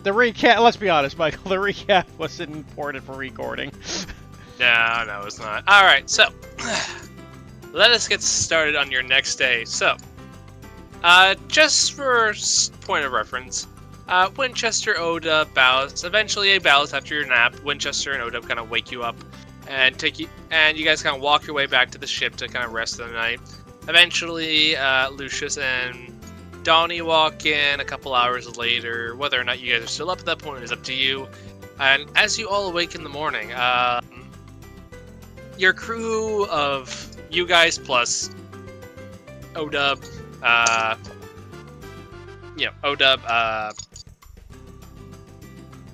The recap. Let's be honest, Michael. The recap wasn't important for recording. No, it's not. All right, so let us get started on your next day. So, just for point of reference, Winchester, Oda, Ballast. Eventually, a Ballast after your nap. Winchester and Oda kind of wake you up and take you, and you guys kind of walk your way back to the ship to kind of rest the night. Eventually, Lucius and Donnie walk in a couple hours later. Whether or not you guys are still up at that point is up to you. And as you all awake in the morning, your crew of you guys plus Odub,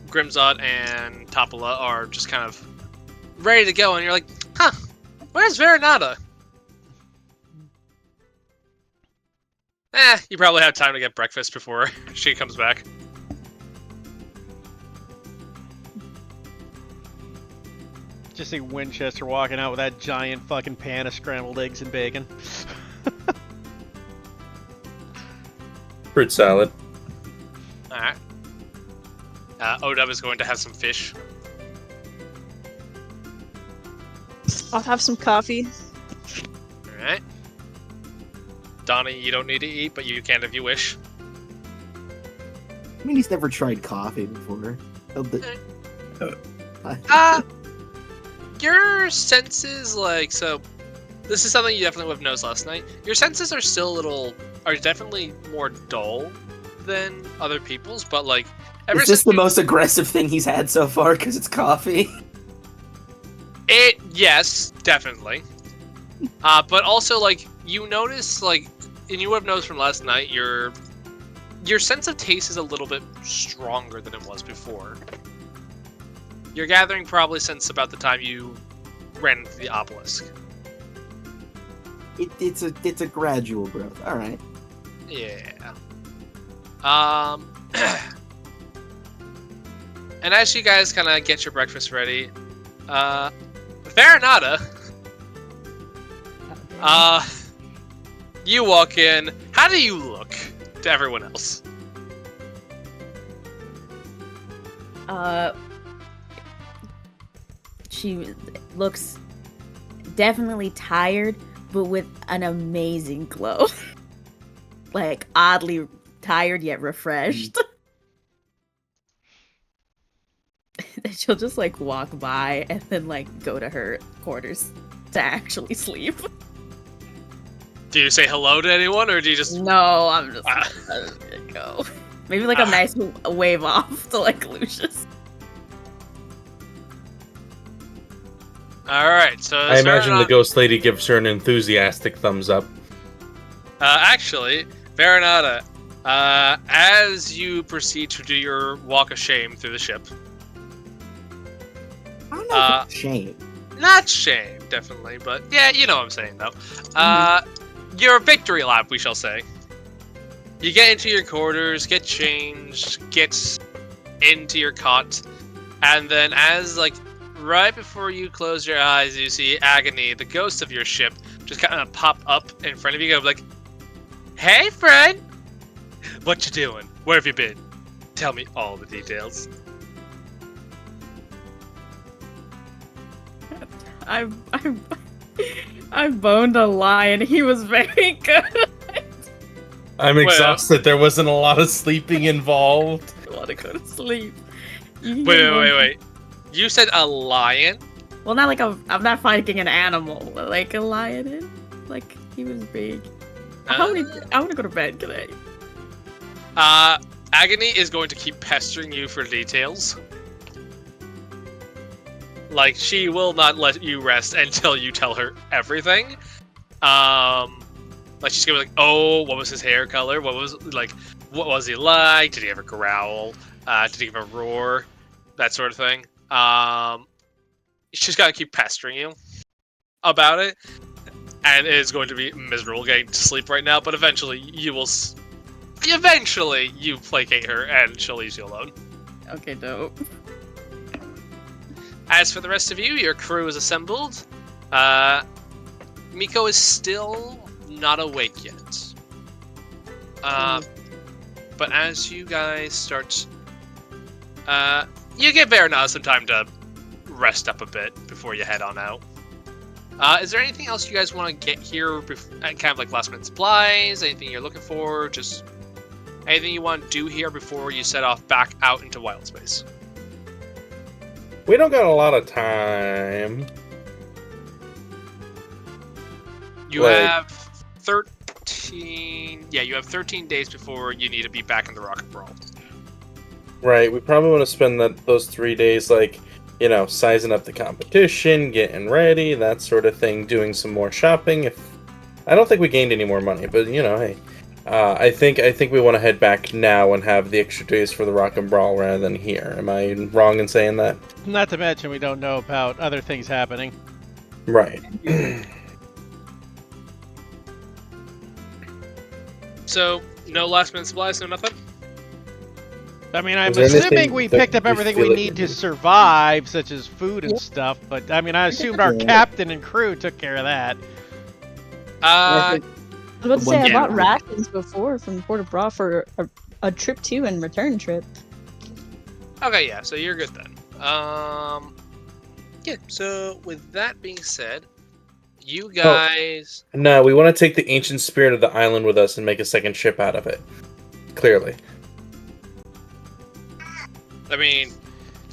Grimzod and Topola are just kind of ready to go, and you're like, huh, where's Veronata? You probably have time to get breakfast before she comes back. Just see Winchester walking out with that giant fucking pan of scrambled eggs and bacon. Fruit salad. Alright. Odub is going to have some fish. I'll have some coffee. Alright. Donnie, you don't need to eat, but you can if you wish. I mean, he's never tried coffee before. Your senses, so this is something you definitely would have noticed last night. Your senses are still are definitely more dull than other people's, but is this the most aggressive thing he's had so far? Because it's coffee. Yes, definitely. But also you notice and you would have noticed from last night, your sense of taste is a little bit stronger than it was before. You're gathering probably since about the time you ran into the obelisk. It's a gradual growth. All right. Yeah. And as you guys kind of get your breakfast ready, Veronata, you walk in. How do you look to everyone else? She looks definitely tired, but with an amazing glow. Oddly tired yet refreshed. And she'll just walk by and then go to her quarters to actually sleep. Do you say hello to anyone, or do you just... No, I'm just gonna go. Maybe a nice wave off to Lucius. Alright, so... I imagine the ghost lady gives her an enthusiastic thumbs up. Actually, Veronata, as you proceed to do your walk of shame through the ship... I don't know if it's shame. Not shame, definitely, but yeah, you know what I'm saying, though. Your victory lap, we shall say. You get into your quarters, get changed, get into your cot, and then as, right before you close your eyes, you see Agony, the ghost of your ship, just kind of pop up in front of you, go hey, friend! What you doing? Where have you been? Tell me all the details. I boned a lion. He was very good. I'm exhausted. There wasn't a lot of sleeping involved. I want to go to sleep. Wait. You said a lion? Well, not I'm not fighting an animal. A lion. He was big. I want to go to bed today. Agony is going to keep pestering you for details. She will not let you rest until you tell her everything. She's gonna be oh, what was his hair color? What was he like? Did he ever growl? Did he give a roar? That sort of thing. She's gotta keep pestering you about it. And it is going to be miserable getting to sleep right now, but eventually you placate her and she'll leave you alone. Okay, dope. As for the rest of you, your crew is assembled. Miko is still not awake yet. But as you guys start You give Baronaz some time to rest up a bit before you head on out. Is there anything else you guys want to get here? Kind of like last minute supplies? Anything you're looking for? Just anything you want to do here before you set off back out into wild space? We don't got a lot of time. You have 13. Yeah, you have 13 days before you need to be back in the Rock and Brawl. Right, we probably want to spend those 3 days, like, you know, sizing up the competition, getting ready, that sort of thing, doing some more shopping. I don't think we gained any more money, but, you know, hey. I think we want to head back now and have the extra days for the Rock and Brawl rather than here. Am I wrong in saying that? Not to mention we don't know about other things happening. Right. So, no last minute supplies, no nothing? I mean, I'm Is there assuming anything we that picked up we everything feel we like need we to survive, such as food and stuff, but I mean, I assumed our captain and crew took care of that. I was about to say, I Yeah. bought rations before from Port of Bra for a trip to and return trip. Okay, yeah, so you're good then. Yeah, so with that being said, you guys... No, we want to take the ancient spirit of the island with us and make a second ship out of it. Clearly. I mean,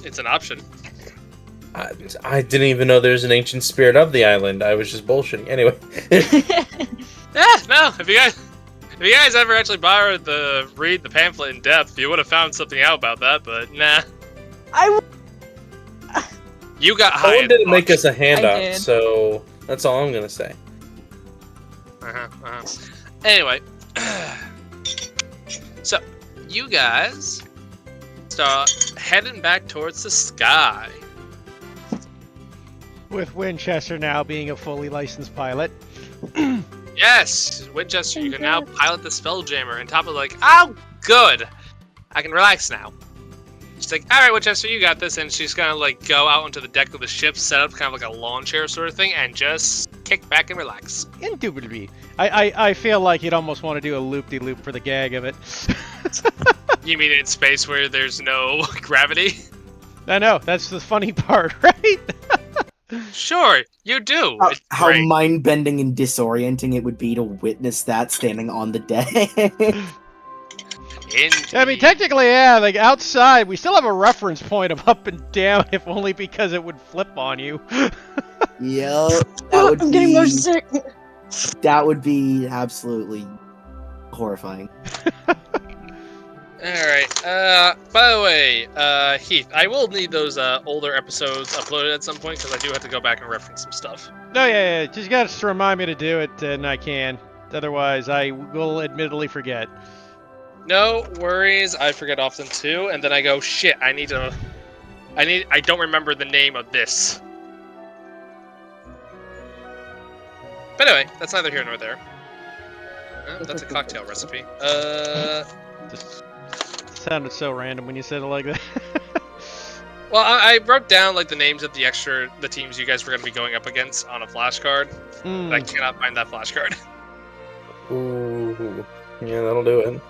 it's an option. I didn't even know there's an ancient spirit of the island. I was just bullshitting. Anyway. No, if you guys ever actually bothered to read the pamphlet in depth, you would have found something out about that, but nah. You got high. Someone didn't make us a I handout, did. so that's all I'm gonna say. Anyway, so you guys start heading back towards the sky. With Winchester now being a fully licensed pilot. Yes, Winchester, you can now pilot the Spelljammer, and Top is like, oh, good, I can relax now. She's like, all right, Winchester, you got this, and she's gonna like go out onto the deck of the ship, set up kind of like a lawn chair sort of thing, and just kick back and relax. Indubitably. I feel like you'd almost want to do a loop-de-loop for the gag of it. You mean in space where there's no gravity? I know, that's the funny part, right? Sure, you do. It's How great. mind-bending and disorienting it would be to witness that standing on the deck. I mean, technically, yeah, like outside, we still have a reference point of up and down, if only because it would flip on you. Yep. That would I'm getting more be- sick. That would be absolutely horrifying. Alright, by the way, Heath, I will need those older episodes uploaded at some point, because I do have to go back and reference some stuff. No, yeah, just got to remind me to do it, and I can. Otherwise, I will admittedly forget. No worries, I forget often too, and then I go, shit, I don't remember the name of this. But anyway, that's neither here nor there. That's a cocktail recipe. Just sounded so random when you said it like that. Well, I wrote down like the names of the teams you guys were going to be going up against on a flashcard. But I cannot find that flashcard. Ooh. Yeah, that'll do it.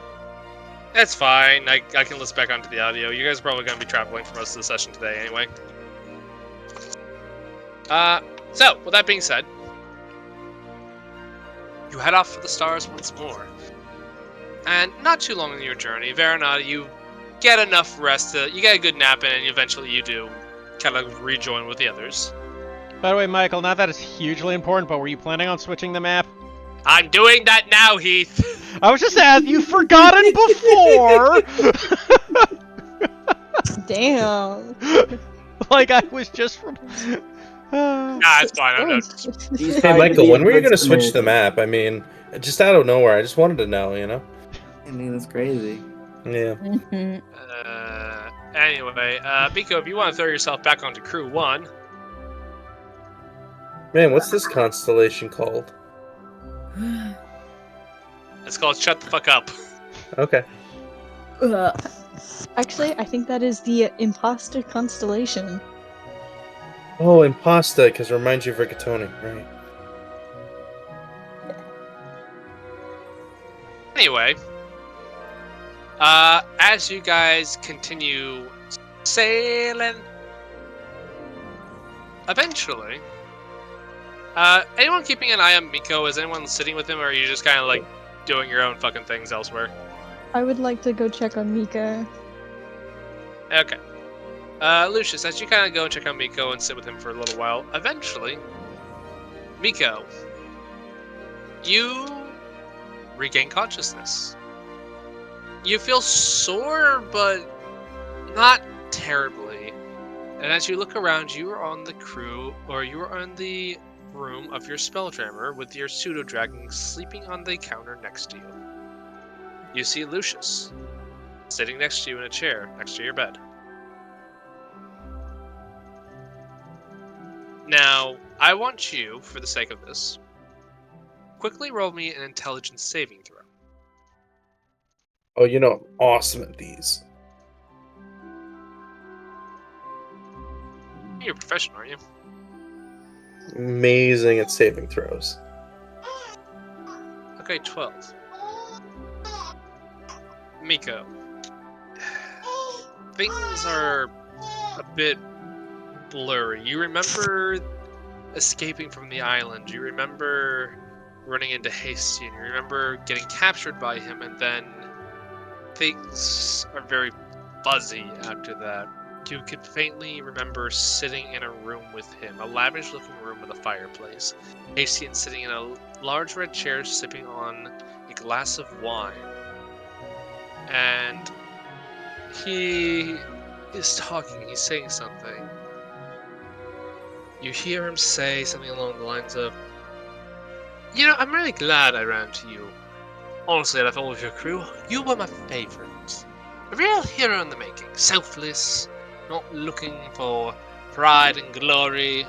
That's fine. I can listen back onto the audio. You guys are probably going to be traveling for most of the session today anyway. So, with that being said, you head off for the stars once more. And not too long in your journey, Veronata, you get enough rest, you get a good nap in, and eventually you do kind of rejoin with the others. By the way, Michael, not that it's hugely important, but were you planning on switching the map? I'm doing that now, Heath! I was just asking, you've forgotten before! Damn. Like I was just from... Nah, it's fine. I'm not. These Hey, guys Michael, be when were you gonna original. switch the map? I mean, just out of nowhere. I just wanted to know, you know? I mean, that's crazy. Yeah. Mhm. Anyway, Biko, if you want to throw yourself back onto Crew 1, Man, what's this constellation called? it's called Shut the Fuck Up. Okay. Actually, I think that is the imposter constellation. Oh, Impasta, because it reminds you of Rigatoni, right? Anyway, as you guys continue sailing. Eventually, anyone keeping an eye on Miko? Is anyone sitting with him, or are you just kind of like doing your own fucking things elsewhere? I would like to go check on Mika. Okay. Lucius, as you kind of go and check on Miko and sit with him for a little while, eventually, Miko, you regain consciousness. You feel sore, but not terribly. And as you look around, you are on the crew, or you are on the room of your Spelljammer with your pseudo-dragon sleeping on the counter next to you. You see Lucius sitting next to you in a chair next to your bed. Now, I want you, for the sake of this, quickly roll me an intelligence saving throw. Oh, you know, I'm awesome at these. You're a professional, aren't you? Amazing at saving throws. Okay, 12. Miko. Things are a bit blurry. You remember escaping from the island. You remember running into Hastian. You remember getting captured by him, and then things are very fuzzy after that. You can faintly remember sitting in a room with him, a lavish-looking room with a fireplace. Hastian sitting in a large red chair sipping on a glass of wine. And he is talking, he's saying something. You hear him say something along the lines of, "You know, I'm really glad I ran to you. Honestly, out of all of your crew, you were my favorite. A real hero in the making. Selfless, not looking for pride and glory.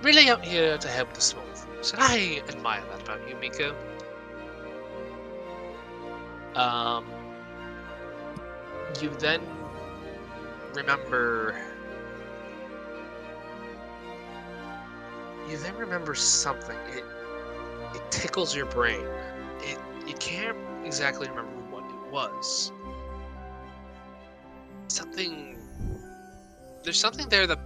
Really out here to help the small things. And I admire that about you, Miko." You then remember... something. It tickles your brain. You can't exactly remember what it was. There's something there that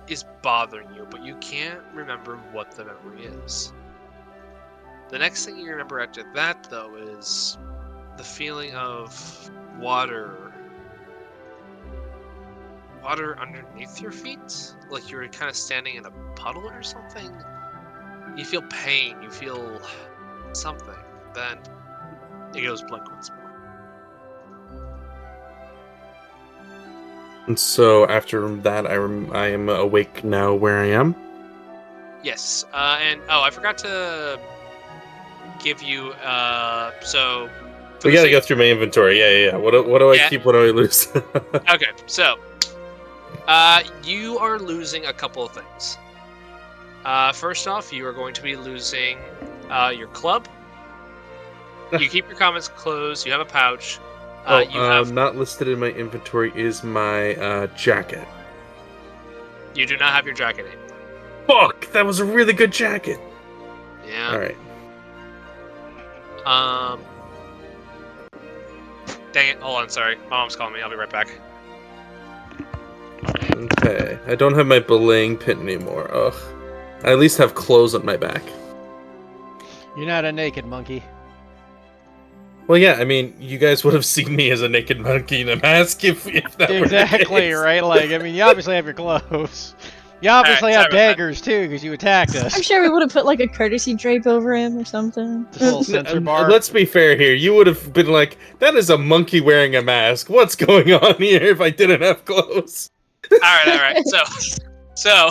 is bothering you, but you can't remember what the memory is. The next thing you remember after that, though, is the feeling of water underneath your feet, like you were kind of standing in a puddle or something. You feel pain, you feel something. Then it goes blank once more. And so after that, I am awake now where I am. Yes, and I forgot to give you so. We gotta go through my inventory. Yeah. What do I keep? What do I lose? Okay, so you are losing a couple of things. First off, you are going to be losing your club. You keep your comments closed. You have a pouch. You have... not listed in my inventory is my jacket. You do not have your jacket anymore. Fuck! That was a really good jacket. Yeah. All right. Dang it! Hold on. Sorry, my mom's calling me. I'll be right back. Okay. I don't have my belaying pin anymore. Ugh. I at least have clothes on my back. You're not a naked monkey. Well, yeah, I mean, you guys would have seen me as a naked monkey in a mask if that were the Exactly, case. right? Like, I mean, you obviously have your clothes. You obviously have daggers, too, because you attacked us. I'm sure we would have put like a courtesy drape over him or something. This little sensor bar. Let's be fair here. You would have been like, that is a monkey wearing a mask. What's going on here if I didn't have clothes? All right. So,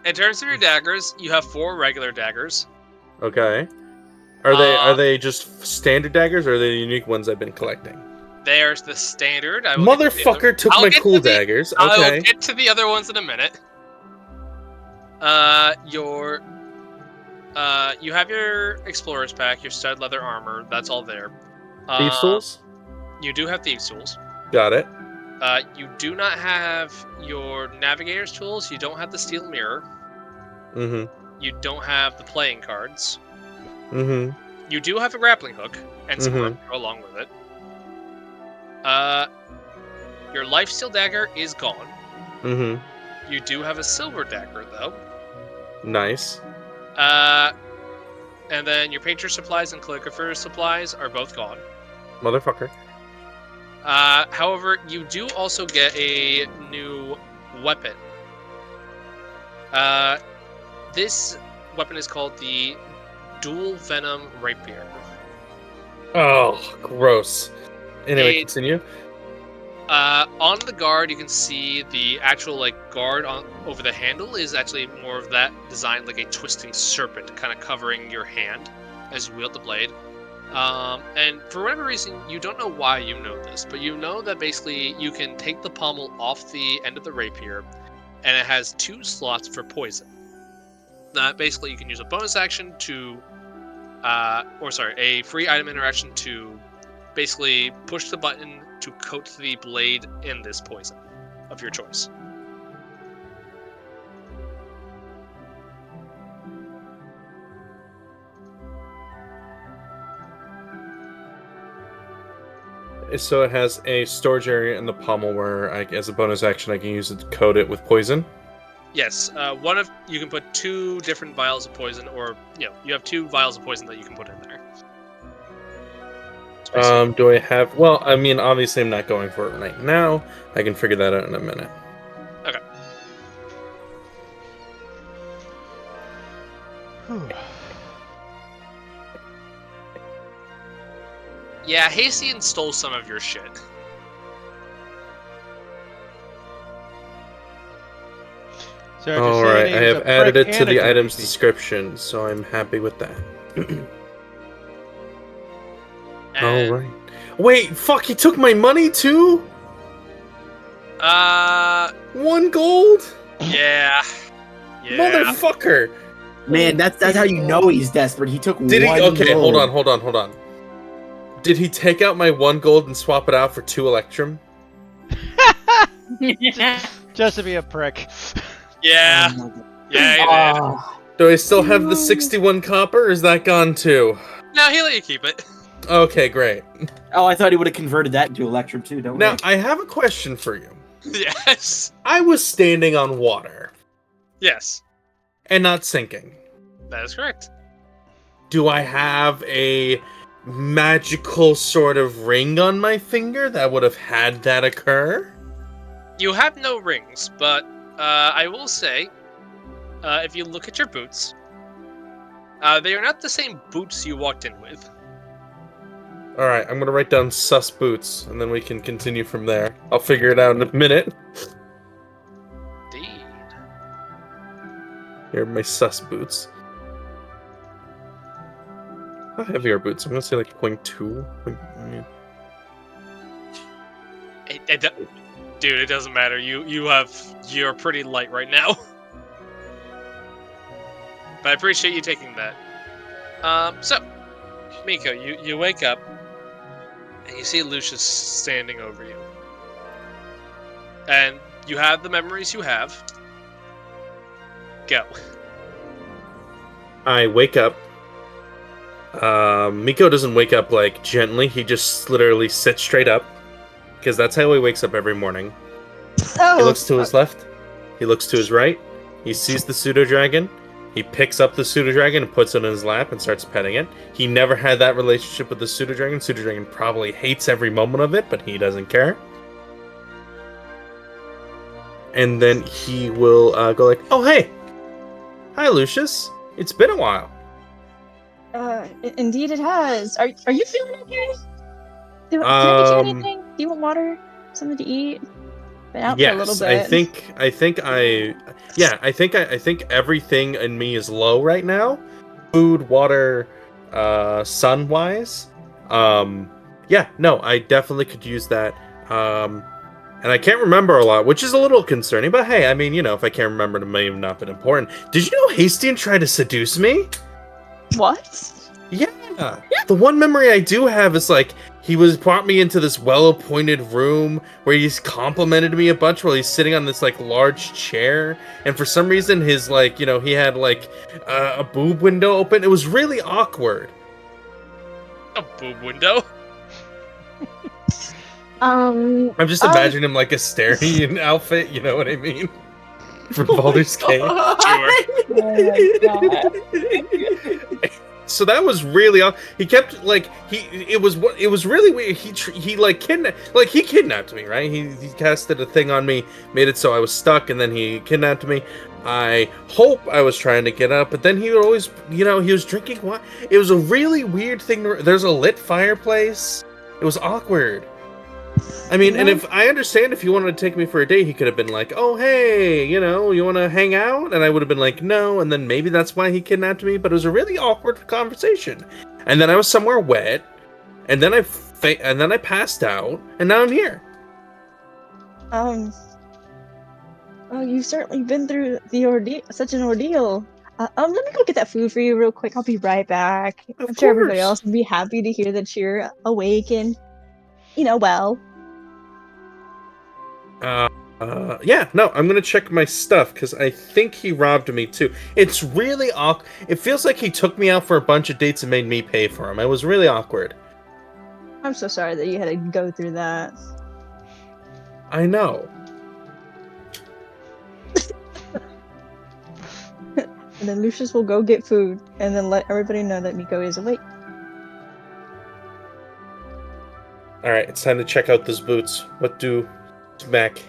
in terms of your daggers, you have 4 regular daggers. Okay. Are they just standard daggers, or are they the unique ones I've been collecting? There's the standard. Motherfucker took my cool daggers. Okay. I'll get to the other ones in a minute. You have your explorer's pack, your stud leather armor. That's all there. Thieves' tools? You do have thieves' tools. Got it. You do not have your navigator's tools. You don't have the steel mirror. Mm-hmm. You don't have the playing cards. Mm-hmm. You do have a grappling hook and some rope to go along with it. Your lifesteal dagger is gone. Mm-hmm. You do have a silver dagger, though. Nice. And then your painter supplies and calligrapher supplies are both gone. Motherfucker. However, you do also get a new weapon. This weapon is called the Dual Venom Rapier. Oh, gross. Anyway, It- continue. On the guard, you can see the actual guard over the handle is actually more of that design, like a twisting serpent, kind of covering your hand as you wield the blade. And for whatever reason, you don't know why you know this, but you know that basically you can take the pommel off the end of the rapier, and it has 2 slots for poison. Basically, you can use a bonus action to, a free item interaction to basically push the button to coat the blade in this poison of your choice. So it has a storage area in the pommel where, as a bonus action, I can use it to coat it with poison. Yes, you can put 2 different vials of poison, or you have 2 vials of poison that you can put in there. Do I have? Well, I mean, obviously, I'm not going for it right now. I can figure that out in a minute. Okay. Yeah, Hastian stole some of your shit. So All you're right, saying I he's have a added prick it to and a the dirty item's thief. description, so I'm happy with that. All And, right. Wait, fuck! He took my money too. 1 gold, Yeah. motherfucker. Man, that's how you know he's desperate. He took Did he? one Okay, gold. hold on. Did he take out my 1 gold and swap it out for 2 electrum? Just to be a prick. Yeah. Oh my God. Yeah, he did. Ah, Do I still have the 61 copper? Or is that gone too? No, he'll let you keep it. Okay, great. oh, I thought he would have converted that into Electrum too. Don't Now worry. I have a question for you. Yes. I was standing on water Yes. and not sinking. That is correct. Do I have a magical sort of ring on my finger that would have had that occur? You have no rings, but I will say, if you look at your boots, they are not the same boots you walked in with. All right, I'm gonna write down sus boots, and then we can continue from there. I'll figure it out in a minute. Indeed. Here are my sus boots. How heavy are boots? I'm gonna say like 0.2. Dude, it doesn't matter. You're pretty light right now. But I appreciate you taking that. So, Miko, you wake up and you see Lucius standing over you. And you have the memories you have. Go. I wake up. Miko doesn't wake up like gently. He just literally sits straight up, because that's how he wakes up every morning. Oh, He looks to his left. He looks to his right. He sees the pseudo dragon. He picks up the pseudo dragon and puts it in his lap and starts petting it. He never had that relationship with the pseudo dragon. Pseudo dragon probably hates every moment of it, but he doesn't care. And then he will go like, "Oh hey, hi Lucius. It's been a while." Indeed it has. Are you feeling okay? Can I get you Um, anything? Do you want water? Something to eat? Been out for a little Yes, bit. I think everything in me is low right now. Food, water, sun wise. Yeah, no, I definitely could use that. And I can't remember a lot, which is a little concerning, but hey, I mean, if I can't remember, it may have not been important. Did you know Hastian tried to seduce me? What? Yeah. The one memory I do have is he brought me into this well-appointed room where he's complimented me a bunch while he's sitting on this large chair, and for some reason his he had a boob window open. It was really awkward. A boob window. I'm just imagining him like Asterian outfit, you know what I mean? From Baldur's Gate. So that was really he kept like it was really weird. He like kidnapped me, right? He casted a thing on me, made it so I was stuck, and then he kidnapped me. I hope I was trying to get up, but then he would always, he was drinking wine. It was a really weird thing. There's a lit fireplace. It was awkward. I mean, and if I understand if you wanted to take me for a date, he could have been like, "Oh, hey, you want to hang out?" And I would have been like, "No." And then maybe that's why he kidnapped me. But it was a really awkward conversation. And then I was somewhere wet, and then I passed out, and now I'm here. Oh, you've certainly been through the ordeal, such an ordeal. Let me go get that food for you real quick. I'll be right back. I'm sure everybody else would be happy to hear that you're awake and, well. Yeah, no, I'm gonna check my stuff because I think he robbed me too. It's really awkward. It feels like he took me out for a bunch of dates and made me pay for them. It was really awkward. I'm so sorry that you had to go through that. I know. And then Lucius will go get food and then let everybody know that Miko is awake. Alright, it's time to check out those boots. What do smack?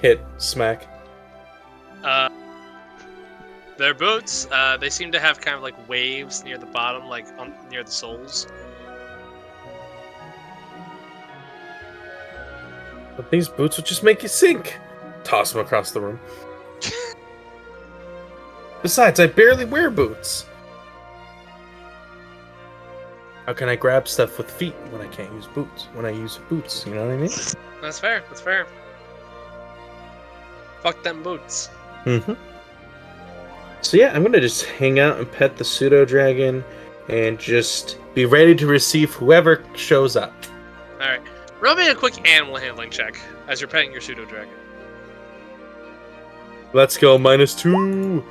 Their boots, they seem to have kind of like waves near the bottom, like near the soles. But these boots would just make you sink. Toss them across the room. Besides, I barely wear boots. How can I grab stuff with feet when I can't use boots? When I use boots, you know what I mean? That's fair. Fuck them boots. Mm-hmm. So yeah, I'm gonna just hang out and pet the pseudo dragon, and just be ready to receive whoever shows up. All right, roll me a quick animal handling check as you're petting your pseudo dragon. Let's go, -2.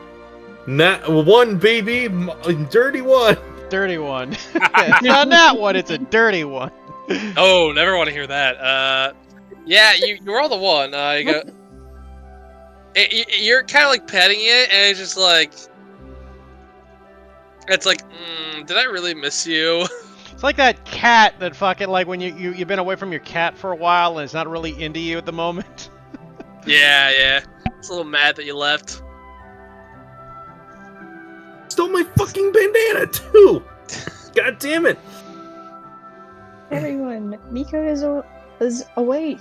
Nat 1, baby, dirty 1. Dirty one. It's not that one, it's a dirty one. Oh, never want to hear that. Yeah, you roll the 1. You go. You're kind of like petting it, and it's just like, did I really miss you? It's like that cat that fucking, like, when you've been away from your cat for a while and it's not really into you at the moment. Yeah. It's a little mad that you left. Stole my fucking bandana too. God damn it! Everyone, Miko is awake.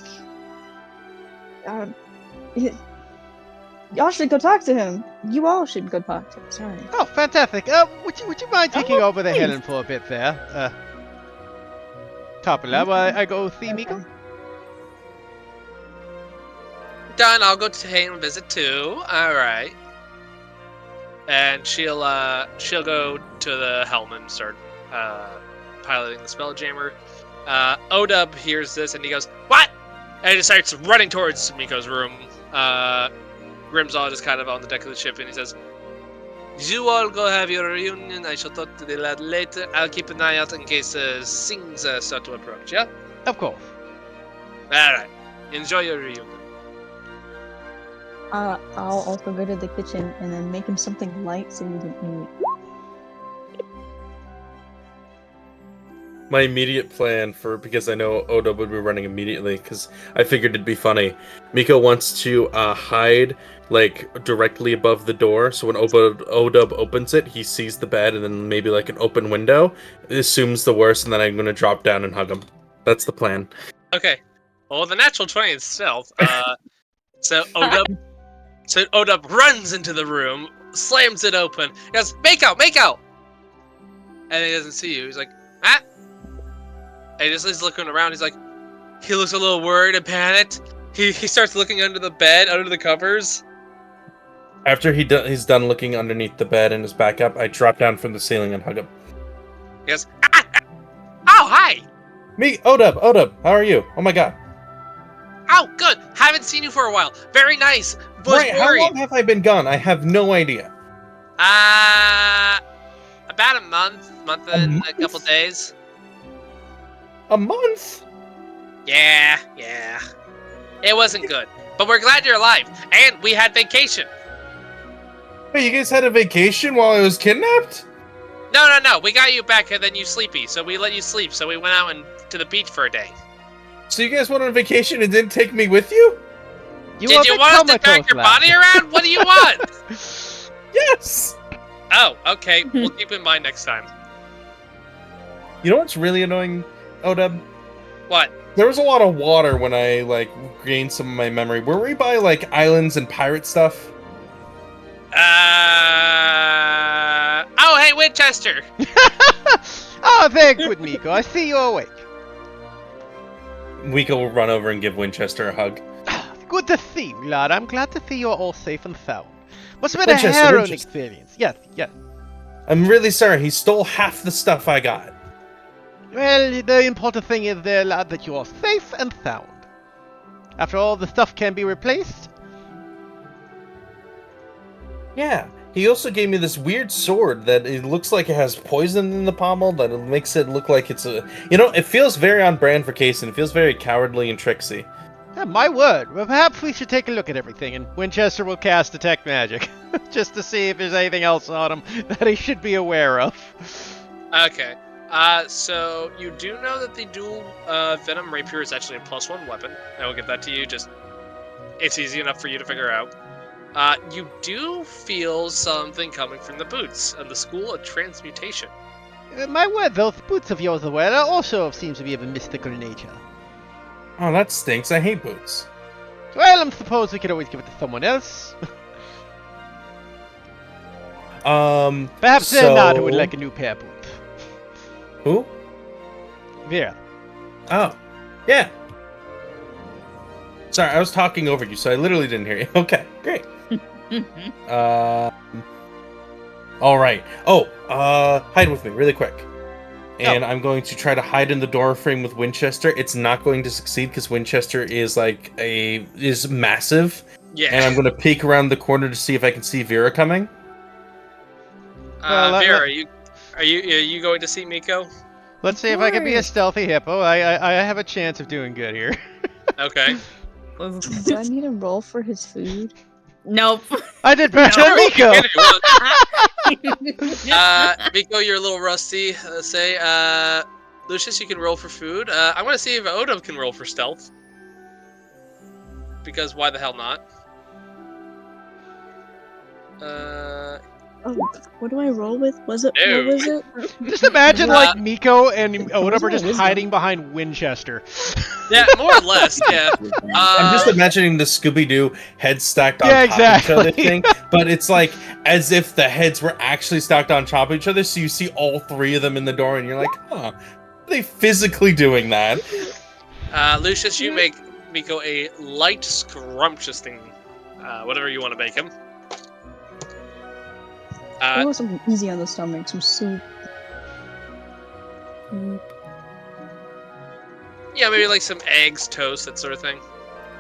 Y'all should go talk to him. You all should go talk to him. Sorry. Oh, fantastic. Would you mind taking over the Helen for a bit there? Topala, I go see Miko? Done. I'll go to Hayden and visit too. All right. And she'll go to the helm and start piloting the Spelljammer. Odub hears this and he goes, "What?" And he starts running towards Miko's room. Grimzald is kind of on the deck of the ship and he says, "You all go have your reunion. I shall talk to the lad later. I'll keep an eye out in case things start to approach, yeah?" Of course. Alright. Enjoy your reunion. I'll also go to the kitchen and then make him something light so he can eat. My immediate plan because I know Odub would be running immediately, because I figured it'd be funny. Miko wants to hide like directly above the door, so when Odub opens it, he sees the bed and then maybe like an open window, assumes the worst, and then I'm gonna drop down and hug him. That's the plan. Okay. Well, the natural 20 is stealth. So Odub runs into the room, slams it open. He goes, Mako! And he doesn't see you. He's like, "Ah!" And he's looking around. He looks a little worried and panicked. He starts looking under the bed, under the covers. After he's done looking underneath the bed and is back up, I drop down from the ceiling and hug him. He goes, "Ah! Oh, hi! Me, Odub, how are you? Oh my god. Oh, good. Haven't seen you for a while. Very nice. Was Right, how worried. long have I been gone? I have no idea. About a month and a couple days. A month? Yeah. It wasn't good. But we're glad you're alive. And we had vacation. Hey, you guys had a vacation while I was kidnapped? No. We got you back and then you sleepy. So we let you sleep. So we went out and to the beach for a day. So you guys went on vacation and didn't take me with you? You Did you want us to drag your body around? What do you want? Yes! Oh, okay. We'll keep in mind next time. You know what's really annoying, Odeb? What? There was a lot of water when I, like, gained some of my memory. Were we by, like, islands and pirate stuff? Oh, hey, Winchester! Oh, very good, Miko. I see you're awake. Miko will run over and give Winchester a hug. Good to see you, lad. I'm glad to see you're all safe and sound. Must have been a Winchester, harrowing Winchester. experience. Yes. I'm really sorry. He stole half the stuff I got. Well, the important thing is there, lad, that you are safe and sound. After all, the stuff can be replaced. Yeah. He also gave me this weird sword that it looks like it has poison in the pommel, that it makes it look like it's a... You know, it feels very on brand for Kaysen. It feels very cowardly and tricksy. Yeah, my word. Well, perhaps we should take a look at everything, and Winchester will cast Detect Magic. Just to see if there's anything else on him that he should be aware of. Okay. So you do know that the dual Venom Rapier is actually a +1 weapon. I will get that to you, just... It's easy enough for you to figure out. You do feel something coming from the boots of the School of Transmutation. My word, those boots of yours also seem to be of a mystical nature. Oh, that stinks. I hate boots. Well, I suppose we could always give it to someone else. Perhaps they're not who would like a new pair of boots. Who? Vera. Oh, yeah. Sorry, I was talking over you, so I literally didn't hear you. Okay, great. All right. Hide with me really quick. And I'm going to try to hide in the door frame with Winchester. It's not going to succeed because Winchester is is massive. Yeah. And I'm going to peek around the corner to see if I can see Vera coming. Well, Vera, are you going to see Miko? Let's see if I can be a stealthy hippo. I have a chance of doing good here. Okay. Do I need to roll for his food? Nope. I did better than Miko! Miko, you're a little rusty. Lucius, you can roll for food. I want to see if Odom can roll for stealth. Because why the hell not? What do I roll with? What was it? Just imagine Miko and Odom are just hiding behind Winchester. Yeah, more or less, yeah. I'm just imagining the Scooby-Doo heads stacked on top of each other thing, but it's like as if the heads were actually stacked on top of each other, so you see all three of them in the door, and you're like, huh, are they physically doing that? Lucius, you make Miko a light, scrumptious thing. Whatever you want to make him. I want something easy on the stomach, some soup. Yeah, maybe like some eggs, toast, that sort of thing.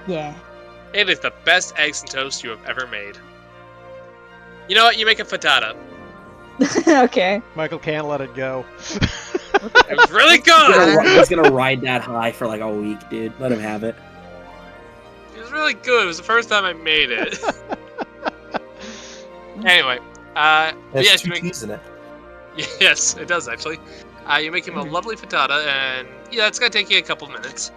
Yeah. It is the best eggs and toast you have ever made. You know what? You make a frittata. Okay. Michael can't let it go. It was really good! He's gonna ride that high for like a week, dude. Let him have it. It was really good. It was the first time I made it. Anyway, There's two you make... T's in it. Yes, it does actually. You make him a lovely frittata, and yeah, it's gonna take you a couple minutes.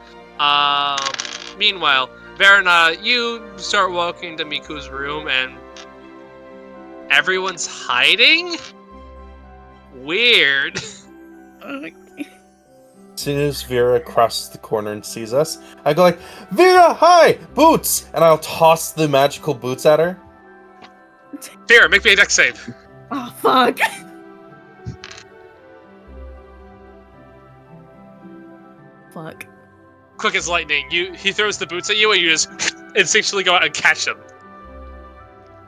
Meanwhile, Verona, you start walking to Miku's room, and everyone's hiding? Weird. As soon as Vera crosses the corner and sees us, I go like, Vera, hi! Boots! And I'll toss the magical boots at her. Vera, make me a dex save. Oh, fuck. Fuck. Quick as lightning, he throws the boots at you, and you just instinctually go out and catch them.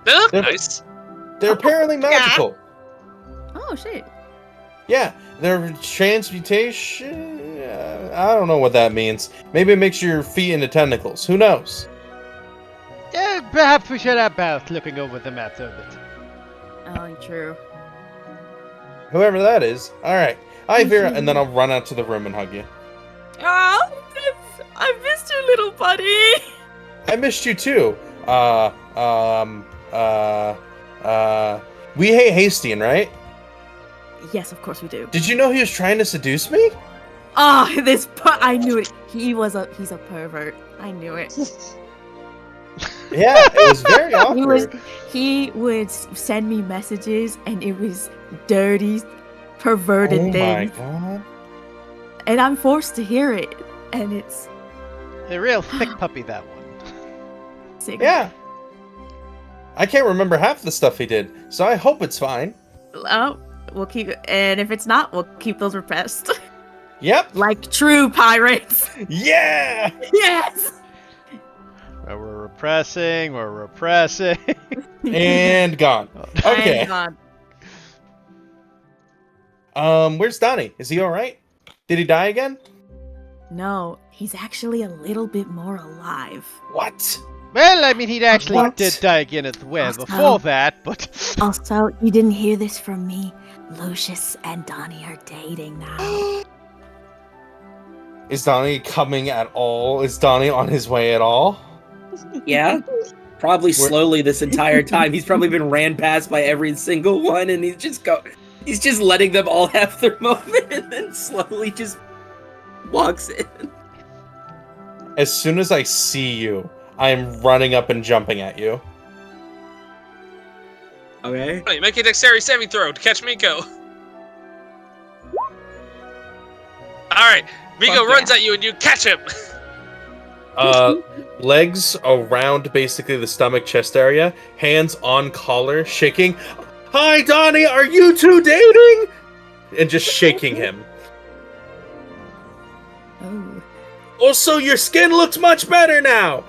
They look nice. They're apparently magical. Oh, shit. Yeah, they're transmutation. I don't know what that means. Maybe it makes your feet into tentacles. Who knows? Yeah, perhaps we should have Beth looking over the map a bit. Oh, true. Whoever that is. All right. Hi, Vera, and then I'll run out to the room and hug you. Oh, I missed you, little buddy. I missed you too. We hate Hastian, right? Yes, of course we do. Did you know he was trying to seduce me? Oh, I knew it. He's a pervert. I knew it. Yeah, it was very awkward. He would send me messages, and it was dirty, perverted Oh things. my god. And I'm forced to hear it, and it's A real thick puppy, that one. sick. Yeah. I can't remember half the stuff he did, so I hope it's fine. Oh, we'll keep it, and if it's not, we'll keep those repressed, Yep. like true pirates. Yeah. Yes. We're repressing, we're repressing. And gone. Okay. And gone. Where's Donnie? Is he all right? Did he die again? No, he's actually a little bit more alive. What? Well, I mean, he actually What? did die again as well Awesome. before that, but... Also, you didn't hear this from me. Lucius and Donnie are dating now. Is Donnie coming at all? Is Donnie on his way at all? Yeah, probably slowly this entire time. He's probably been ran past by every single one, and he's just letting them all have their moment, and then slowly just walks in. As soon as I see you, I am running up and jumping at you. Okay. Hey, make a dexterity saving throw to catch Miko. Alright, Miko Fuck runs yeah. at you and you catch him. Legs around basically the stomach chest area, hands on collar, shaking. Hi, Donnie, are you two dating? And just shaking him. Oh. Also, your skin looks much better now.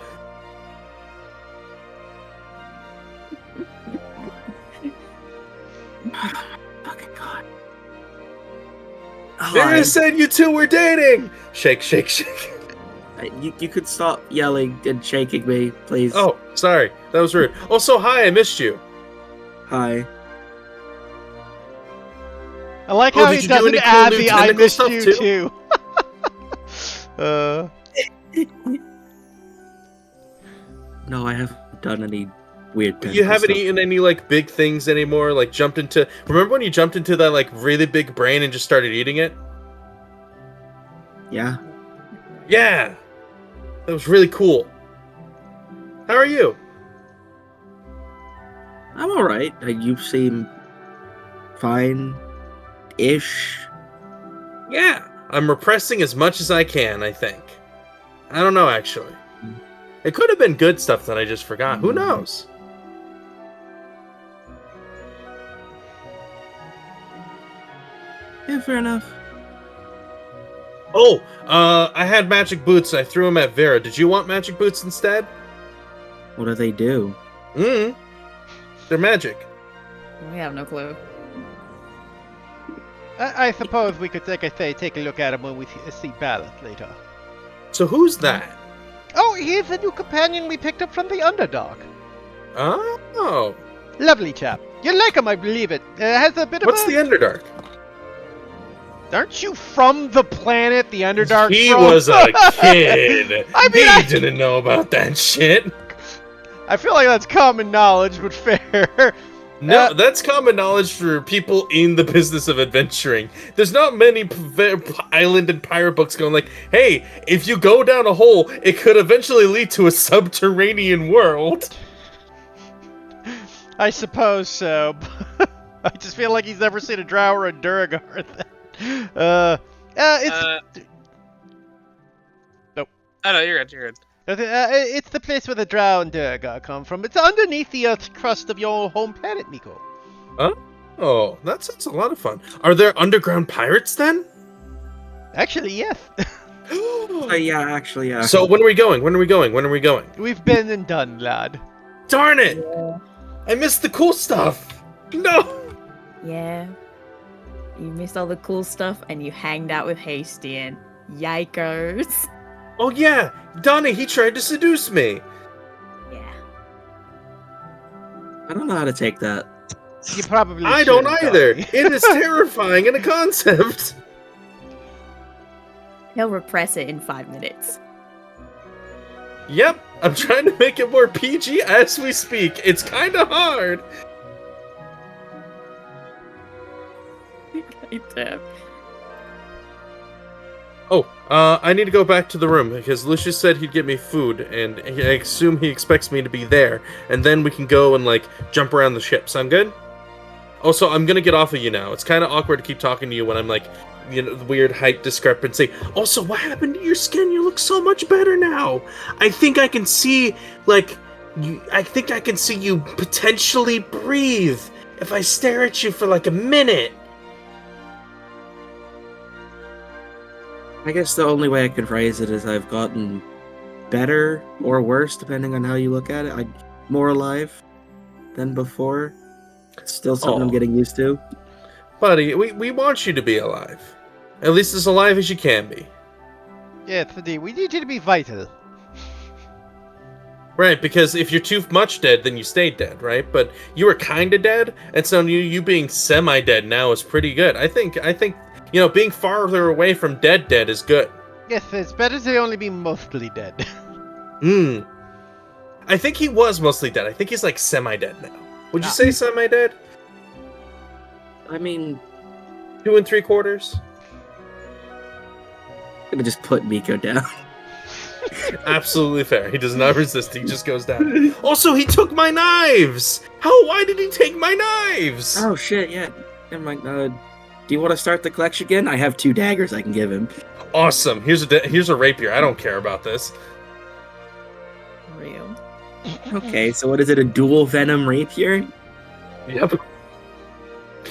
Fucking God. Vera said you two were dating. Shake, shake, shake. You could stop yelling and shaking me, please. Oh, sorry, that was rude. Also, hi, I missed you. Hi. I like Oh, how did he you do any doesn't cool add new the I tentacle missed stuff, you too? too. No, I haven't done any weird. You tentacle haven't stuff. eaten any like big things anymore. Like jumped into. Remember when you jumped into that like really big brain and just started eating it? Yeah. Yeah, that was really cool. How are you? I'm all right. You seem fine-ish. Yeah, I'm repressing as much as I can. I think. I don't know actually. It could have been good stuff that I just forgot. Who knows? Yeah, fair enough. Oh, I had magic boots. I threw them at Vera. Did you want magic boots instead? What do they do? They're magic. We have no clue. I suppose we could take a look at him when we see Ballard later. So who's that? Oh, he's the new companion we picked up from the Underdog. Oh, Lovely chap. You like him, I believe it. Has a bit of what's a... the Underdark? Aren't you from the planet the Underdark? He from? was a kid. I mean, he didn't know about that shit. I feel like that's common knowledge, but fair. No, that's common knowledge for people in the business of adventuring. There's not many island and pirate books going like, hey, if you go down a hole, it could eventually lead to a subterranean world. I suppose so. I just feel like he's never seen a drow or a Duragar. Nope. Oh no, you're good, you're good. It's the place where the drow and Duragar come from. It's underneath the earth's crust of your home planet, Miko. Oh, that sounds a lot of fun. Are there underground pirates then? Actually, yes. Yeah, actually, yeah. So when are we going? When are we going? When are we going? We've been and done, lad. Darn it! I missed the cool stuff. No. Yeah. You missed all the cool stuff and you hanged out with Hastian. Yikers. Oh yeah, Donnie, he tried to seduce me. Yeah. I don't know how to take that. You probably I don't shouldn't, either. Donnie. It is terrifying in a concept. He'll repress it in 5 minutes. Yep, I'm trying to make it more PG as we speak. It's kind of hard. Damn. Oh, I need to go back to the room because Lucius said he'd get me food, and I assume he expects me to be there, and then we can go and, like, jump around the ship. Sound good? Also, I'm gonna get off of you now. It's kind of awkward to keep talking to you when I'm, like, you know, the weird height discrepancy. Also, what happened to your skin? You look so much better now. I think I can see, like, I think I can see you potentially breathe if I stare at you for, like, a minute. I guess the only way I can phrase it is I've gotten better or worse, depending on how you look at it. I'm more alive than before. It's still something I'm Aw. getting used to. Buddy, we want you to be alive. At least as alive as you can be. Yeah, 3D, we need you to be vital. Right, because if you're too much dead, then you stay dead, right? But you were kind of dead, and so you being semi-dead now is pretty good. I think, you know, being farther away from dead is good. Yes, it's better to only be mostly dead. I think he was mostly dead. I think he's, like, semi-dead now. Would you say semi-dead? I mean, 2 3/4? I'm gonna just put Miko down. Absolutely fair. He does not resist. He just goes down. Also, he took my knives! Why did he take my knives? Oh shit, yeah. Never mind. Do you want to start the collection again? I have 2 daggers I can give him. Awesome. Here's a rapier. I don't care about this. Real. Okay, so what is it? A dual venom rapier? Yep.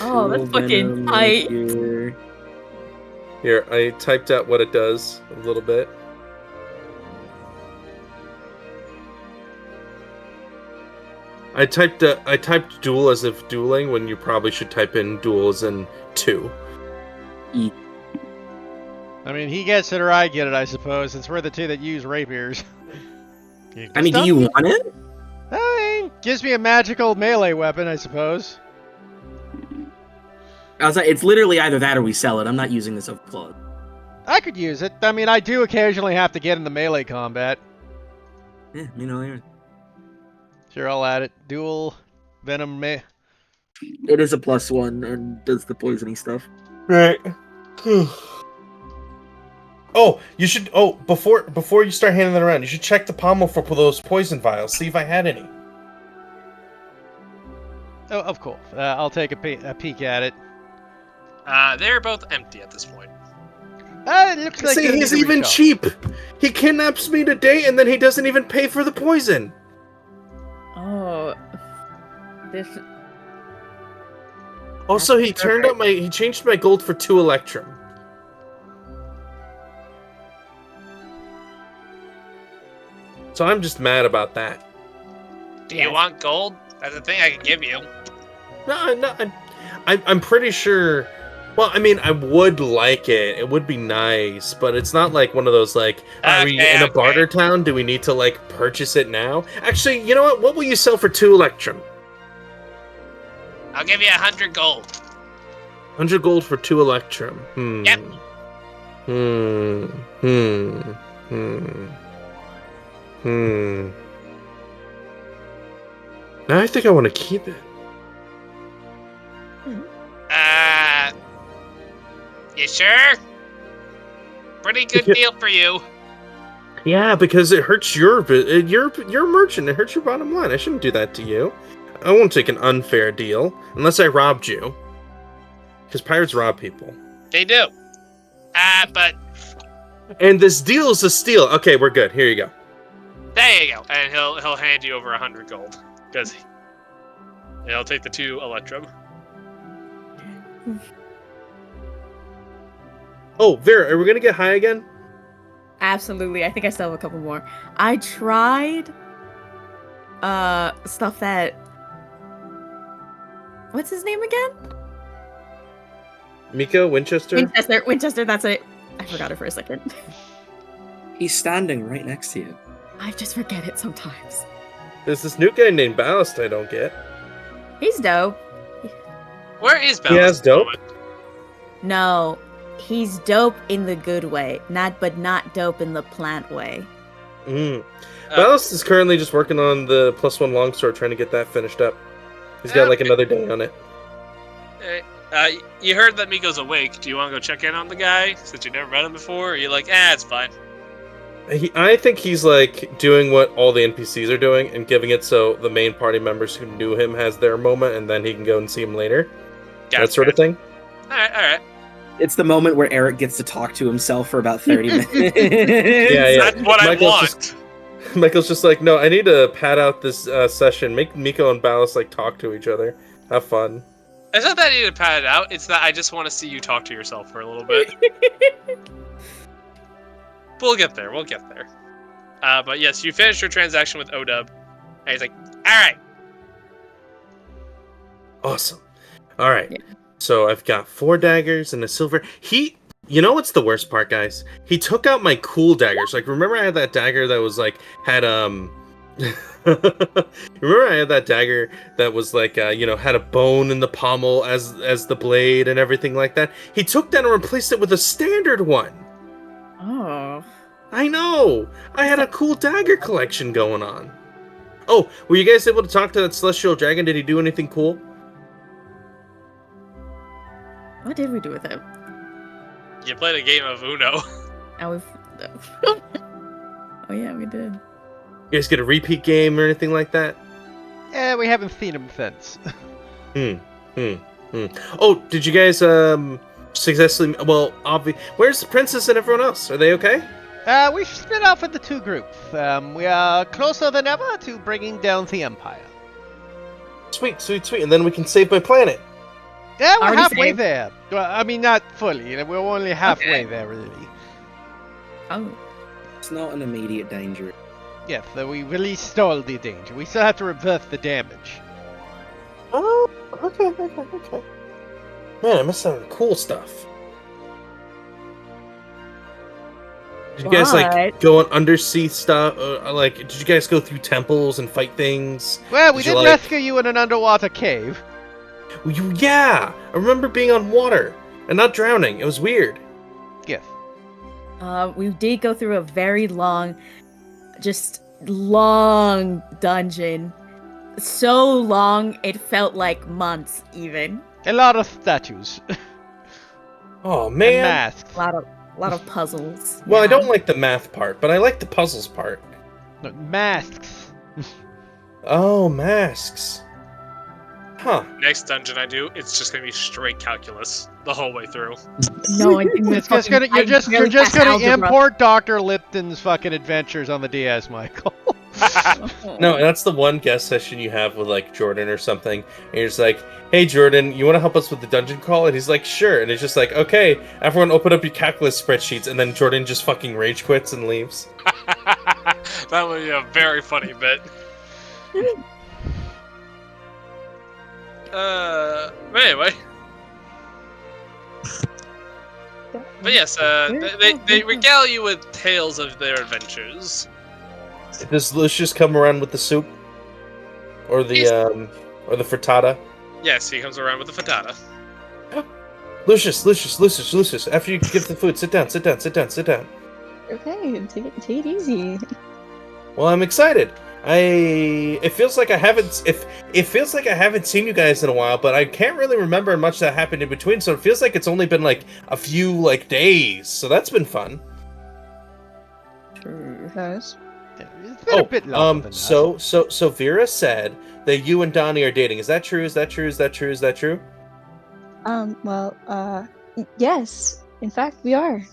Oh, that's Dual fucking venom tight. rapier. Here, I typed out what it does a little bit. I typed duel as if dueling when you probably should type in duel as in 2. I mean, he gets it or I get it, I suppose, since we're the two that use rapiers. I mean, do you want it? I mean, gives me a magical melee weapon, I suppose. I was like, it's literally either that or we sell it. I'm not using this of plug. I could use it. I mean, I do occasionally have to get into melee combat. Yeah, you know, Sure, I'll add it. Dual venom it is a +1 and does the poisoning stuff. Right. Oh, you should. Oh, before you start handing that around, you should check the pommel for those poison vials. See if I had any. Oh, of course. I'll take a peek at it. They're both empty at this point. It looks like See, they need he's to even refill. cheap. He kidnaps me today, and then he doesn't even pay for the poison. Oh, this. Also, he That's he changed my gold for 2 electrum. So I'm just mad about that. Do you want gold? That's the thing I can give you. No, I'm pretty sure. Well, I mean, I would like it. It would be nice, but it's not like one of those like, are we in a barter town? Do we need to like purchase it now? Actually, you know what? What will you sell for 2 electrum? I'll give you 100 gold. 100 gold for 2 electrum. Yep. Now I think I want to keep it. You sure? Pretty good deal for you. Yeah, because it hurts you're a merchant. It hurts your bottom line. I shouldn't do that to you. I won't take an unfair deal unless I robbed you. Because pirates rob people. They do. But And this deal is a steal. Okay, we're good. Here you go. there you go. And he'll hand you over 100 gold. Because he'll take the 2 electrum. Oh, Vera, are we gonna get high again? Absolutely. I think I still have a couple more. I tried stuff that what's his name again? Miko Winchester? Winchester, that's it. I forgot it for a second. He's standing right next to you. I just forget it sometimes. There's this new guy named Ballast I don't get. He's dope. Where is He has Ballast? at the dope? moment? No, he's dope in the good way, not dope in the plant way. Mm. Balas is currently just working on the +1 longsword, trying to get that finished up. He's got like another day on it. You heard that Miko's awake. Do you want to go check in on the guy since you never met him before? Or are you like, it's fine? I think he's like doing what all the NPCs are doing and giving it so the main party members who knew him has their moment, and then he can go and see him later. Gotcha. That sort of thing. All right. It's the moment where Eric gets to talk to himself for about 30 minutes. Yeah. That's what I want. Michael's just like, no, I need to pad out this session. Make Miko and Balas like talk to each other. Have fun. It's not that I need to pad it out. It's that I just want to see you talk to yourself for a little bit. We'll get there. But yes, you finished your transaction with Odub. And he's like, all right. Awesome. All right. Yeah. So I've got 4 daggers and a silver. You know what's the worst part, guys? He took out my cool daggers. Like, remember I had that dagger that was like, remember I had that dagger that was like, had a bone in the pommel as the blade and everything like that? He took that and replaced it with a standard one. Oh. I know! I had a cool dagger collection going on. Oh, were you guys able to talk to that celestial dragon? Did he do anything cool? What did we do with him? You played a game of Uno. Oh, oh yeah, we did. You guys get a repeat game or anything like that? We haven't seen him since. Oh, did you guys successfully? Well, where's the princess and everyone else? Are they okay? We've split off into 2 groups. We are closer than ever to bringing down the Empire. Sweet. And then we can save my planet. Yeah, we're Already halfway saved? there. Well, I mean, not fully. We're only halfway there, really. Oh. It's not an immediate danger. Yes, so we released all the danger. We still have to reverse the damage. Oh, okay. Man, I missed out on cool stuff. Did you guys like go on undersea stuff? Did you guys go through temples and fight things? Well, we Did did you, rescue you in an underwater cave. Yeah, I remember being on water and not drowning. It was weird. Yes. We did go through a very long dungeon. So long, it felt like months, even. A lot of statues. Oh And man. masks. A lot of puzzles. Well, I Yeah. don't like the math part, but I like the puzzles part. No, masks. Oh, masks. Huh. Next dungeon I do, it's just gonna be straight calculus the whole way through. No, I think It's just gonna, you're just gonna import Dr. Lipton's fucking adventures on the DS, Michael. No, that's the one guest session you have with like Jordan or something. And you're just like, hey Jordan, you want to help us with the dungeon crawl? And he's like, sure. And it's just like, okay, everyone open up your calculus spreadsheets. And then Jordan just fucking rage quits and leaves. That would be a very funny bit. But anyway. But yes, they regale you with tales of their adventures. Does Lucius come around with the soup? Or the frittata? Yes, he comes around with the frittata. Lucius, after you give the food, sit down. Okay, take it easy. Well, I'm excited. It feels like I haven't seen you guys in a while, but I can't really remember much that happened in between. So it feels like it's only been like a few like days. So that's been fun. True. Nice. It's been a bit longer than that. So Vera said that you and Donnie are dating. Is that true? Yes. In fact, we are.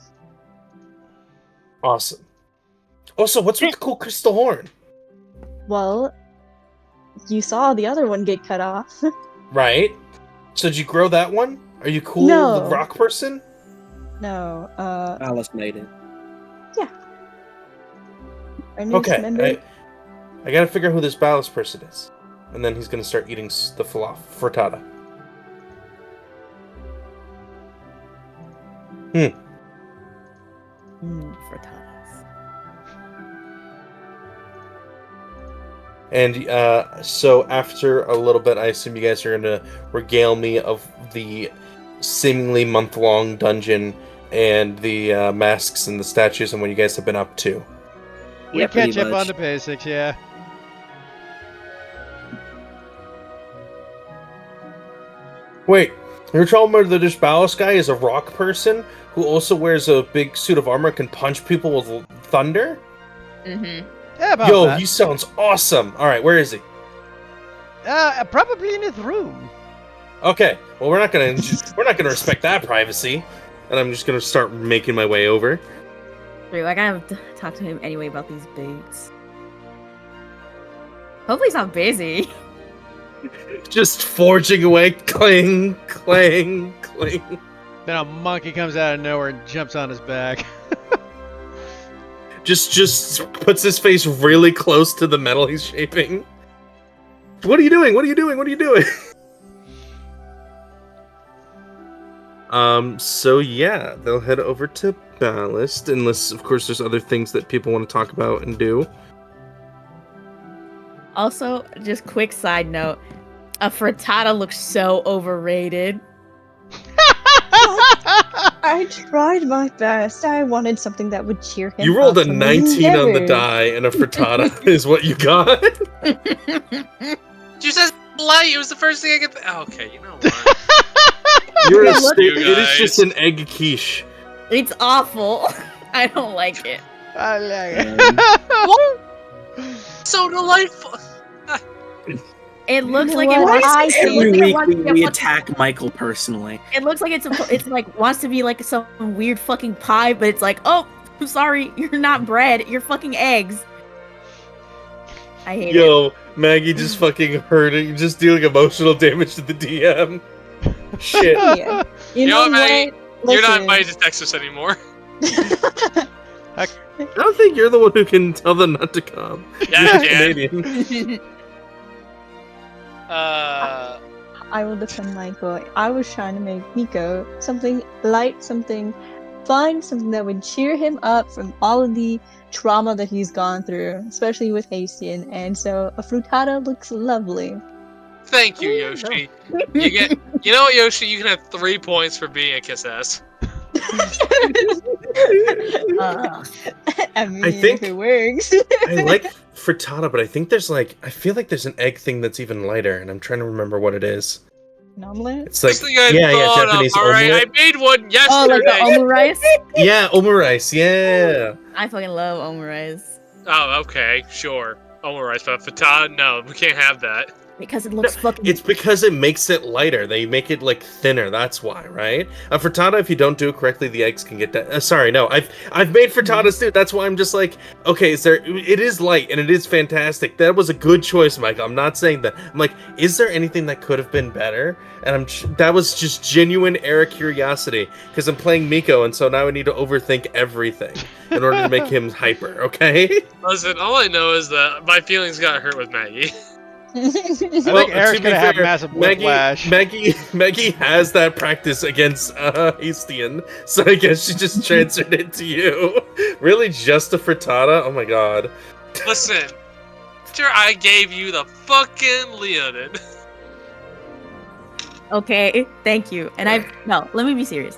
Awesome. Also, what's with the cool crystal horn? Well, you saw the other one get cut off. Right. So did you grow that one? Are you cool, No. the rock person? No, Alice made it. our newest member. Okay. I gotta figure out who this Balas person is, and then he's gonna start eating the frittata. Frittatas. And so after a little bit, I assume you guys are gonna regale me of the seemingly month-long dungeon and the masks and the statues and what you guys have been up to. We Yeah, pretty catch up on much. the basics, yeah. Wait, you're telling me that this Ballast guy is a rock person who also wears a big suit of armor, can punch people with thunder? Mm-hmm. Yeah, about Yo, that. he sounds awesome. All right, where is he? Probably in his room. Okay, well we're not gonna respect that privacy, and I'm just gonna start making my way over. True, I gotta talk to him anyway about these boots. Hopefully he's not busy. Just forging away, clang, clang, clang. Then a monkey comes out of nowhere and jumps on his back. Just puts his face really close to the metal he's shaping. What are you doing? What are you doing? What are you doing? So yeah, they'll head over to Ballast, unless of course there's other things that people want to talk about and do. Also, just quick side note, a frittata looks so overrated. I tried my best. I wanted something that would cheer him You rolled up a from 19 on the endeavors. die, and a frittata is what you got. You said light. It was the first thing I could. Okay, you know what? You're a Look- sta- it is guys. just an egg quiche. It's awful. I don't like it. I like it. So delightful. It looks know like it what? wants, I it think- looks Every like it week wants to be a we fucking- attack Michael personally. It looks like it's like wants to be like some weird fucking pie, but it's like, oh, I'm sorry, you're not bread, you're fucking eggs. I hate it. Yo, Maggie just fucking hurting, just dealing emotional damage to the DM. Shit. Yeah. You know what, Maggie? what? You're not Listen. invited to Texas anymore. I don't think you're the one who can tell them not to come. Yeah, You're I can. Canadian. I will defend Michael. I was trying to make Nico something light, something fun, something that would cheer him up from all of the trauma that he's gone through, especially with Hastian. And so a frittata looks lovely. Thank you, Yoshi. You get. You know what, Yoshi? You can have 3 points for being a kiss ass. I mean, I think- if it works. I like frittata, but I think there's like, I feel like there's an egg thing that's even lighter, and I'm trying to remember what it is. An omelet? It's like, First thing I yeah, thought Japanese of. All right, I omelet. made one Oh, like the yesterday. omurice? Yeah, omurice, yeah. I fucking love omurice. Oh, okay, sure. Omurice, but frittata, no, we can't have that. Because it looks fucking It's because it makes it lighter. They make it like thinner. That's why, right? A frittata, if you don't do it correctly, the eggs can get. Sorry, no. I've made frittatas too. That's why I'm just like, okay, is there? It is light and it is fantastic. That was a good choice, Michael. I'm not saying that. I'm like, is there anything that could have been better? And that was just genuine era curiosity because I'm playing Miko, and so now I need to overthink everything in order to make him hyper. Okay. Listen, all I know is that my feelings got hurt with Maggie. I think Eric's gonna have massive whiplash. Maggie has that practice against Hastian, so I guess she just transferred it to you. Really, just a frittata? Oh my god. Listen, sure, I gave you the fucking Leonin. okay. Thank you. And let me be serious.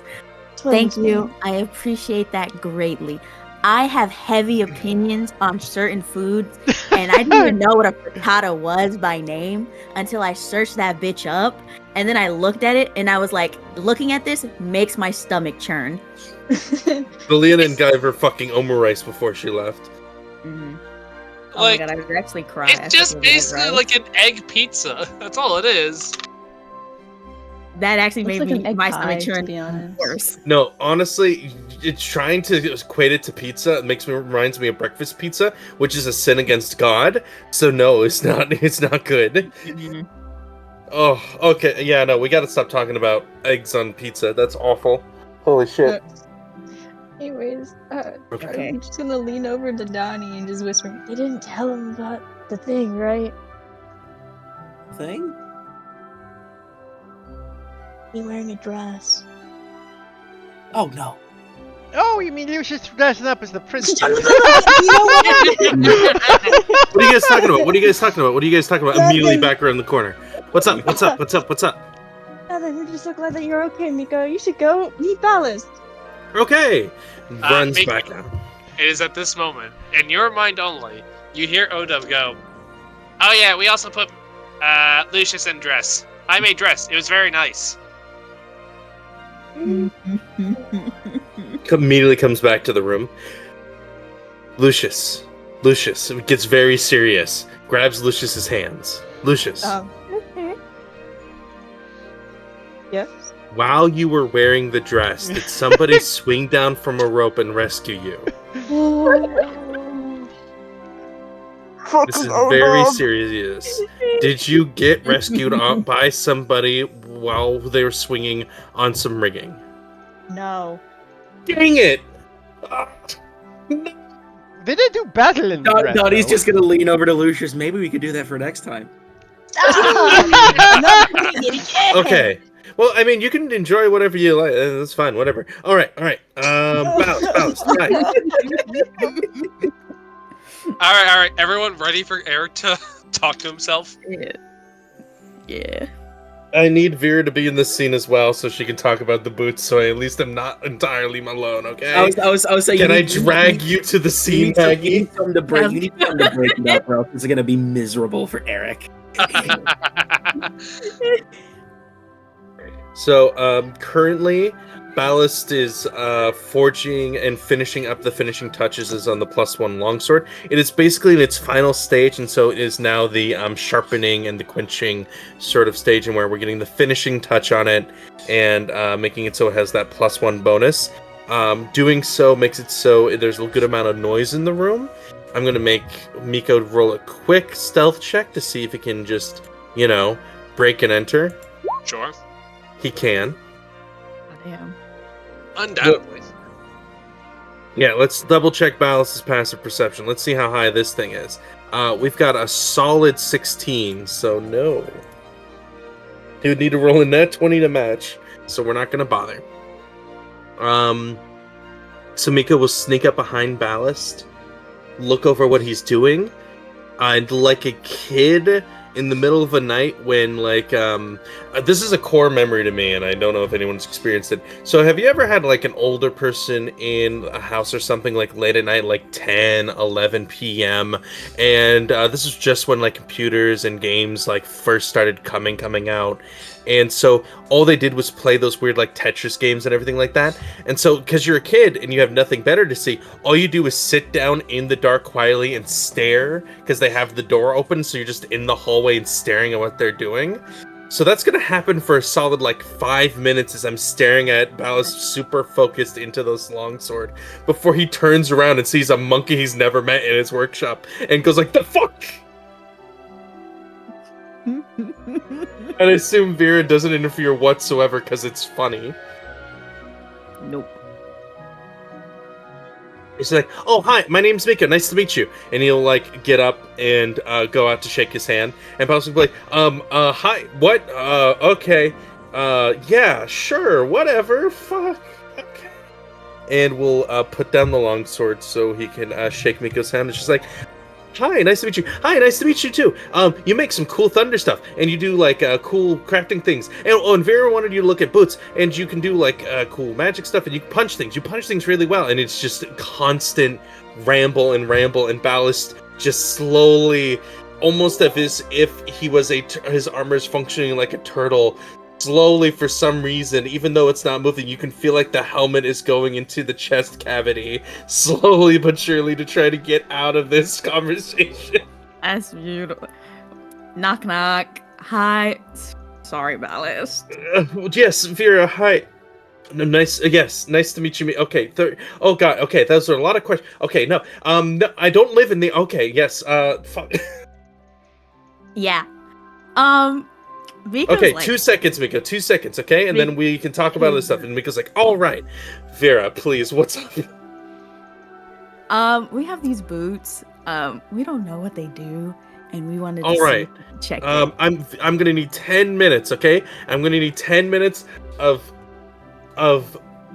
Thank you. I appreciate that greatly. I have heavy opinions on certain foods, and I didn't even know what a frittata was by name until I searched that bitch up, and then I looked at it, and I was like, looking at this makes my stomach churn. The Leonin gave her fucking omurice before she left. Mm-hmm. Oh Like, my god, I would actually cry. it's just basically like an egg pizza. That's all it is. that actually Looks made like an egg my pie, stomach to churn be honest. worse. No, honestly, it's trying to equate it to pizza. It reminds me of breakfast pizza, which is a sin against God. So no, it's not. It's not good. Mhm. Oh, okay. Yeah, no, we gotta stop talking about eggs on pizza. That's awful. Holy shit. Anyways, Okay. I'm just gonna lean over to Donnie and just whisper, they didn't tell him about the thing, right? Thing? Me wearing a dress. Oh no. Oh, you mean he was just dressing up as the princess? You know what? What are you guys talking about? What are you guys talking about? What are you guys talking about? Nothing. Immediately back around the corner. What's up? What's up? What's up? What's up? Nothing, we're just so glad that you're okay, Miko. You should go meet Ballast. Okay. Runs Miko. back down. it is at this moment, in your mind only, you hear Odub go, "Oh yeah, we also put Lucius in dress. I made dress. It was very nice." Immediately comes back to the room. Lucius it gets very serious. Grabs Lucius's hands. Lucius, Yes. while you were wearing the dress, did somebody swing down from a rope and rescue you? This is very serious. Did you get rescued by somebody while they were swinging on some rigging? No. Dang it! They didn't do battle in the dress, Dottie's though. just gonna lean over to Lucius. Maybe we could do that for next time. I'm not doing it again. Okay. Well, I mean, you can enjoy whatever you like. That's fine, whatever. All right. Bounce. Right. All right. Everyone ready for Eric to talk to himself? Yeah. I need Vera to be in this scene as well, so she can talk about the boots. So I at least I'm not entirely alone. Okay. I was saying. Can I drag you to the scene, Maggie? You need something to break. You need something to break it up, bro. It's gonna be miserable for Eric. So currently, Ballast is forging and finishing up the finishing touches is on the +1 longsword. It is basically in its final stage, and so it is now the sharpening and the quenching sort of stage, and where we're getting the finishing touch on it and making it so it has that +1 bonus. Doing so makes it so there's a good amount of noise in the room. I'm gonna make Miko roll a quick stealth check to see if he can just, break and enter. Sure. He can. Damn. Undoubtedly. Yeah, let's double check Ballas's passive perception. Let's see how high this thing is. We've got a solid 16, so no. He would need to roll a net 20 to match, so we're not going to bother. So Miko will sneak up behind Ballast, look over what he's doing, and like a kid in the middle of a night when, this is a core memory to me, and I don't know if anyone's experienced it. So have you ever had, an older person in a house or something, late at night, 10, 11 p.m., and this was just when, computers and games, first started coming out, and so all they did was play those weird, Tetris games and everything like that, and so, because you're a kid and you have nothing better to see, all you do is sit down in the dark quietly and stare, because they have the door open, so you're just in the hallway and staring at what they're doing. So that's gonna happen for a solid 5 minutes as I'm staring at Ballast super focused into this longsword before he turns around and sees a monkey he's never met in his workshop and goes the fuck? And I assume Vera doesn't interfere whatsoever because it's funny. Nope. He's like, "Oh, hi, my name's Miko. Nice to meet you." And he'll get up and go out to shake his hand. And Bowser will be like, "Hi, what? Okay, yeah, sure, whatever, fuck, okay." And we'll put down the longsword so he can shake Miko's hand. And she's like, "Hi, nice to meet you. Hi, nice to meet you too. You make some cool thunder stuff, and you do cool crafting things. And Vera wanted you to look at boots, and you can do cool magic stuff, and you punch things. You punch things really well, and it's just constant ramble, and Ballast just slowly, almost as if he was his armor's functioning like a turtle. Slowly, for some reason, even though it's not moving, you can feel the helmet is going into the chest cavity, slowly but surely, to try to get out of this conversation. That's beautiful. Knock knock. Hi. Sorry, Ballast. Yes, Vera, hi. No, nice, yes, nice to meet you. Okay, oh god, okay, those are a lot of questions. Okay, no, I don't live in the, okay, yes, fuck. Yeah. Miko's okay, 2 seconds, Miko. 2 seconds, okay? And then we can talk about this stuff. And Miko's like, all right. Vera, please, what's up? We have these boots. We don't know what they do, and we wanted to all right. Check. I'm gonna need 10 minutes, okay? I'm gonna need 10 minutes of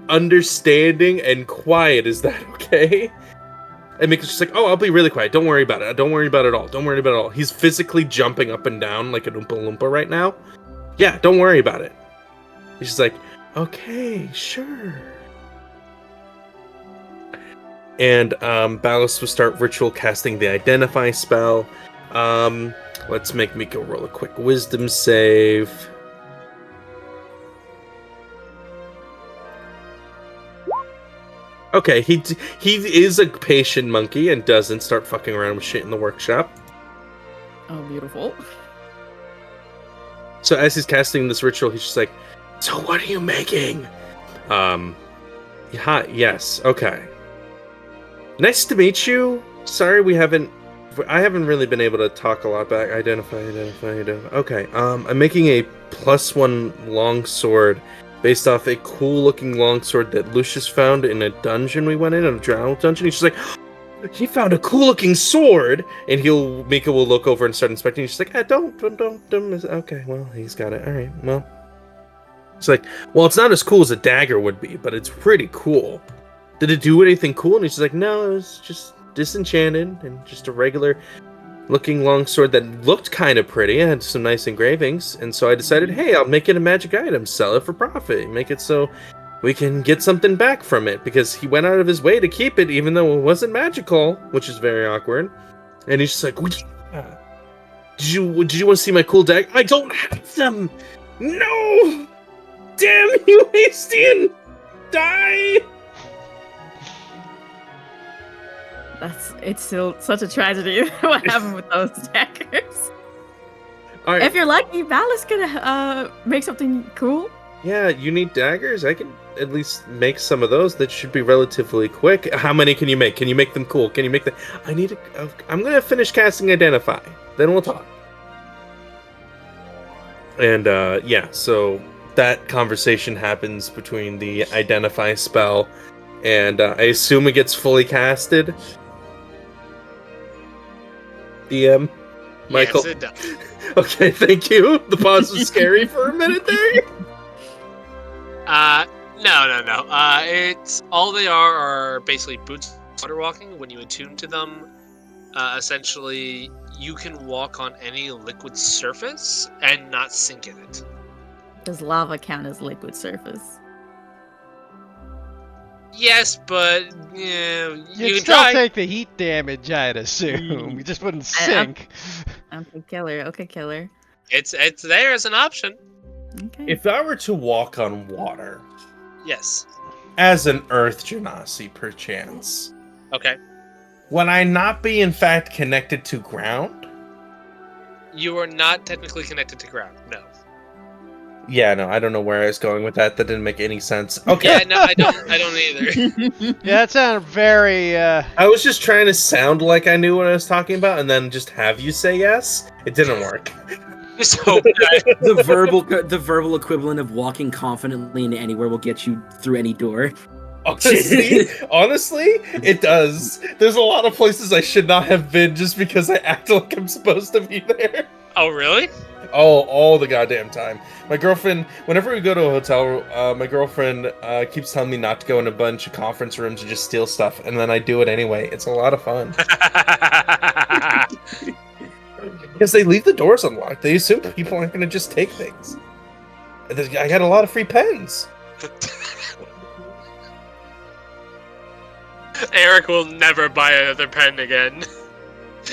understanding and quiet. Is that okay? And Miko's just like, oh, I'll be really quiet. Don't worry about it. Don't worry about it at all. Don't worry about it at all. He's physically jumping up and down like an Oompa Loompa right now. Yeah, don't worry about it. He's just like, okay, sure. And Ballas will start ritual casting the Identify spell. Let's make Miko roll a quick wisdom save. Okay, he is a patient monkey and doesn't start fucking around with shit in the workshop. Oh, beautiful. So as he's casting this ritual, he's just like, "So what are you making?" Hi, yes, okay. Nice to meet you. Sorry I haven't really been able to talk a lot back. Identify. Okay, I'm making a +1 longsword based off a cool-looking longsword that Lucius found in a dungeon we went in, a drow dungeon. He's just like, he found a cool-looking sword, and Mika will look over and start inspecting. She's like, don't. Okay, well, he's got it. All right, well. It's like, well, it's not as cool as a dagger would be, but it's pretty cool. Did it do anything cool? And he's like, no, it was just disenchanted and just a regular looking longsword that looked kind of pretty. It had some nice engravings, and so I decided, hey, I'll make it a magic item, sell it for profit, make it so we can get something back from it, because he went out of his way to keep it even though it wasn't magical, which is very awkward. And he's just like, did you want to see my cool dagger? I don't have them. No, damn you, Hastian, die. It's still such a tragedy what happened with those daggers. All right. If you're lucky, Ballas could make something cool. Yeah, you need daggers? I can at least make some of those. That should be relatively quick. How many can you make? Can you make them cool? Can you make them... I'm going to finish casting Identify. Then we'll talk. And, yeah, so that conversation happens between the Identify spell, and I assume it gets fully casted. DM, Michael. Yes, it does. Okay, thank you. The pause was scary for a minute there. No. It's all they are basically boots water walking. When you attune to them, essentially you can walk on any liquid surface and not sink in it. Does lava count as liquid surface? Yes, but yeah, you You'd can still try. take the heat damage, I'd assume. You just wouldn't sink. Okay, killer. Okay, killer. It's there as an option. Okay. If I were to walk on water, Yes. as an Earth Genasi, perchance, Okay. would I not be in fact connected to ground? You are not technically connected to ground. No. Yeah, no, I don't know where I was going with that. That didn't make any sense. Okay. Yeah, no, I don't either. Yeah, that sounded very, I was just trying to sound like I knew what I was talking about and then just have you say yes. It didn't work. Just hope that. The verbal equivalent of walking confidently into anywhere will get you through any door. Honestly, it does. There's a lot of places I should not have been just because I act like I'm supposed to be there. Oh, really? Oh, all the goddamn time. My girlfriend, whenever we go to a hotel, my girlfriend keeps telling me not to go in a bunch of conference rooms and just steal stuff, and then I do it anyway. It's a lot of fun. Because they leave the doors unlocked. They assume people aren't going to just take things. I got a lot of free pens. Eric will never buy another pen again.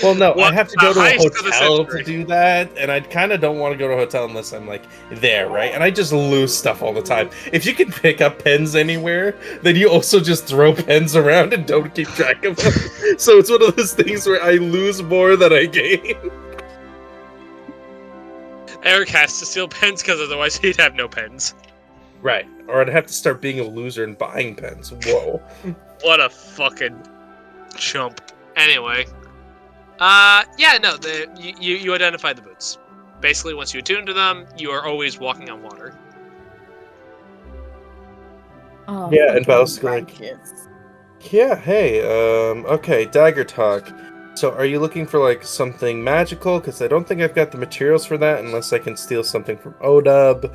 Well, no, I What have to go to a a heist of the hotel to century. do that, and I kind of don't want to go to a hotel unless I'm, like, there, right? And I just lose stuff all the time. If you can pick up pens anywhere, then you also just throw pens around and don't keep track of them. So it's one of those things where I lose more than I gain. Eric has to steal pens because otherwise he'd have no pens. Right. Or I'd have to start being a loser and buying pens. Whoa. What a fucking chump. Anyway. Yeah, no, you identify the boots. Basically, once you attune to them, you are always walking on water. Oh, Yeah, and Val's fucking like- righteous. Yeah, hey, okay, Dagger Talk. So are you looking for, like, something magical? Because I don't think I've got the materials for that unless I can steal something from Odub.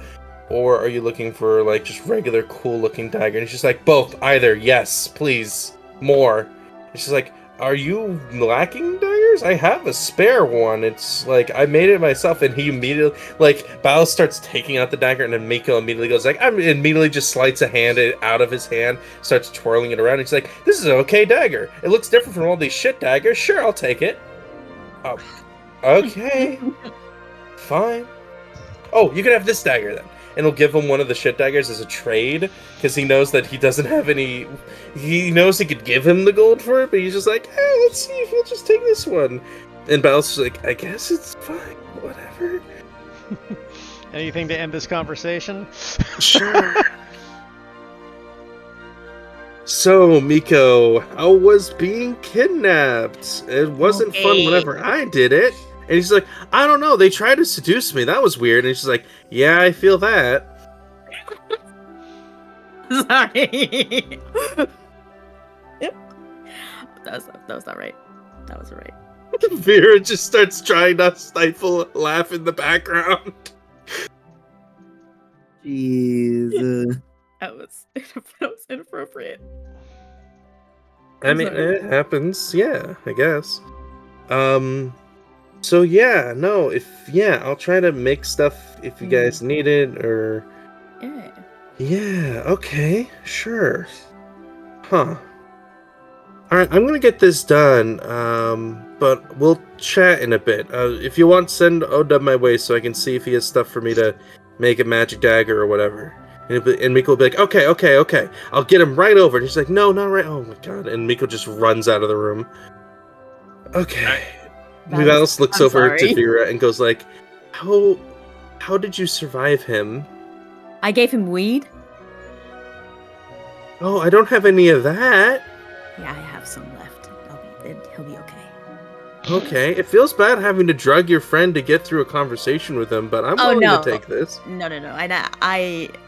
Or are you looking for, like, just regular cool-looking dagger? And it's just like, both, either, yes, please, more. It's just like, are you lacking daggers? I have a spare one. It's like I made it myself, and he immediately Bao starts taking out the dagger, and then Miko immediately goes like, immediately just slides a hand out of his hand, starts twirling it around. He's like, "This is an okay dagger. It looks different from all these shit daggers. Sure, I'll take it." Oh, okay, fine. Oh, you can have this dagger then. And he'll give him one of the shit daggers as a trade, because he knows that he doesn't have any. He knows he could give him the gold for it, but he's just like, let's see if he'll just take this one. And Bal's like, I guess it's fine, whatever. Anything to end this conversation? Sure. So, Miko, I was being kidnapped. It wasn't fun whenever I did it. And he's like, I don't know, they tried to seduce me. That was weird. And she's like, yeah, I feel that. Sorry. Yep. That was not right. That was right. Vera just starts trying to stifle a laugh in the background. Jeez. That was inappropriate. I mean, it happens. Yeah, I guess. So yeah, no, I'll try to make stuff if you guys need it, or... Yeah. Yeah, okay, sure. Huh. Alright, I'm gonna get this done, but we'll chat in a bit. If you want, send Odub my way so I can see if he has stuff for me to make a magic dagger or whatever. And Miko will be like, okay, I'll get him right over. And he's like, no, not right. Oh my god. And Miko just runs out of the room. Okay. Valis looks over to Vera and goes like, how did you survive him? I gave him weed. Oh, I don't have any of that. Yeah, I have some left. He'll be okay. Okay, it feels bad having to drug your friend to get through a conversation with him, but I'm willing to take this. No.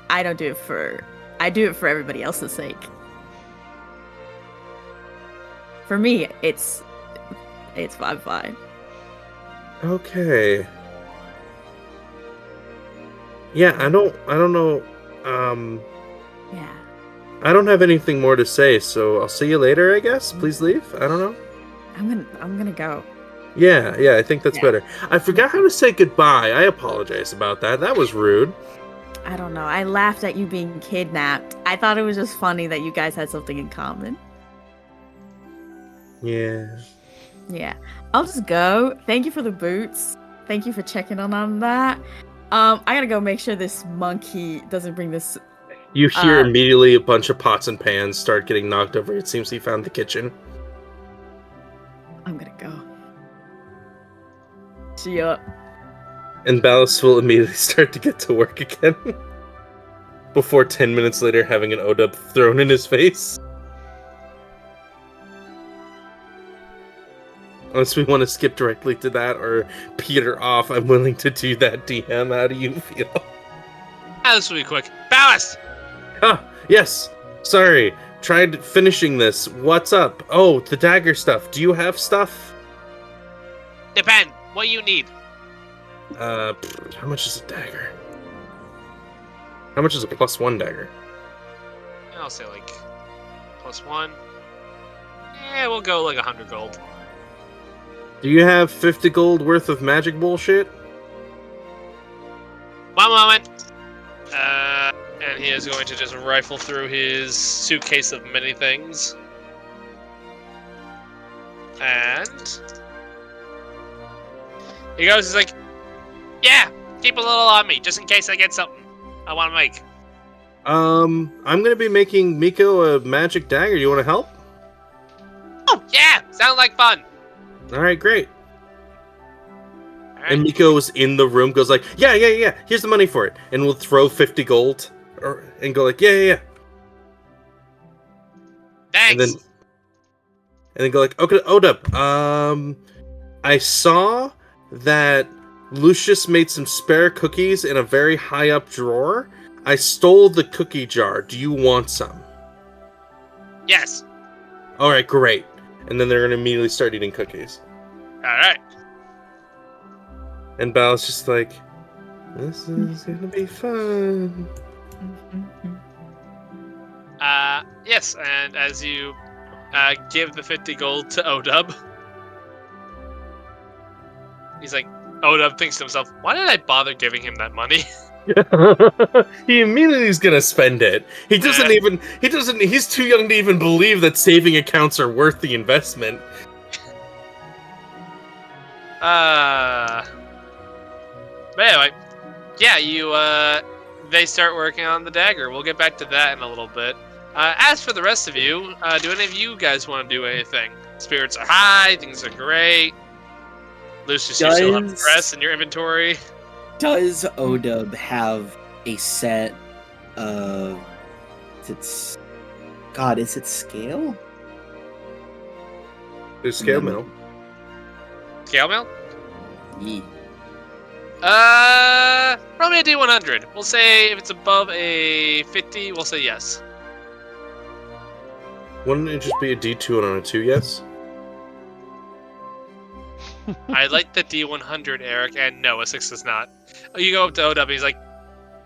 I don't do it for... I do it for everybody else's sake. For me, I'm fine. Okay. Yeah, I don't know. Yeah. I don't have anything more to say, so I'll see you later, I guess. Please leave. I don't know. I'm gonna go. Yeah, I think that's better. I forgot how to say goodbye. I apologize about that. That was rude. I don't know. I laughed at you being kidnapped. I thought it was just funny that you guys had something in common. Yeah. Yeah. I'll just go. Thank you for the boots. Thank you for checking on that. I gotta go make sure this monkey doesn't bring this. You hear immediately a bunch of pots and pans start getting knocked over. It seems he found the kitchen. I'm gonna go. See ya. And Ballas will immediately start to get to work again. Before 10 minutes later having an Odub thrown in his face. Unless we want to skip directly to that or peter off, I'm willing to do that, DM. How do you feel? This will be quick. Ballas! Yes. Sorry. Tried finishing this. What's up? Oh, the dagger stuff. Do you have stuff? Depend. What you need? How much is a dagger? How much is a +1 dagger? I'll say like +1. Yeah, we'll go like 100 gold. Do you have 50 gold worth of magic bullshit? One moment. And he is going to just rifle through his suitcase of many things. And he goes, he's like, yeah, keep a little on me, just in case I get something I want to make. I'm gonna be making Miko a magic dagger. You want to help? Oh, yeah, sounds like fun. Alright, great. All right. And Miko's in the room, goes like, yeah, here's the money for it. And we'll throw 50 gold, and go like, yeah. Thanks. And then go like, okay, Odub, I saw that Lucius made some spare cookies in a very high up drawer. I stole the cookie jar. Do you want some? Yes. Alright, great. And then they're gonna immediately start eating cookies. Alright. And Bal's just like, this is gonna be fun. Yes, and as you give the 50 gold to Odub. He's like, Odub thinks to himself, why did I bother giving him that money? He immediately is gonna spend it. He doesn't even. He's too young to even believe that saving accounts are worth the investment. But anyway, yeah, they start working on the dagger. We'll get back to that in a little bit. As for the rest of you, do any of you guys want to do anything? Spirits are high, things are great. Lucius, you still have dress in your inventory. Does Odub have a set of... is it scale? There's scale mail. Scale mail? Yeah. Roll me a D100. We'll say if it's above a 50, we'll say yes. Wouldn't it just be a D2 and on a 2, yes? I like the D100, Eric, and no, a 6 is not. You go up to OW, he's like,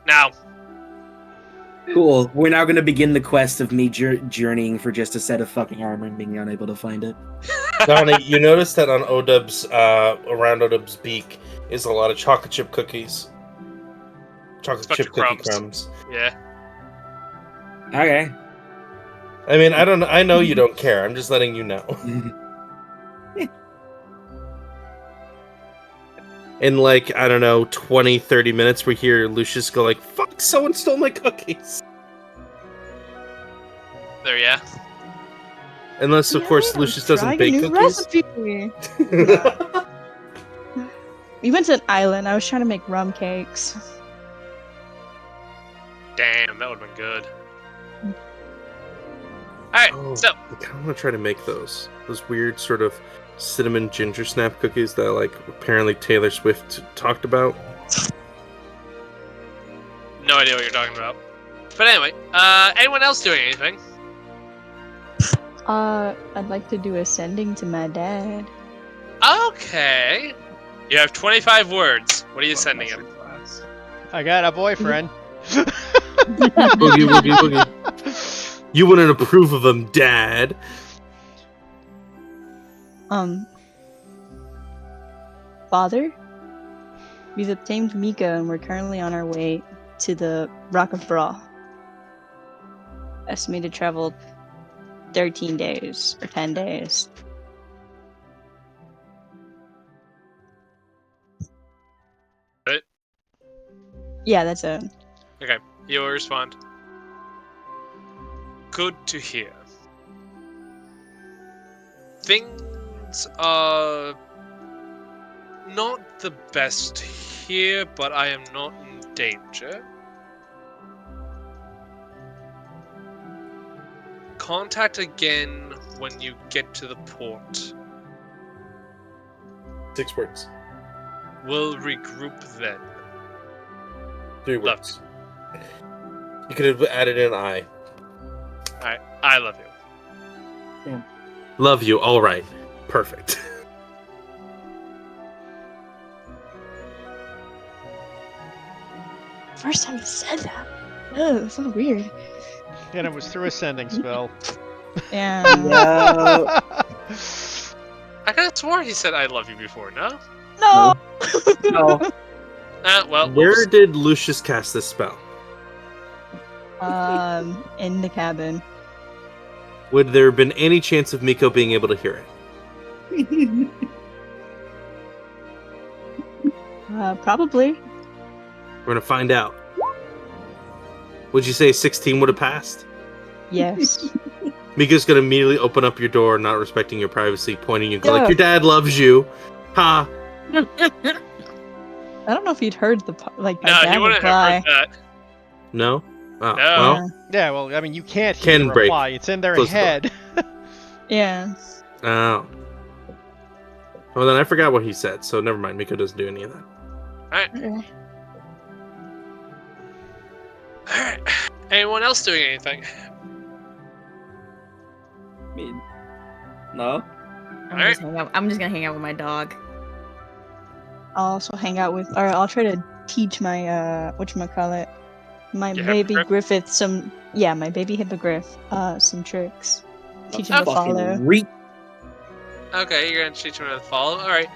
now. Cool. We're now going to begin the quest of me journeying for just a set of fucking armor and being unable to find it. Donnie, you notice that on Odub's, around Odub's beak is a lot of chocolate chip cookies. Chocolate chip cookie crumbs. Yeah. Okay. I mean, I know you don't care. I'm just letting you know. In like, I don't know, 20, 30 minutes, we hear Lucius go like, fuck, someone stole my cookies. There, yeah. Unless, of course, Lucius doesn't bake cookies. Recipe. We went to an island. I was trying to make rum cakes. Damn, that would have been good. Alright, so. I kind of want to try to make those. Those weird sort of cinnamon ginger snap cookies that, like, apparently Taylor Swift talked about. No idea what you're talking about. But anyway, anyone else doing anything? I'd like to do a sending to my dad. Okay. You have 25 words. What are you sending him? I got a boyfriend. Boogie, boogie, boogie. You wouldn't approve of him, Dad. Father? We've obtained Mika and we're currently on our way to the Rock of Bra. Estimated travel 13 days or 10 days. Right? Yeah, that's it. Okay, you will respond. Good to hear. Things are not the best here, but I am not in danger. Contact again when you get to the port. 6 words. We'll regroup then. 3 words. You could have added an I. Alright, I love you. Yeah. Love you, alright. Perfect. First time you said that. Oh, that's so weird. And it was through a sending spell. Yeah. No. I could have swore he said I love you before, no? No! No. Well, Where did Lucius cast this spell? In the cabin. Would there have been any chance of Miko being able to hear it? Probably. We're gonna find out. Would you say 16 would have passed? Yes. Miko's gonna immediately open up your door, not respecting your privacy, pointing you, go like, Yeah. your dad loves you. Ha! I don't know if you'd heard the my no, dad you wouldn't reply. have heard that. No? Oh, No. well. Yeah, well, I mean, you can't hear Can the break. reply. It's in their Close the door. head. Yeah. Oh. Well, then I forgot what he said, so never mind. Miko doesn't do any of that. Alright. Alright. Anyone else doing anything? I mean, no. I'm just gonna hang out with my dog. I'll also hang out with, or I'll try to teach my, whatchamacallit, my Your baby hippogriff? Griffith some, yeah, my baby hippogriff, some tricks. Teach him to Fucking follow. Okay, you're gonna teach him to follow. All right.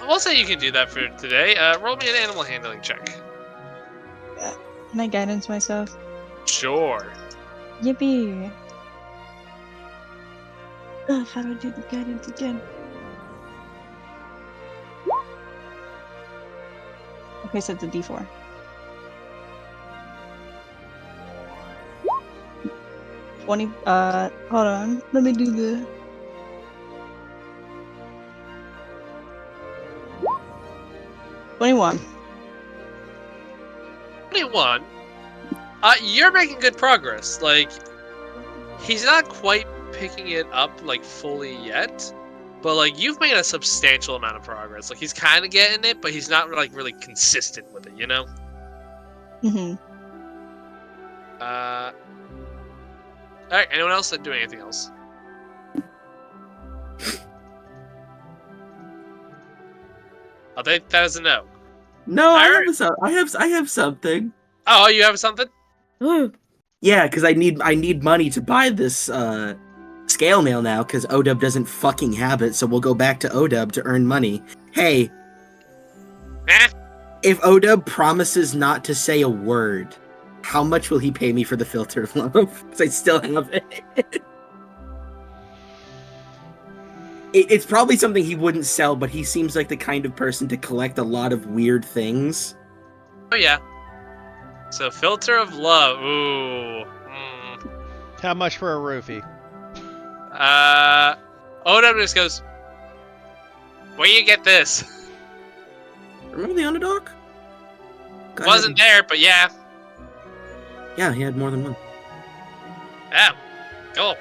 We'll say you can do that for today. Roll me an animal handling check. Can I guidance myself? Sure. Yippee! Ugh, how do I do the guidance again? Okay, so it's a D4. Hold on. Let me do the... $21. 21. You're making good progress. Like, he's not quite picking it up like fully yet, but like you've made a substantial amount of progress. Like he's kind of getting it, but he's not like really consistent with it. You know. Mm-hmm. All right. Anyone else doing anything else? I'll take that as a no. No, Alright. I have something. Oh, you have something? Ooh. Yeah, because I need money to buy this scale mail now, because ODub doesn't fucking have it, so we'll go back to ODub to earn money. Hey, Eh? if ODub promises not to say a word, how much will he pay me for the filter of love? Because I still have it. It's probably something he wouldn't sell, but he seems like the kind of person to collect a lot of weird things. Oh yeah. So filter of love. Ooh. How much for a roofie? OW just goes, where you get this? Remember the underdog? Guy Wasn't there, but yeah. Yeah, he had more than one. Yeah. Cool.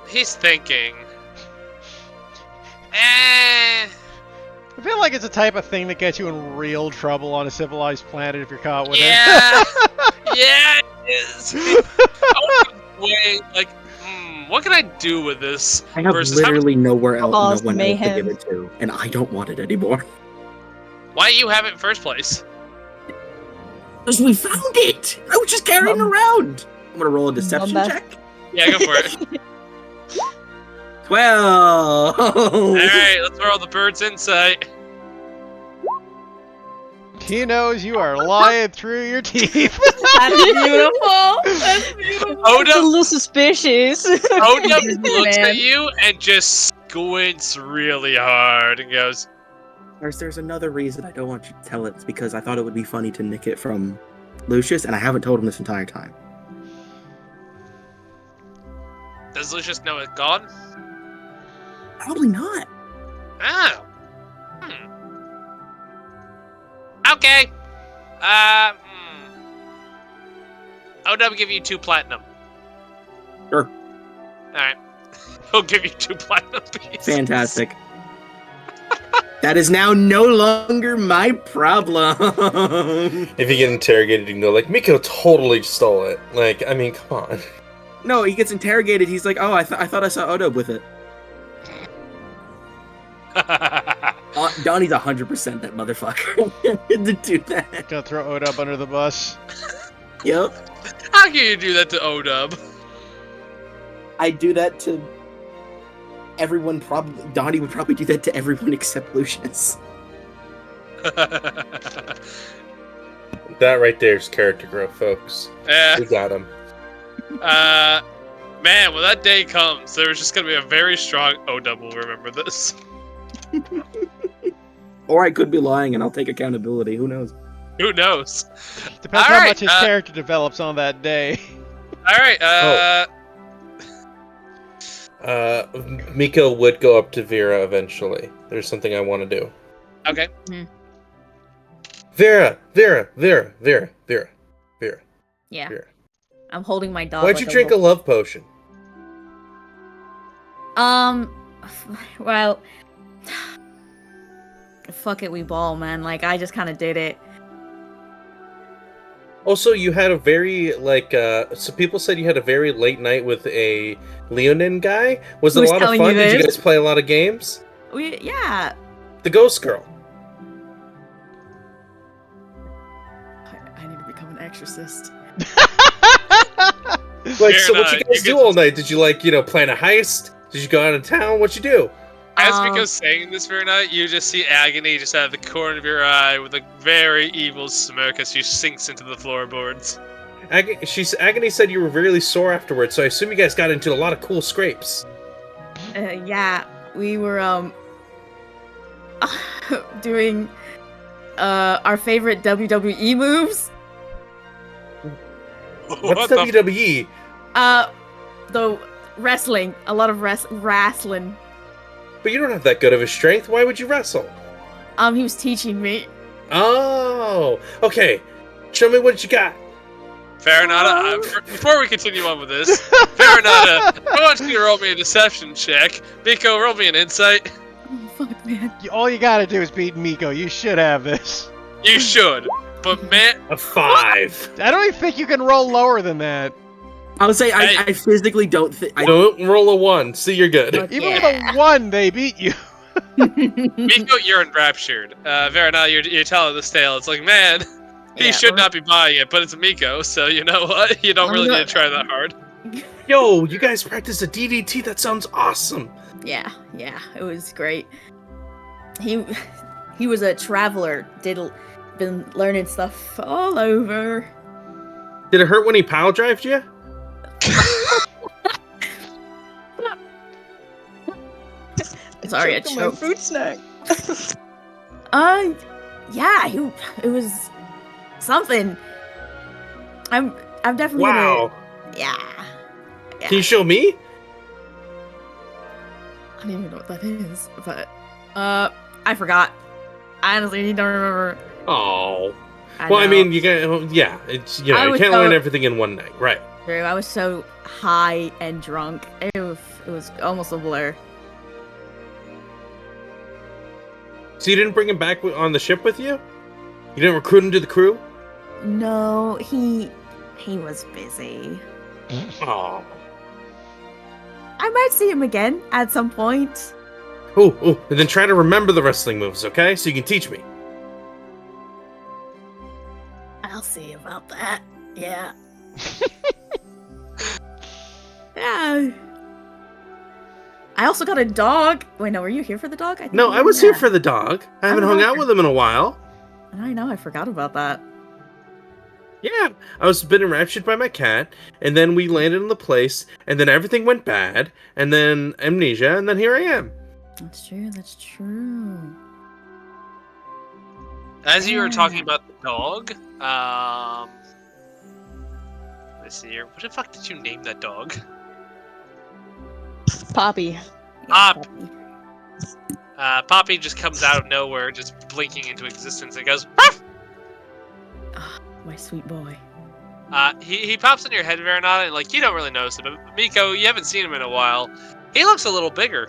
He's thinking. I feel like it's the type of thing that gets you in real trouble on a civilized planet if you're caught with Yeah. it. Yeah, it is. Wait, like, what can I do with this? I have Versus literally nowhere else, Cause no one else to mayhem. give it to, and I don't want it anymore. Why do you have it in first place? Because we found it! I was just carrying it around! I'm gonna roll a deception Mamba. check. Yeah, go for it. 12! Alright, let's roll the bird's insight. He knows you are lying through your teeth. That's beautiful. That's beautiful. It's a Oda little suspicious. looks at you and just squints really hard and goes, There's another reason I don't want you to tell it. It's because I thought it would be funny to nick it from Lucius, and I haven't told him this entire time. does Lucius know it's gone? Probably not. Oh. Okay. OW give you 2 platinum. Sure. Alright. He'll give you 2 platinum pieces. Fantastic. That is now no longer my problem. If you get interrogated, you can go like, Miko totally stole it. Like, I mean, come on. No, he gets interrogated. He's like, oh, I thought I saw Odub with it. Donnie's 100% that motherfucker to do that. Gonna throw Odub under the bus. Yep. How can you do that to OW? I do that to everyone. Probably Donnie would probably do that to everyone except Lucius. That right there is character growth, folks. Yeah. We got him. Man, when that day comes, there's just gonna be a very strong OW will remember this. Or I could be lying and I'll take accountability. Who knows? Who knows? Depends how Alright, much his character develops on that day. Alright, Miko would go up to Vera eventually. There's something I want to do. okay. Vera. Yeah. Here. I'm holding my dog. Why'd you drink a love potion? Well, fuck it, we ball, man. Like, I just kind of did it. Also, you had a very, so people said you had a very late night with a Leonin guy. Was it a Who's lot of telling fun? you Did you this? guys play a lot of games? Yeah. The Ghost Girl. I exorcist. Like, Fair so what enough. you guys do all night? Did you, like, plan a heist? Did you go out of town? What'd you do? As Miko's saying this very night, you just see Agony just out of the corner of your eye with a very evil smirk as she sinks into the floorboards. Agony said you were really sore afterwards, so I assume you guys got into a lot of cool scrapes. Yeah, we were doing our favorite WWE moves. What's WWE? The wrestling, a lot of wrestling. But you don't have that good of a strength. Why would you wrestle? He was teaching me. Oh, okay. Show me what you got. Farinata, before we continue on with this, Farinata, I want you to roll me a deception check. Miko, roll me an insight. Oh, fuck, man. All you gotta do is beat Miko. You should have this. You should, but man, A 5. I don't even think you can roll lower than that. I would say Hey. I physically don't think. Don't roll a 1. See, you're good. Okay. Even with a 1, they beat you. Miko, you're enraptured. Farinata, you're telling this tale. It's like, man, he Yeah, should not be buying it, but it's Miko, so you know what? You don't I'm really not- need to try that hard. Yo, you guys practice a DDT? That sounds awesome. Yeah, it was great. He was a traveler. Been learning stuff all over. Did it hurt when he pile drived you? Sorry, I Choked on my choked. fruit snack. Yeah, it was something. I'm definitely Wow. gonna. Yeah. Can you show me? I don't even know what that is, but I forgot. I honestly don't remember. Oh. Well, I know. mean, you got, yeah, it's, you I know, you was can't so- learn everything in one night, right? True, I was so high and drunk. It was almost a blur. So you didn't bring him back on the ship with you? You didn't recruit him to the crew? No, he was busy. Oh. I might see him again at some point. Oh, and then try to remember the wrestling moves, okay? So you can teach me. I'll see about that. Yeah. Yeah. I also got a dog. Wait, no, were you here for the dog? I think No, you I were. was here for the dog. I haven't hung out with him in a while. I know, I forgot about that. Yeah, I was been enraptured by my cat, and then we landed in the place, and then everything went bad, and then amnesia, and then here I am. That's true, that's true. As you were talking about the dog, let's see here. What the fuck did you name that dog? Poppy. Ah, puppy. Poppy just comes out of nowhere, just blinking into existence, and goes, "Ruff!" My sweet boy. He pops in your head, Veronata, and like you don't really notice it, but Miko, you haven't seen him in a while. He looks a little bigger.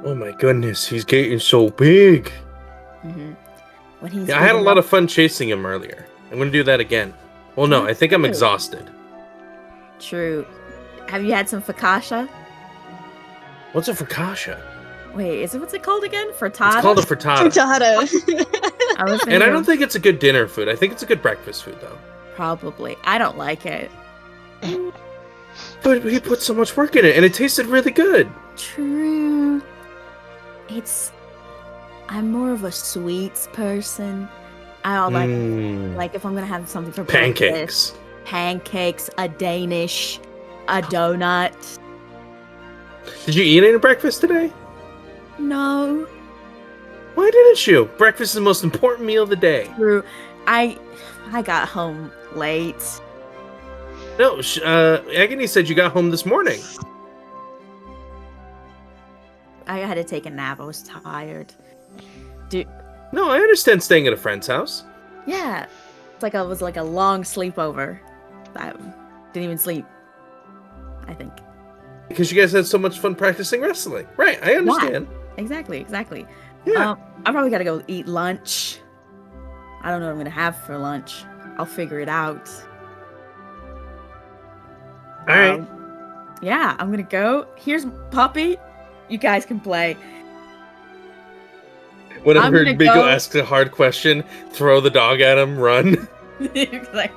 Oh my goodness, he's getting so big. Mm-hmm. When he's Yeah, I had a big lot enough- of fun chasing him earlier. I'm gonna do that again. Well, no, I think I'm True. exhausted. True. Have you had some focaccia? What's a focaccia? Wait, what's it called again? Frittata? It's called a frittata. Frittata. I was And I thinking don't think it's a good dinner food. I think it's a good breakfast food, though. probably. I don't like it. But he put so much work in it, and it tasted really good. True. I'm more of a sweets person. I don't like if I'm gonna have something for Pancakes. pancakes, a Danish, a donut. Did you eat any breakfast today? No. Why didn't you? Breakfast is the most important meal of the day. True. I got home late. No, Agony said you got home this morning. I had to take a nap. I was tired. Dude, No, I understand staying at a friend's house. yeah. It was like a long sleepover. I didn't even sleep. I think. Because you guys had so much fun practicing wrestling. Right, I understand. Exactly. Yeah. I probably gotta go eat lunch. I don't know what I'm gonna have for lunch. I'll figure it out. All right. Yeah, I'm gonna go. Here's Poppy. You guys can play. Whenever gonna Miko go- asks a hard question, throw the dog at him, run. Like,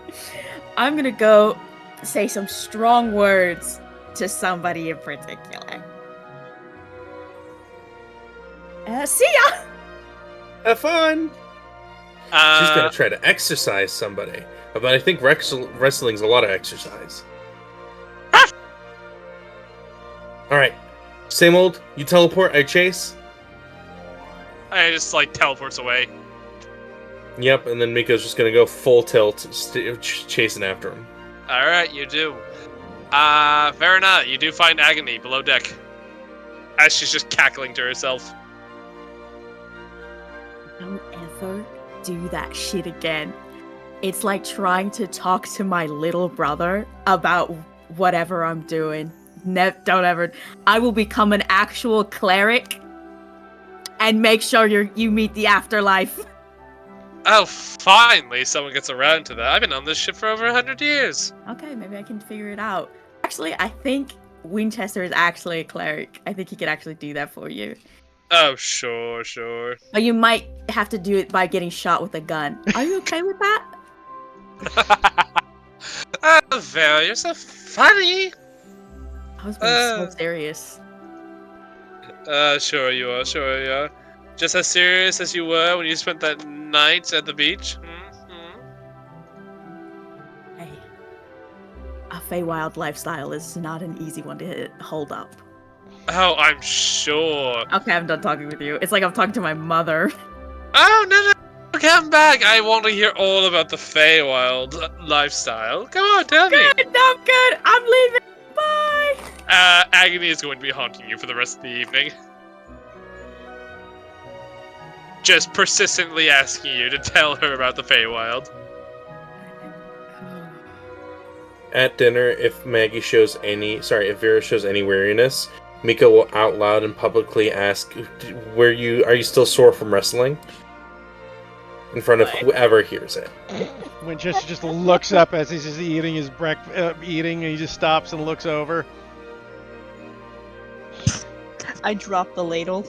I'm gonna go say some strong words to somebody in particular. See ya! Have fun. She's Uh, gonna try to exercise somebody. But I think wrestling's a lot of exercise. Alright. Same old, you teleport, I chase. I just like teleports away. Yep, and then Miko's just gonna go full tilt, chasing after him. All right, you do. Verena, you do find Agony below deck, as she's just cackling to herself. Don't ever do that shit again. It's like trying to talk to my little brother about whatever I'm doing. Don't ever. I will become an actual cleric and make sure you meet the afterlife. Oh, finally, someone gets around to that. I've been on this ship for over 100 years. Okay, maybe I can figure it out. Actually, I think Winchester is actually a cleric. I think he could actually do that for you. Oh, sure. But you might have to do it by getting shot with a gun. Are you okay with that? Oh, Vera, you're so funny. I was being so serious. Sure you are. Just as serious as you were when you spent that night at the beach. Hey, a Feywild lifestyle is not an easy one to hold up. Oh, I'm sure. Okay, I'm done talking with you. It's like I'm talking to my mother. Oh, no, come back. I want to hear all about the Feywild lifestyle. Come on, tell me. Good, I'm good. I'm leaving. Bye. Agony is going to be haunting you for the rest of the evening. Just persistently asking you to tell her about the Feywild. At dinner, if Vera shows any weariness, Miko will out loud and publicly ask, are you still sore from wrestling? In front of whoever hears it. Winchester just looks up as he's just eating his eating, and he just stops and looks over. I drop the ladle.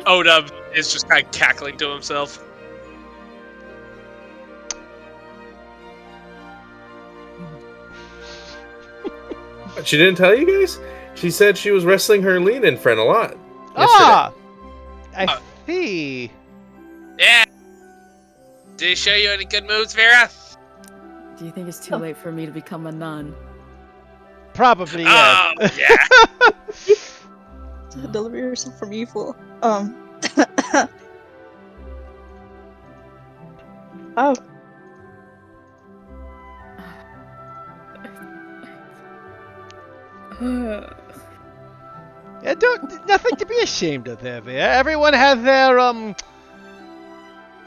Odub is just kind of cackling to himself. She didn't tell you guys? She said she was wrestling her lead-in friend a lot. Ah! I see. Yeah. Did he show you any good moves, Vera? Do you think it's too late for me to become a nun? Probably, yes. Oh, yeah. Deliver yourself from evil. Oh. Yeah, nothing to be ashamed of there. Everyone has their,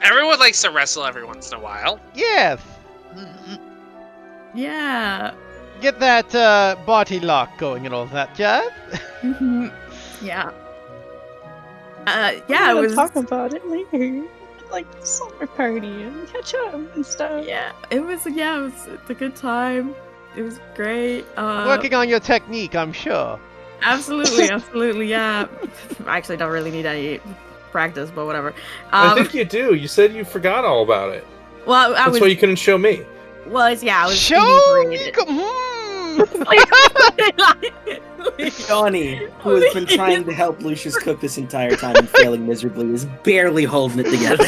Everyone likes to wrestle every once in a while. yes. Yeah. Get that, body lock going and all that jazz. Yeah. We're Yeah, it gonna was. talk about it later. Like the summer party and catch up and stuff. Yeah, it was. Yeah, it's a good time. It was great. Working on your technique, I'm sure. Absolutely, yeah. I actually don't really need any practice, but whatever. I think you do. You said you forgot all about it. Well, That's why you couldn't show me. Well, I was Show me. inebriated. Johnny, who has been trying to help Lucius cook this entire time and failing miserably, is barely holding it together.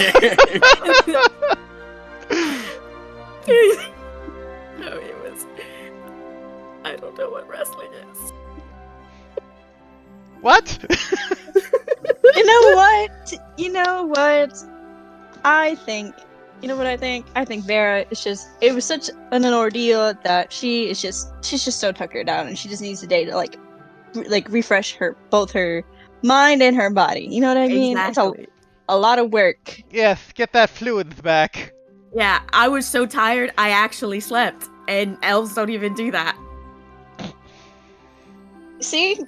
No, it was. I don't know what wrestling is. What? You know what? I think. You know what I think? I think Vera is just. It was such an ordeal that she's just so tuckered out, and she just needs a day to like refresh both her mind and her body. You know what I mean? Exactly. It's a lot of work. Yes, get that fluid back. Yeah, I was so tired, I actually slept, and elves don't even do that. See?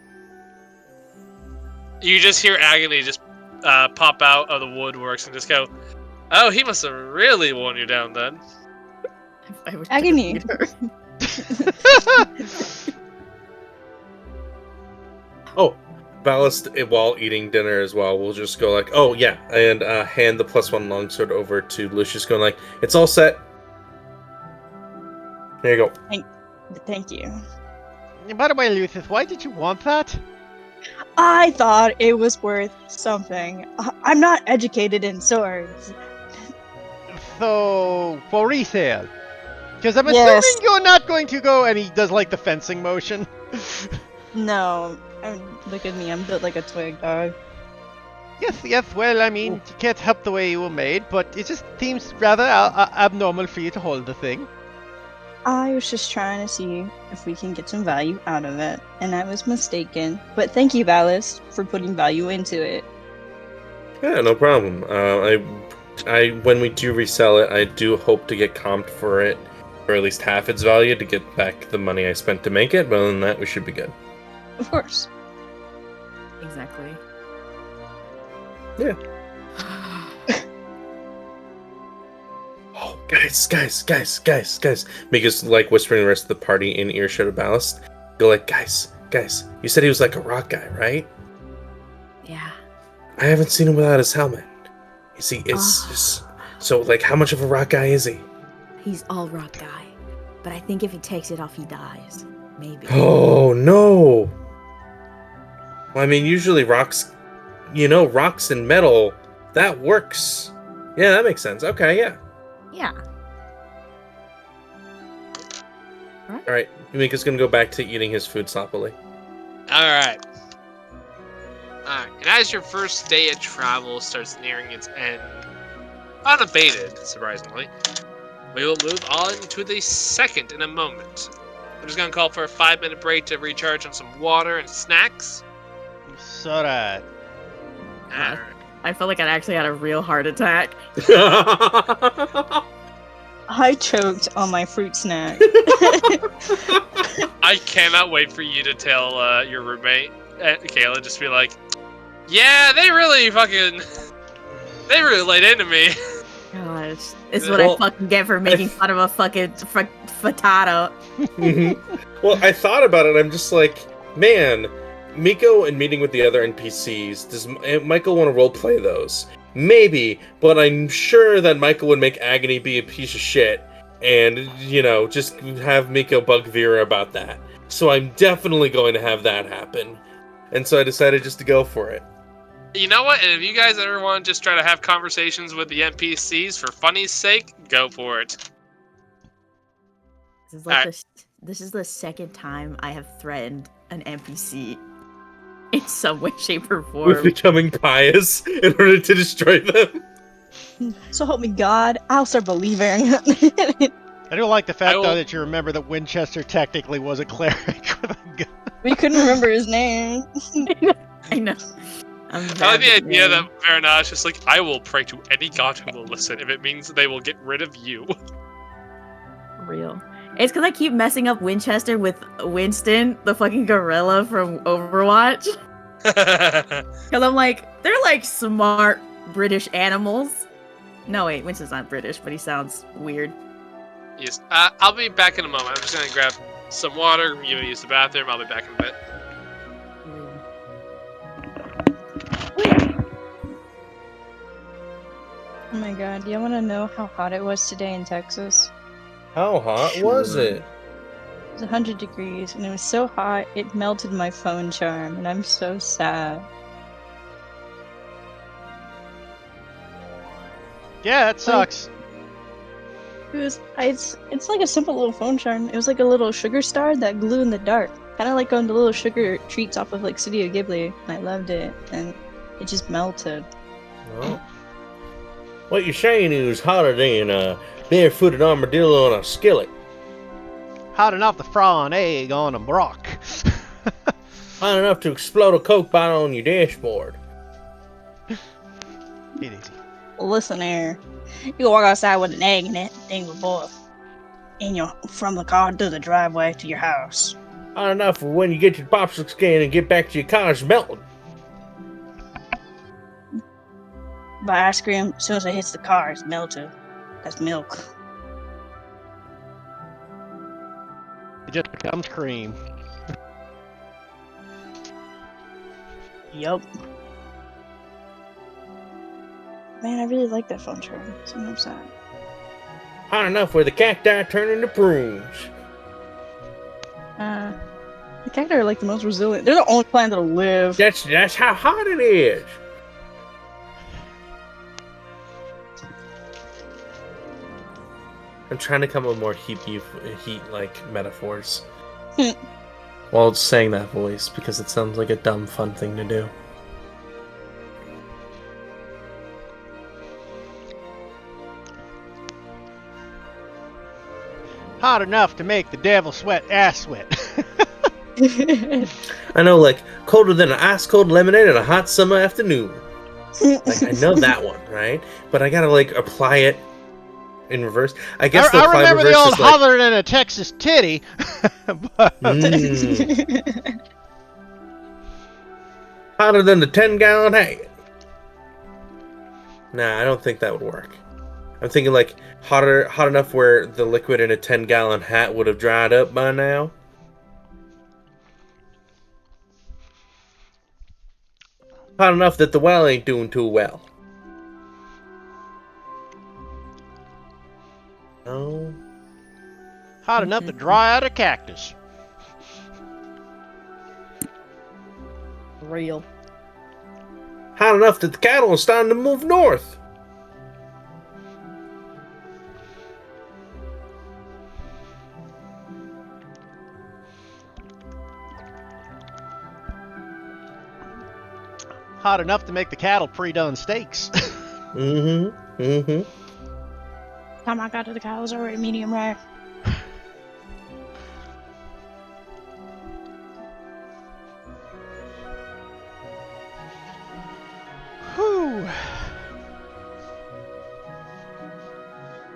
You just hear Agony just pop out of the woodworks and just go, "Oh, he must have really worn you down then." I wish Agony. I could read her. Oh, Ballast, while eating dinner as well, we'll just go like, oh yeah, and hand the +1 longsword over to Lucius, going like, it's all set. There you go. Thank you. By the way, Lucius, why did you want that? I thought it was worth something. I'm not educated in swords. So, for resale. Because I'm Yes. assuming you're not going to go, and he does like the fencing motion. No, look at me. I'm built like a twig dog. Yes, well, I mean, you can't help the way you were made, but it just seems rather abnormal for you to hold the thing. I was just trying to see if we can get some value out of it, and I was mistaken. But thank you, Valis, for putting value into it. Yeah, no problem. I when we do resell it, I do hope to get comped for it, or at least half its value, to get back the money I spent to make it. But other than that, we should be good. Of course. Exactly. Yeah. Oh, guys. Mika's like whispering the rest of the party in earshot of Ballast. Go like, guys, you said he was like a rock guy, right? Yeah. I haven't seen him without his helmet. You see, it's just... So, like, how much of a rock guy is he? He's all rock guy. But I think if he takes it off, he dies. Maybe. Oh, no! Well, I mean, usually rocks... rocks and metal, that works. Yeah, that makes sense. Okay, yeah. Yeah. Alright, Mika's gonna go back to eating his food sloppily. Alright. And as your first day of travel starts nearing its end, unabated, surprisingly, we will move on to the second in a moment. I'm just gonna call for a 5-minute break to recharge on some water and snacks. So that. Alright. I felt like I actually had a real heart attack. I choked on my fruit snack. I cannot wait for you to tell your roommate, Kayla, just be like, yeah, they really laid into me. Gosh, this is what I fucking get for making fun of a fucking frittata. Well, I thought about it, I'm just like, man, Miko and meeting with the other NPCs, does Michael want to roleplay those? Maybe, but I'm sure that Michael would make Agony be a piece of shit, and, just have Miko bug Vera about that. So I'm definitely going to have that happen. And so I decided just to go for it. You know what? And if you guys ever want to just try to have conversations with the NPCs for funny's sake, go for it. This is like this is the second time I have threatened an NPC in some way, shape, or form. With becoming pious in order to destroy them. So help me God, I'll start believing. I do like the fact, though, that you remember that Winchester technically was a cleric with a gun. We couldn't remember his name. I know. I like the idea that Veronage is like, I will pray to any god who will listen if it means they will get rid of you. Real. It's because I keep messing up Winchester with Winston, the fucking gorilla from Overwatch. Because I'm like, they're like smart British animals. No, wait, Winston's not British, but he sounds weird. Yes. I'll be back in a moment. I'm just gonna grab some water. You use the bathroom. I'll be back in a bit. Oh my god, do you want to know how hot it was today in Texas? How hot was it? It was 100 degrees, and it was so hot, it melted my phone charm, and I'm so sad. Yeah, that sucks. It's like a simple little phone charm. It was like a little sugar star that glue in the dark. Kind of like on the little sugar treats off of like Studio Ghibli. And I loved it, and it just melted. Well, what you're saying is hotter than a barefooted armadillo on a skillet. Hot enough to fry an egg on a brock. Hot enough to explode a Coke bottle on your dashboard. Get easy. Listen here, you can walk outside with an egg in it, thing will boil. From the car to the driveway to your house. Hot enough for when you get your popsicle can and get back to your car, it's melting. Buy ice cream, as soon as it hits the car, it's melted. That's milk. It just becomes cream. Yup. Man, I really like that phone charm. So I'm sad. Hot enough where the cacti turn into prunes. The cacti are like the most resilient. They're the only plant that'll live. That's how hot it is. I'm trying to come up with more heat-like metaphors. While saying that voice, because it sounds like a dumb, fun thing to do. Hot enough to make the devil sweat ass sweat. I know, like, colder than an ice-cold lemonade on a hot summer afternoon. Like, I know that one, right? But I gotta, like, apply it in reverse. I guess the I remember the reverse old is like, holler than a Texas titty. But, hotter than the 10-gallon hat. Nah, I don't think that would work. I'm thinking, like, hot enough where the liquid in a 10-gallon hat would have dried up by now. Hot enough that the well ain't doing too well. No. hot enough to dry out a cactus. Real. Hot enough that the cattle are starting to move north. Hot enough to make the cattle pre-done steaks. Time I got to the cows already medium rare. Whew.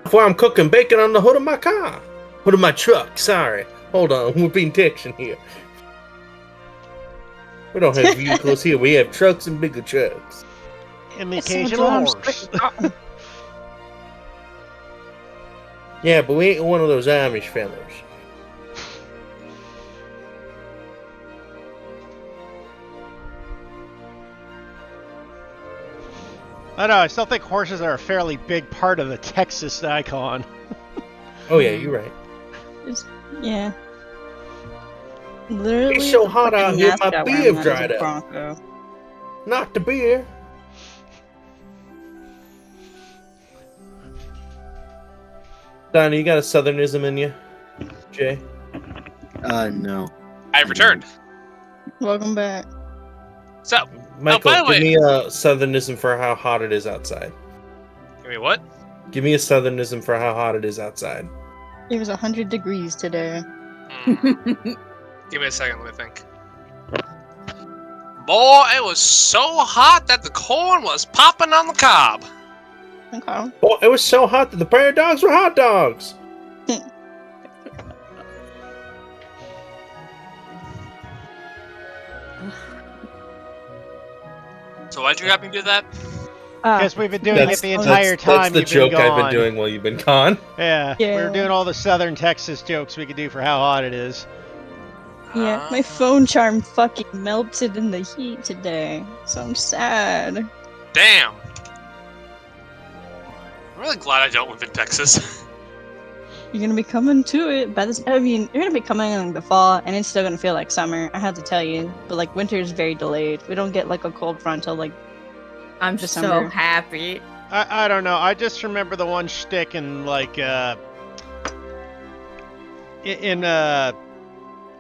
Before I'm cooking bacon on the hood of my car. Hood of my truck, sorry. Hold on, we're being Texan here. We don't have vehicles here, we have trucks and bigger trucks. And the It's occasional so horse. Yeah, but we ain't one of those Amish fellas. I know, I still think horses are a fairly big part of the Texas icon. Oh yeah, you're right. Yeah. Literally. It's so the hot out fucking here, my mascot beard wearing that is dried a up. Bronco. Not the beer. Donnie, you got a southernism in you? Jay? No. I've returned. Welcome back. So, Michael, by the give way- me a southernism for how hot it is outside. give me what? Give me a southernism for how hot it is outside. It was 100 degrees today. Give me a second, let me think. Boy, it was so hot that the corn was popping on the cob. Okay. Oh, it was so hot that the prairie dogs were hot dogs. So why'd you have me do that? Guess we've been doing it the entire time That's the you've joke been I've gone. been doing while you've been gone. Yeah, Yeah. we're doing all the southern Texas jokes we could do for how hot it is. Yeah, my phone charm fucking melted in the heat today. So I'm sad. Damn. I'm really glad I don't live in Texas. You're gonna be coming to it by this. I mean, you're gonna be coming in the fall, and it's still gonna feel like summer. I have to tell you, but like winter is very delayed. We don't get like a cold front till like I'm just so December. happy. I don't know. I just remember the one shtick in like in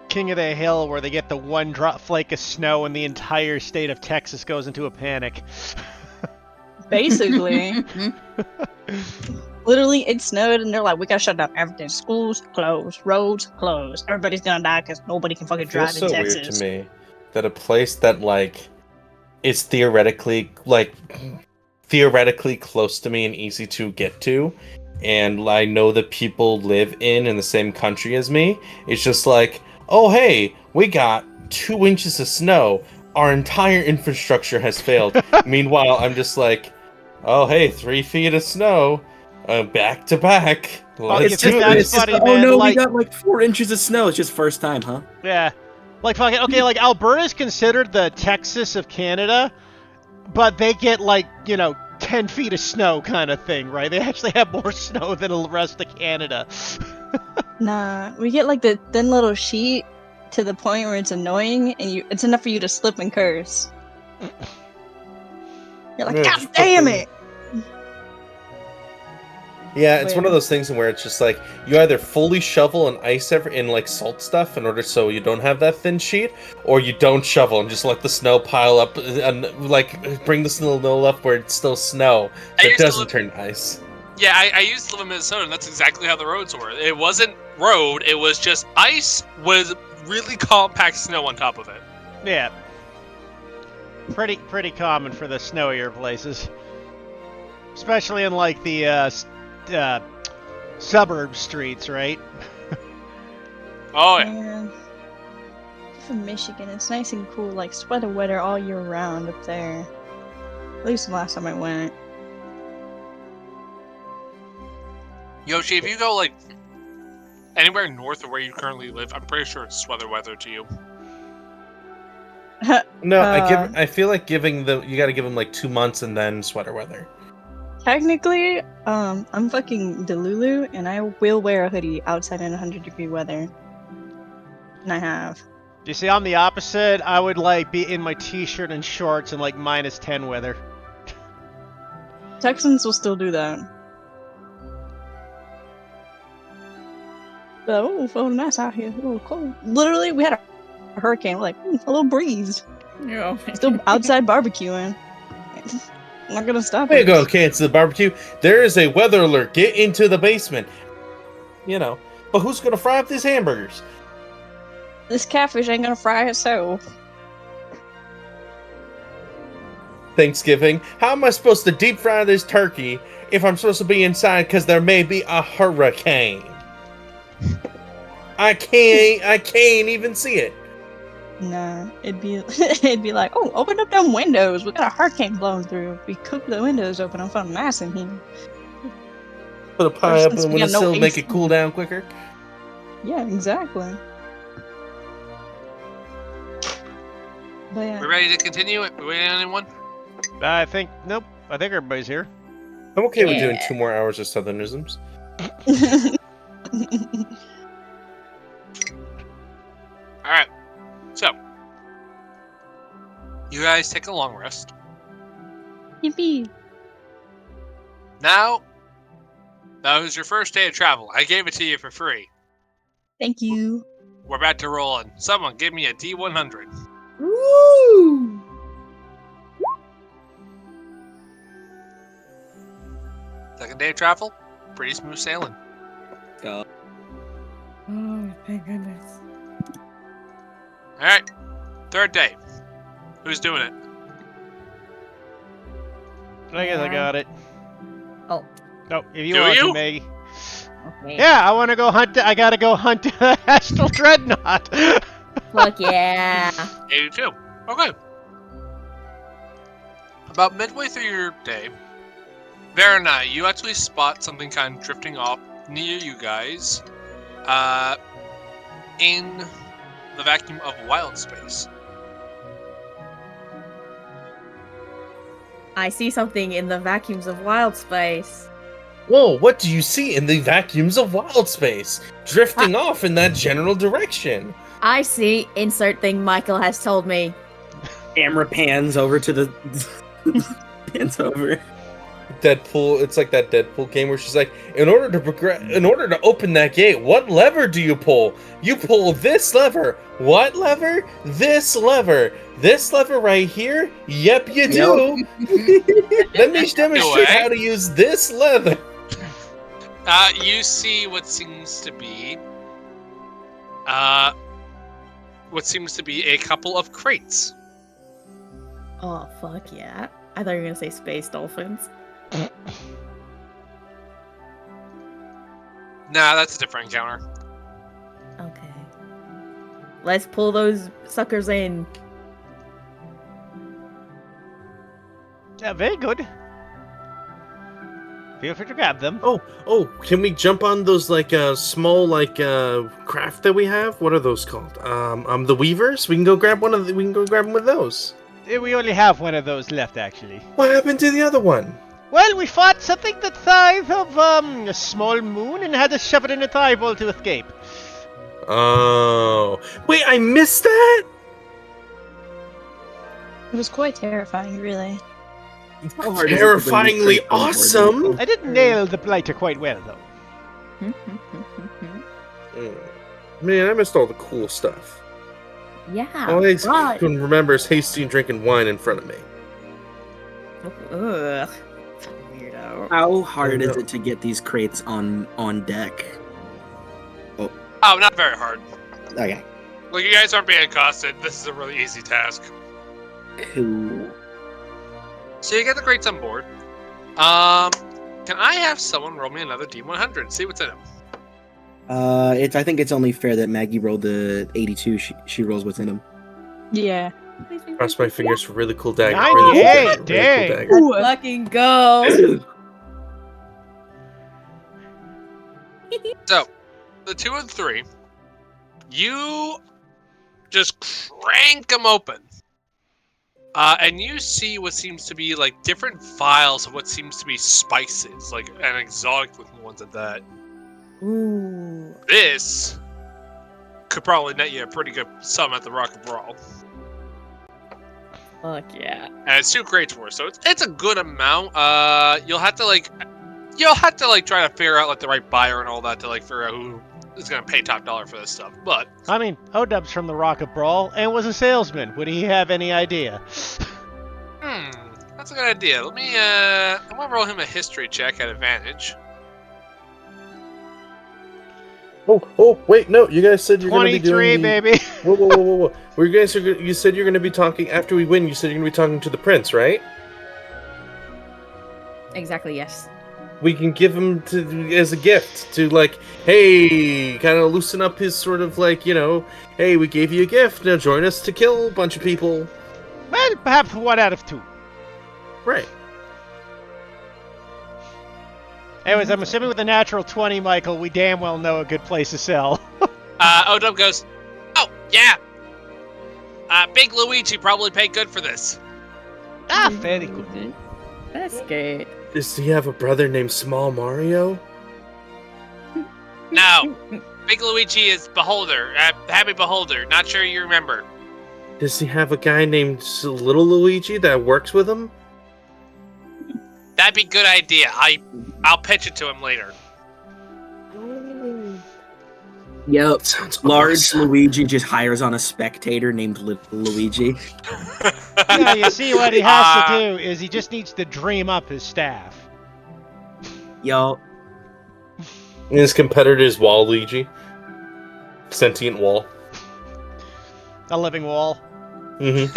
King of the Hill where they get the one drop flake of snow and the entire state of Texas goes into a panic. basically. Literally, it snowed, and they're like, "We gotta shut down everything. Schools closed, roads closed. Everybody's gonna die because nobody can fucking It feels drive so in weird Texas." to me that a place that like is theoretically close to me and easy to get to, and I know that people live in the same country as me. It's just like, oh hey, we got 2 inches of snow. Our entire infrastructure has failed. Meanwhile, I'm just like, oh hey, 3 feet of snow, back to back. you Let's think do that's this. funny, oh man, no, like- we got like 4 inches of snow. It's just first time, huh? Yeah. Like fucking okay, like Alberta's considered the Texas of Canada, but they get like 10 feet of snow kind of thing, right? They actually have more snow than the rest of Canada. Nah, we get like the thin little sheet to the point where it's annoying, and it's enough for you to slip and curse. You're like, Yeah, God just damn fucking- it! Yeah, it's one of Where- those things where it's just like you either fully shovel and ice in like salt stuff in order so you don't have that thin sheet, or you don't shovel and just let the snow pile up and like bring the snow up where it's still snow, I so it used to doesn't live- turn ice. Yeah, I used to live in Minnesota, and that's exactly how the roads were. It wasn't road; it was just ice with really compact snow on top of it. Yeah. Pretty common for the snowier places. Especially in like the suburb streets, right? Oh yeah. Man. From Michigan, it's nice and cool, like sweater weather all year round up there. At least the last time I went. Yoshi, if you go like anywhere north of where you currently live, I'm pretty sure it's sweater weather to you. No, Uh, I feel like you got to give them like 2 months and then sweater weather. Technically, I'm fucking Delulu, and I will wear a hoodie outside in 100-degree weather. And I have. You see, I'm the opposite. I would like be in my t-shirt and shorts in like -10 weather. Texans will still do that. But, oh, feeling nice out here. A little cold. Literally, we had a hurricane. We're like, a little breeze. Yeah. Still outside barbecuing. Not gonna stop There you it. go, Kansas barbecue. There is a weather alert. Get into the basement. But who's gonna fry up these hamburgers? This catfish ain't gonna fry itself. Thanksgiving. How am I supposed to deep fry this turkey if I'm supposed to be inside because there may be a hurricane? I can't even see it. Nah, it'd be it'd be like, oh, open up them windows. We got a hurricane blowing through. If we cook the windows open, I'm feeling nice in here. Put a pie up Since in the we got no windowsill, make AC. it cool down quicker. Yeah, exactly. But yeah. We ready to continue? We waiting on anyone? Nope. I think everybody's here. I'm okay with doing Yeah. 2 more hours of Southernisms. All right. So, you guys take a long rest. Yippee! Now, that was your first day of travel. I gave it to you for free. Thank you. We're about to roll in. Someone give me a D100. Woo! Second day of travel, pretty smooth sailing. Go. Oh, thank goodness. All right. Third day. Who's doing it? I guess I Yeah. got it. Oh, No, if you Do want you? to, Maggie. okay. Yeah, I want to go hunt. I gotta go hunt Astral Dreadnought. Fuck yeah. 82. Okay. About midway through your day, Verna, you actually spot something kind of drifting off near you guys, in the vacuum of wild space. I see something in the vacuums of wild space. Whoa, what do you see in the vacuums of wild space? Drifting off in that general direction. I see insert thing Michael has told me. Camera pans over to the pans over. Deadpool, it's like that Deadpool game where she's like, in order to open that gate, what lever do you pull? You pull this lever. What lever? This lever. This lever right here? Yep, you do. Let me demonstrate how to use this lever. You see what seems to be a couple of crates. Oh, fuck yeah. I thought you were gonna say space dolphins. Nah, that's a different encounter. Okay. Let's pull those suckers in. Yeah, very good. Feel free to grab them. Oh, can we jump on those like small like craft that we have? What are those called? The weavers. We can go grab one of. We can go grab them with those. We only have one of those left, actually. What happened to the other one? Well, we fought something the size of a small moon and had to shove it in its eyeball to escape. Oh, wait, I missed that. It was quite terrifying, really. How hard is it to bring Terrifyingly this crate on board? awesome. I didn't nail the blighter quite well, though. Man, I missed all the cool stuff. Yeah. All I but- can remember is Hasty drinking wine in front of me. Ugh. Weirdo. How hard I is know. it to get these crates on deck? Oh, not very hard. Okay. Look, you guys aren't being accosted. This is a really easy task. Cool. So you get the crates on board. Can I have someone roll me another D100? See what's in them. I think it's only fair that Maggie rolled the 82. She rolls what's in them. Yeah. Cross my fingers for really cool dagger. 98, Really dang. cool dagger. Ooh, Fucking go. So, the 2 and 3, you just crank them open. And you see what seems to be like different vials of what seems to be spices, like an exotic looking ones at that. Ooh. This could probably net you a pretty good sum at the Rock and Brawl. Fuck yeah. And it's 2 crates worth, so it's a good amount. You'll have to try to figure out like the right buyer and all that to like figure out who is gonna pay top dollar for this stuff. But I mean, Odub's from the Rocket Brawl and was a salesman. Would he have any idea? that's a good idea. Let me I'm gonna roll him a history check at advantage. Oh, wait, no, you guys said you're going to be 23, doing baby. Whoa. You said you're going to be talking, after we win, you said you're going to be talking to the prince, right? Exactly, yes. We can give him as a gift to, like, hey, kind of loosen up his sort of, like, hey, we gave you a gift, now join us to kill a bunch of people. Well, perhaps 1 out of 2. Right. Anyways, I'm assuming with a natural 20, Michael, we damn well know a good place to sell. Odub goes, oh, yeah. Big Luigi probably paid good for this. Very good. That's good. Does he have a brother named Small Mario? No. Big Luigi is Beholder. Happy Beholder. Not sure you remember. Does he have a guy named Little Luigi that works with him? That'd be a good idea. I'll pitch it to him later. Yep. Sounds Large awesome. Luigi just hires on a spectator named Little Luigi. Yeah, you see, what he has to do is he just needs to dream up his staff. Yo, And his competitor's Waluigi. Sentient wall. A living wall. Mm-hmm.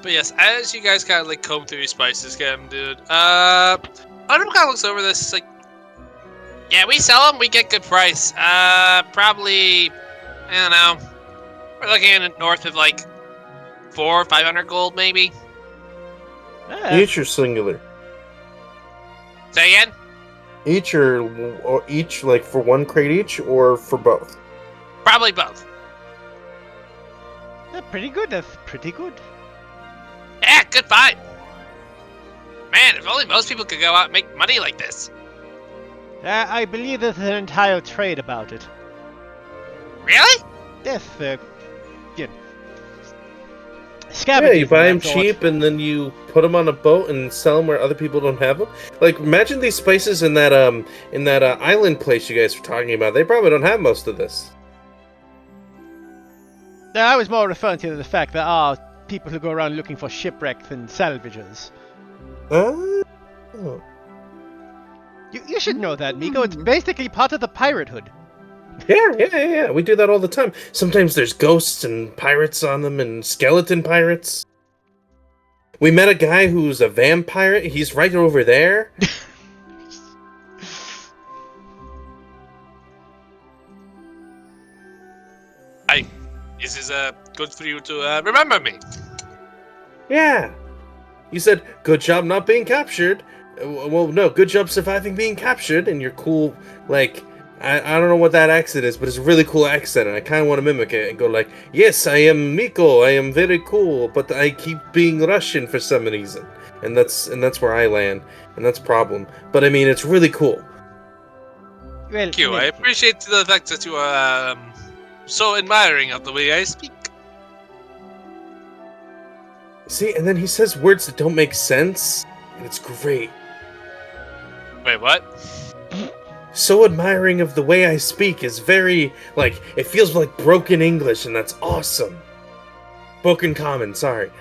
But yes, as you guys kind of like comb through your spices, get them, dude. Odub kind of looks over this. It's like, yeah, we sell them, we get good price. Probably, I don't know. We're looking at north of like 400 or 500 gold, maybe. Each or singular? Say again? Each or each, like for 1 crate each, or for both? Probably both. Pretty good. That's pretty good. Yeah, good find. Man, if only most people could go out and make money like this. I believe there's an entire trade about it. Really? Yes, you know, Yeah, scavengers you buy them and that sort. cheap, and then you put them on a boat and sell them where other people don't have them. Like, imagine these spices in that island place you guys were talking about. They probably don't have most of this. No, I was more referring to the fact that people who go around looking for shipwrecks and salvages. Oh. You should know that, Miko. It's basically part of the piratehood. Yeah. We do that all the time. Sometimes there's ghosts and pirates on them, and skeleton pirates. We met a guy who's a vampire. He's right over there. This is good for you to remember me. Yeah. You said, good job not being captured. Well, no, good job surviving being captured, and you're cool, like, I don't know what that accent is, but it's a really cool accent, and I kind of want to mimic it and go like, yes, I am Miko, I am very cool, but I keep being Russian for some reason. And that's where I land, and that's a problem. But I mean, it's really cool. Well, Thank you. I appreciate the fact that you are so admiring of the way I speak. See, and then he says words that don't make sense, and it's great. Wait, what? So admiring of the way I speak is very, like, it feels like broken English, and that's awesome. Broken Common, sorry.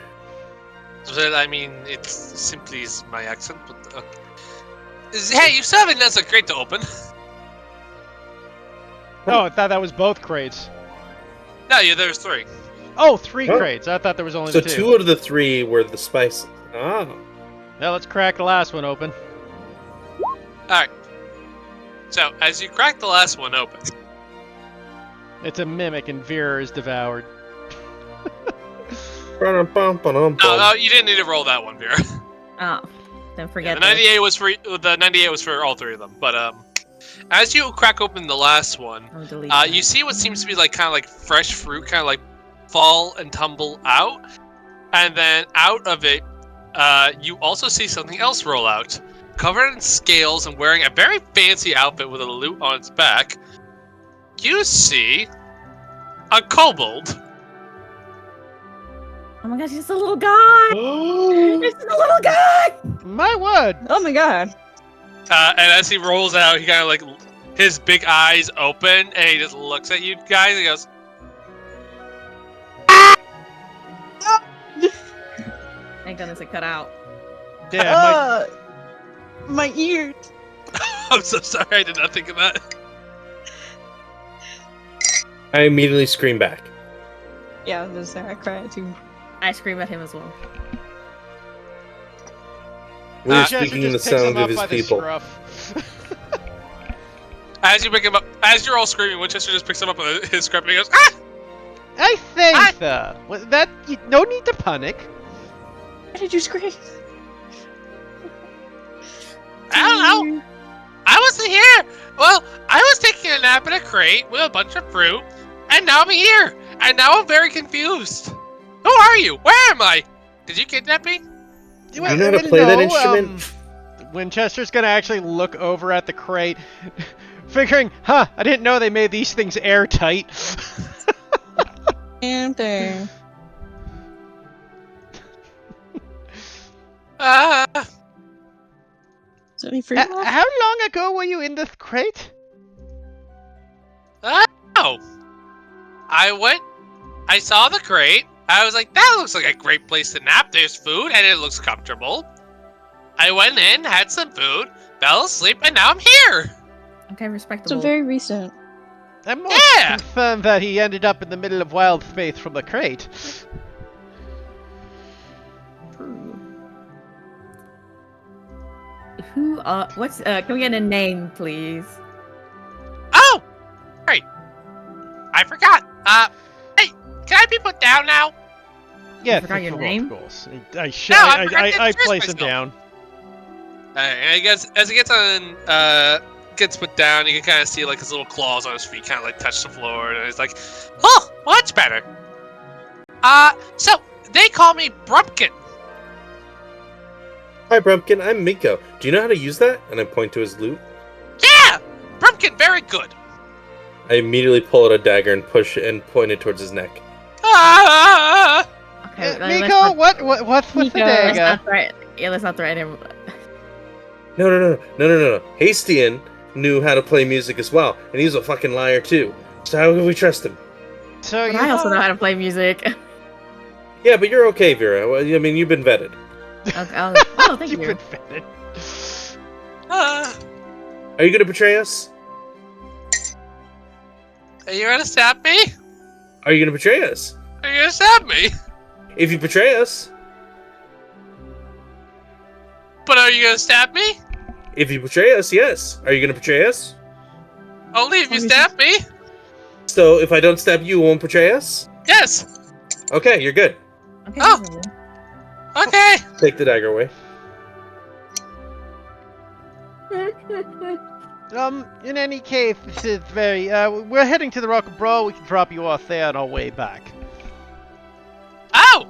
Well, I mean, it's simply is my accent, but hey, you still haven't. That's a crate to open. Oh, I thought that was both crates. No, yeah, there's 3. Oh, 3 Oh. crates. I thought there was only So the 2 out of the 3 were the spice. Ah. Now let's crack the last one open. Alright. So, as you crack the last one open, It's a mimic, and Vera is devoured. no, you didn't need to roll that one, Vera. Oh, don't forget The that. 98 was for all 3 of them. But as you crack open the last one, I'll delete that. you see what seems to be like kind of like fresh fruit, kind of like fall and tumble out, and then out of it, you also see something else roll out, covered in scales and wearing a very fancy outfit with a lute on its back. You see a kobold. Oh my gosh, he's a little guy! He's a little guy! My word! Oh my god. And as he rolls out, he kind of like his big eyes open, and he just looks at you guys and he goes, Thank goodness it cut out. Yeah, My ears. I'm so sorry, I did not think of that. I immediately scream back. Yeah, I was gonna say I cried too. I scream at him as well. We're Chester speaking just the picks him sound up of his by the people. scruff. As you pick him up, as you're all screaming, Winchester just picks him up with his scruff and he goes, ah! I think that no need to panic. Why did you scream? I don't know. I wasn't here. Well, I was taking a nap in a crate with a bunch of fruit, and now I'm here. And now I'm very confused. Who are you? Where am I? Did you kidnap me? You know how to play that instrument? Winchester's gonna actually look over at the crate, figuring, I didn't know they made these things airtight. Panther. So me free How long ago were you in the crate? Oh. I saw the crate. I was like, that looks like a great place to nap. There's food and it looks comfortable. I went in, had some food, fell asleep, and now I'm here. Okay, So respectable. very recent. I'm more Yeah! confirmed that he ended up in the middle of wild faith from the crate. Who, can we get a name, please? Oh! Great. I forgot. Hey, can I be put down now? Yeah, forgot your of name? course. No, I forgot to I introduce place him myself. down. And I guess as he gets on, gets put down, you can kind of see like his little claws on his feet kind of like touch the floor, and he's like, "Oh, much better." So they call me Brumpkin. Hi, Brumpkin. I'm Miko. Do you know how to use that? And I point to his lute. Yeah, Brumpkin, very good. I immediately pull out a dagger and push it and point it towards his neck. Ah! Okay, Miko, what's the Let's dagger? not threaten. Yeah, let's not threaten him. No. Hastian knew how to play music as well, and he's a fucking liar too. So how can we trust him? So But I also know how to play music. Yeah, but you're okay, Vera. Well, I mean, you've been vetted. Okay, oh, thank You've you. been fitted. Are you gonna betray us? Are you gonna stab me? Are you gonna betray us? Are you gonna stab me? If you betray us, But are you gonna stab me? if you betray us, yes. Are you gonna betray us? Only if you stab me. So if I don't stab you, you won't betray us? Yes. Okay, you're good. Okay, Oh. reasonable. Okay. Take the dagger away. In any case, this is very, we're heading to the Rock of Bro. We can drop you off there on our way back. Oh.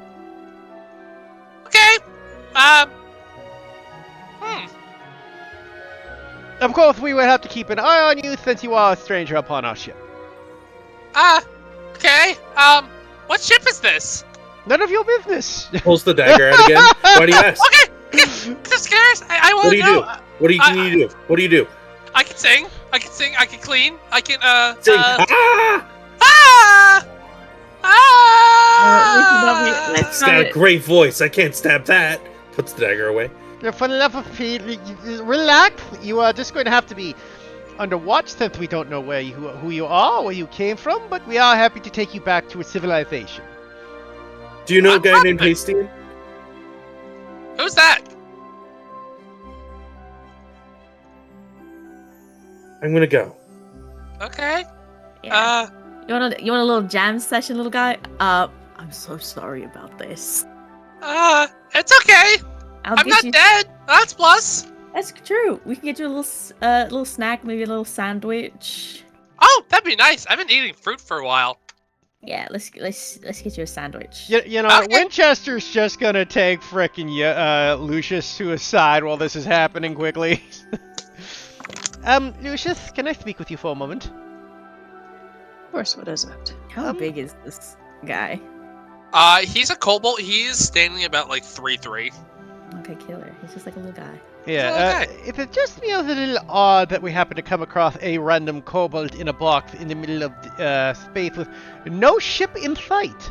Okay. Of course, we will have to keep an eye on you since you are a stranger upon our ship. Okay. What ship is this? None of your business. Pulls the dagger out again. Why do you ask? Okay. I'm scared. I want What to do you know. do? What do you need to do? What do you do? I can sing. I can sing. I can clean. I can Sing. Ah! Ah! It's got a great voice. I can't stab that. Puts the dagger away. For the love of Pete, relax. You are just going to have to be under watch since we don't know who you are, where you came from, but we are happy to take you back to a civilization. Do you know a guy named Hastings? Who's that? I'm gonna go. Okay. Yeah. You want a little jam session, little guy? I'm so sorry about this. It's okay. I'm not dead. That's plus. That's true. We can get you a little snack, maybe a little sandwich. Oh, that'd be nice. I've been eating fruit for a while. Yeah, let's get you a sandwich. You know, Okay. Winchester's just gonna take frickin' Lucius to a side while this is happening quickly. Lucius, can I speak with you for a moment? Of course, what is it? How big is this guy? He's a kobold. He's standing about like 3'3". Okay, killer. He's just like a little guy. Yeah, Okay. it just feels a little odd that we happen to come across a random kobold in a box in the middle of space with no ship in sight.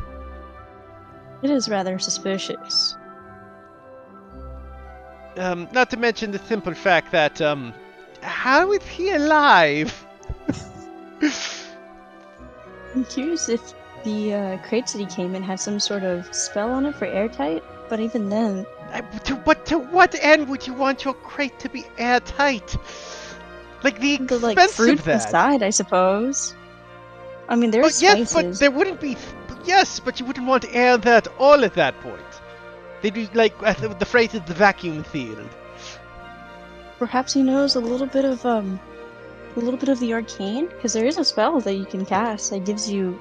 It is rather suspicious. Not to mention the simple fact that, how is he alive? I'm curious if the crates that he came in had some sort of spell on it for airtight, but even then, To what end would you want your crate to be airtight? Like the the expense fruit of that. inside, I suppose. I mean, Well, there's yes, spices. but there wouldn't be. Yes, but you wouldn't want to air that all at that point. They'd be like the phrase is the vacuum sealed. Perhaps he knows a little bit of the arcane, because there is a spell that you can cast that gives you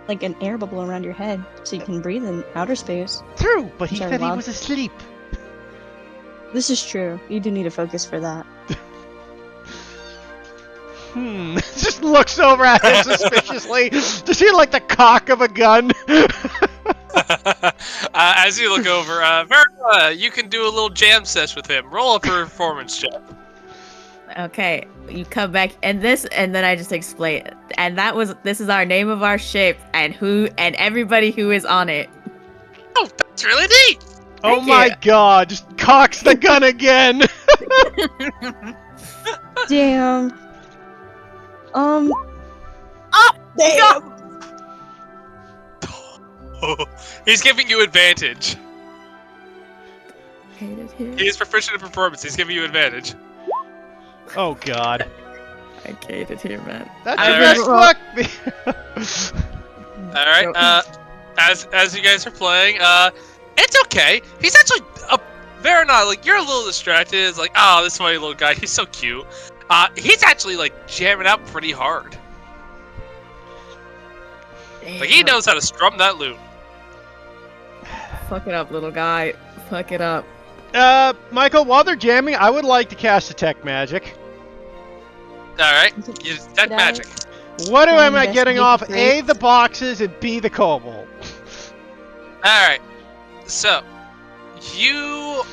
like an air bubble around your head, so you can breathe in outer space. True, but he Sorry, said he Bob. was asleep. This is true. You do need to focus for that. Just looks over at him suspiciously. Does he like the cock of a gun? As you look over, Verna, you can do a little jam sesh with him. Roll up a performance check. Okay, you come back, and then I just explain it. And this is our name of our ship, and everybody who is on it. Oh, that's really neat. Oh Thank my you. god, just cocks the gun again. Damn. Damn. He's giving you advantage. Hated him. He is proficient in performance. He's giving you advantage. Oh god. I hated him, man. That's All a right. good fuck me. All right. As you guys are playing, it's okay. He's actually very not like you're a little distracted. It's like, oh, this funny little guy. He's so cute. He's actually like jamming out pretty hard. Like he knows how to strum that lute. Fuck it up, little guy. Fuck it up. Michael, while they're jamming, I would like to cast Detect Magic. All right, you detect Get out. magic. What Can I am I getting investigate off? the A, crates? the boxes, and B, the kobold. All right, so you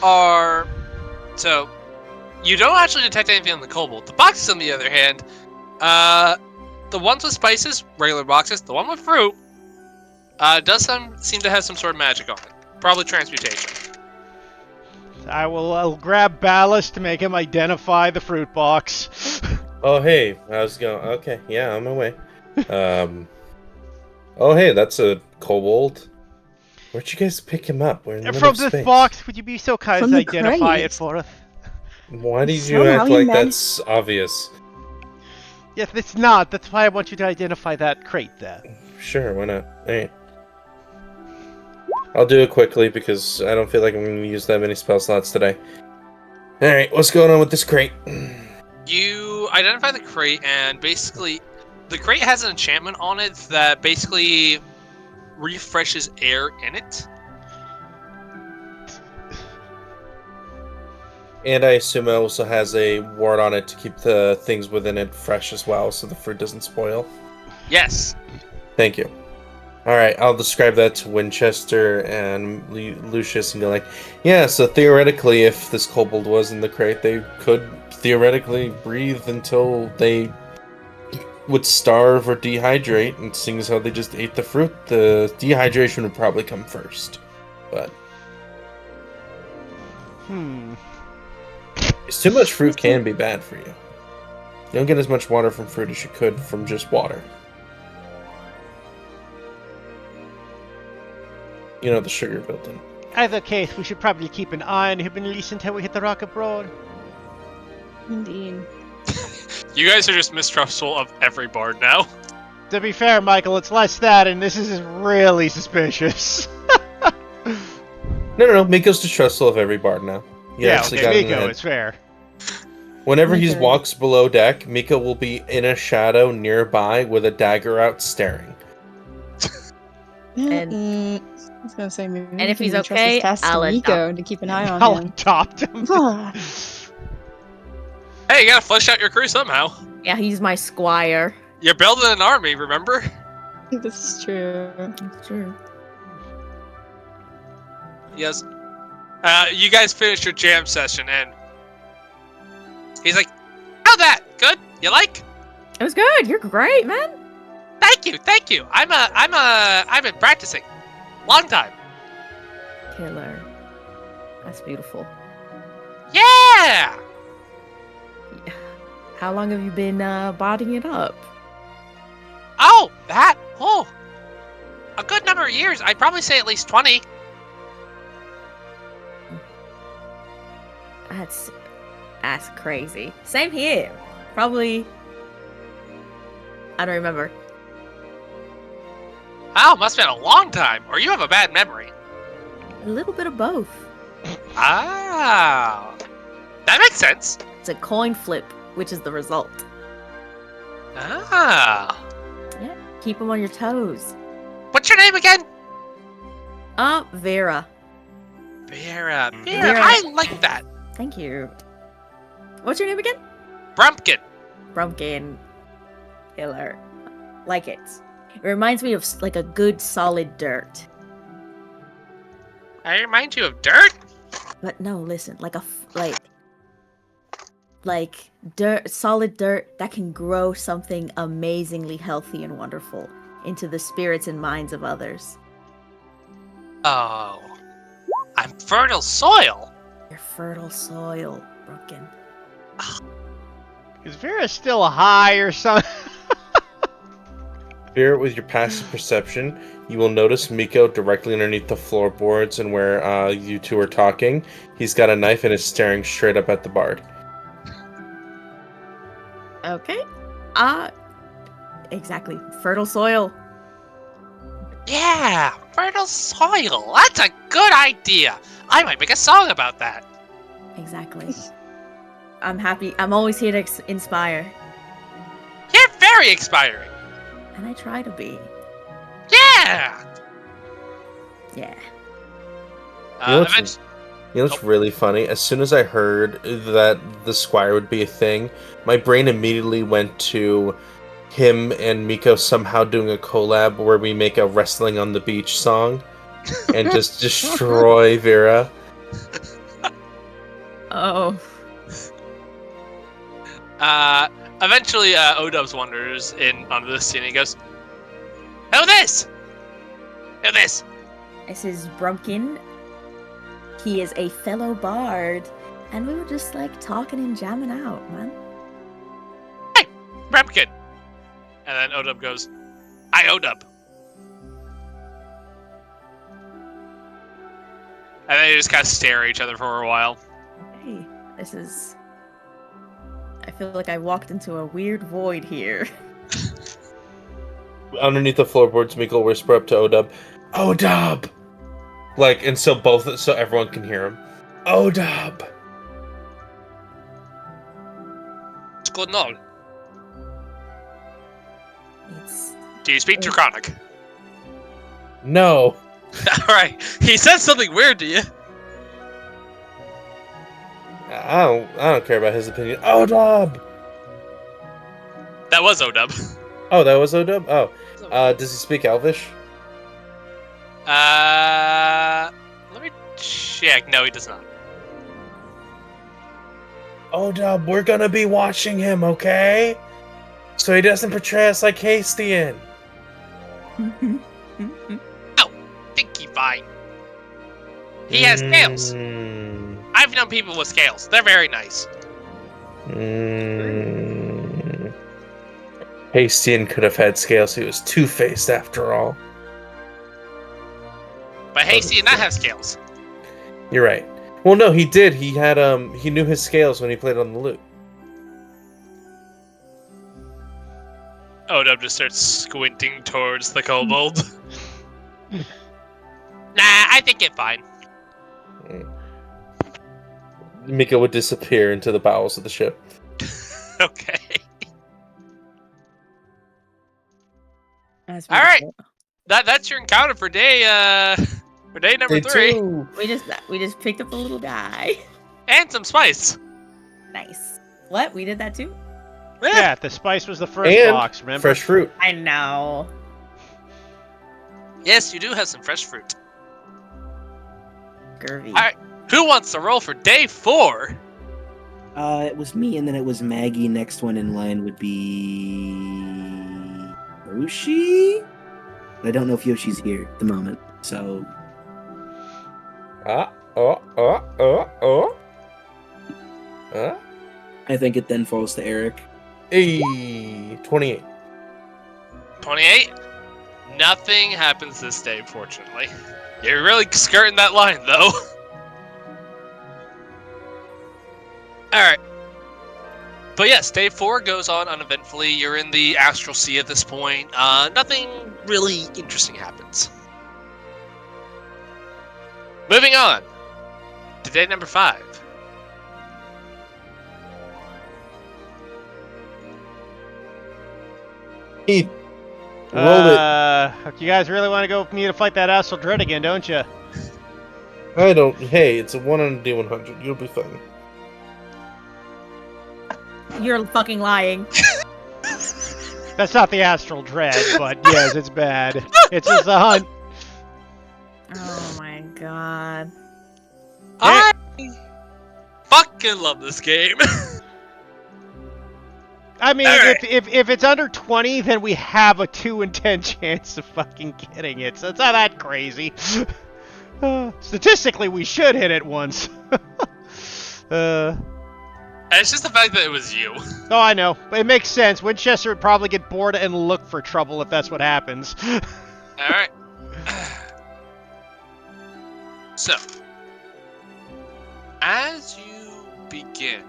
don't actually detect anything on the kobold. The boxes, on the other hand, the ones with spices, regular boxes. The one with fruit, does seem to have some sort of magic on it. Probably transmutation. I'll grab Ballast to make him identify the fruit box. Oh hey, I was going. Okay, yeah, I'm away. Oh hey, that's a kobold. Where'd you guys pick him up? We're in the middle From of this space. box, would you be so kind From as the to identify it crates. for us? Why did you Somehow act you like managed- that's obvious? Yes, it's not. That's why I want you to identify that crate there. Sure, why not? Hey. I'll do it quickly because I don't feel like I'm going to use that many spell slots today. Alright, what's going on with this crate? You identify the crate, and basically, the crate has an enchantment on it that basically refreshes air in it. And I assume it also has a ward on it to keep the things within it fresh as well, so the fruit doesn't spoil. Yes. Thank you. Alright, I'll describe that to Winchester and Lucius and be like, yeah, so theoretically, if this kobold was in the crate, they could theoretically breathe until they would starve or dehydrate, and seeing as how they just ate the fruit, the dehydration would probably come first. But too much fruit can be bad for you. You don't get as much water from fruit as you could from just water. You know, the sugar built in. Either case, we should probably keep an eye on him at least until we hit the Rock Abroad. Indeed. You guys are just mistrustful of every bard now. To be fair, Michael, it's less that, and this is really suspicious. No. Miko's distrustful of every bard now. Yeah, actually okay, got it in the Miko, head. it's fair. Whenever he Okay. walks below deck, Miko will be in a shadow nearby with a dagger out staring. And- I was gonna say maybe. And if he's trust okay, this task to I'll Miko to keep an eye on I'll him. adopt him. Hey, you gotta flesh out your crew somehow. Yeah, he's my squire. You're building an army, remember? This is true. That's true. Yes. You guys finished your jam session, and he's like, "How that? Good? You like? It was good. You're great, man. Thank you. I've been practicing, long time. Killer. That's beautiful. Yeah. How long have you been bodying it up? Oh, a good number of years. I'd probably say at least 20. That's crazy. Same here. Probably. I don't remember. Oh, must have been a long time, or you have a bad memory. A little bit of both. Ah, that makes sense. It's a coin flip, which is the result. Ah, Yeah. Keep them on your toes. what's your name again? Vera. Vera. Vera. I like that. Thank you. What's your name again? Brumpkin. Brumpkin. Killer. Like it. It reminds me of like a good solid dirt. I remind you of dirt. But no, listen, like dirt, solid dirt that can grow something amazingly healthy and wonderful into the spirits and minds of others. Oh, I'm fertile soil. Your fertile soil, Brumpkin. Is Vera still high or something? Vera, with your passive perception, you will notice Miko directly underneath the floorboards and where you two are talking. He's got a knife and is staring straight up at the bard. Okay. Exactly. Fertile soil. Yeah, fertile soil. That's a good idea. I might make a song about that. Exactly. I'm happy. I'm always here to inspire. You're very inspiring. And I try to be. Yeah. Yeah. You know what's- Eventually, You know what's really funny? As soon as I heard that the Squire would be a thing, my brain immediately went to him and Miko somehow doing a collab where we make a Wrestling on the Beach song and just destroy Vera. Oh. eventually, Odubs wanders in onto the scene and he goes, "Who this? Who this?" This is Brumpkin. He is a fellow bard. And we were just like talking and jamming out, man. Brumpkin. And then Odub goes, "Hi, Odub." And then they just kind of stare at each other for a while. Hey, this is. I feel like I walked into a weird void here. Underneath the floorboards, Miko whisper up to Odub, "Odub!" Like, and so everyone can hear him. Odub! What's going on? It's Do you speak Draconic? No. Alright, he said something weird to you. I don't care about his opinion. Odub! That was Odub. Oh, that was Odub? Oh. Does he speak Elvish? Let me check. No, he does not. Odub, we're gonna be watching him, okay? So he doesn't portray us like Hastian. Think he fine. He has scales. I've known people with scales. They're very nice. Hastian could have had scales. He was two-faced after all. But Hasty did not have scales. You're right. Well, no, he did. He had he knew his scales when he played on the lute. Odub just starts squinting towards the kobold. Nah, I think it's fine. Mika would disappear into the bowels of the ship. Okay. That's All right. beautiful. That's your encounter for day number 3. We just picked up a little guy. And some spice. Nice. What? We did that too? Yeah, the spice was the first And box, remember? fresh fruit. I know. Yes, you do have some fresh fruit. Gervy. All right. Who wants to roll for day 4? It was me, and then it was Maggie. Next one in line would be Yoshi. I don't know if Yoshi's here at the moment, so I think it then falls to Eric. Hey, 28. 28? Nothing happens this day, fortunately. You're really skirting that line, though. Alright. But yes, day 4 goes on uneventfully. You're in the Astral Sea at this point. Nothing really interesting happens. Moving on to day number 5. Roll it. You guys really want to go with me to fight that Astral Dread again, don't you? I don't. Hey, it's a 1 on a D100. You'll be fine. You're fucking lying. That's not the Astral Dread, but yes, it's bad. It's just a hunt. Oh my god. I fucking love this game. I mean, Alright. if it's under 20, then we have a 2 in 10 chance of fucking getting it. So it's not that crazy. Statistically, we should hit it once. It's just the fact that it was you. Oh, I know. But it makes sense. Winchester would probably get bored and look for trouble if that's what happens. Alright. So, as you begin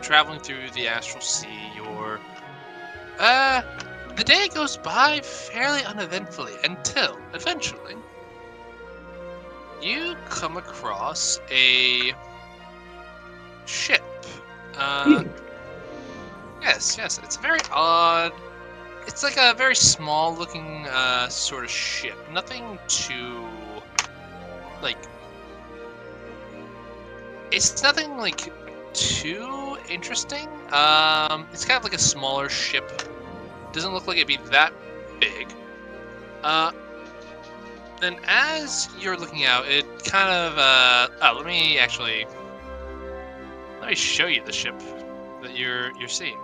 traveling through the Astral Sea, the day goes by fairly uneventfully until, eventually, you come across a ship. Yes, it's a very odd... It's like a very small-looking sort of ship. Nothing too... like... It's nothing, like, too interesting. It's kind of like a smaller ship. Doesn't look like it'd be that big. Then as you're looking out, it kind of, let me show you the ship that you're seeing.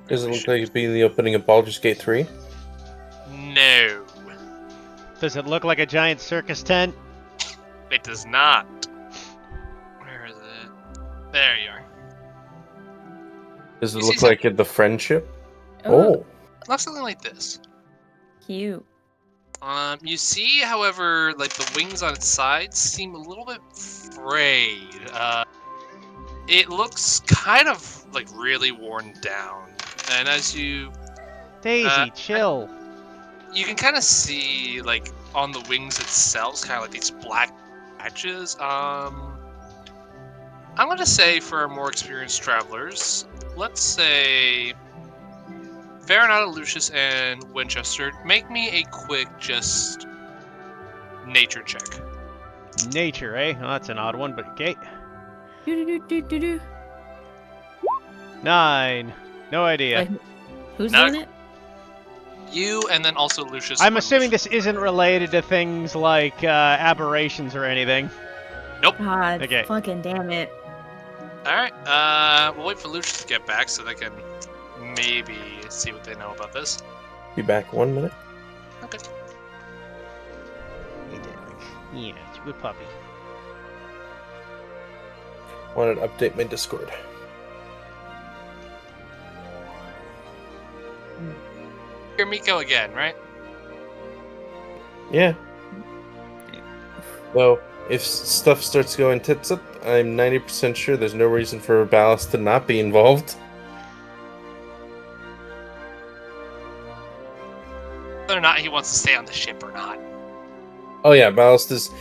Does it look like it'd be in the opening of Baldur's Gate 3? No, Does it look like a giant circus tent? it does not. Where is it? There you are. Does it You look see like the friendship? Oh, Oh. It looks something like this. cute. You see, however, like the wings on its sides seem a little bit frayed. It looks kind of like really worn down. And as you, Daisy, chill. you can kind of see, like, on the wings itself, kind of like these black patches. I'm gonna say for our more experienced travelers, let's say Veronata, Lucius, and Winchester, make me a quick just nature check. Nature, eh? Well, that's an odd one, but okay. Do-do-do-do-do-do. 9. No idea. Like, who's No. doing it? You and then also Lucius. I'm or assuming Lucius. this isn't related to things like aberrations or anything. God, Okay. fucking damn it. Alright, we'll wait for Lucius to get back so they can maybe see what they know about this. Be back 1 minute. Okay. Yeah, it's a good puppy. Wanted to update my Discord. You're Miko again, right? Yeah. Though, if stuff starts going tits up, I'm 90% sure there's no reason for Ballast to not be involved. Whether or not he wants to stay on the ship or not. Oh yeah, Ballast is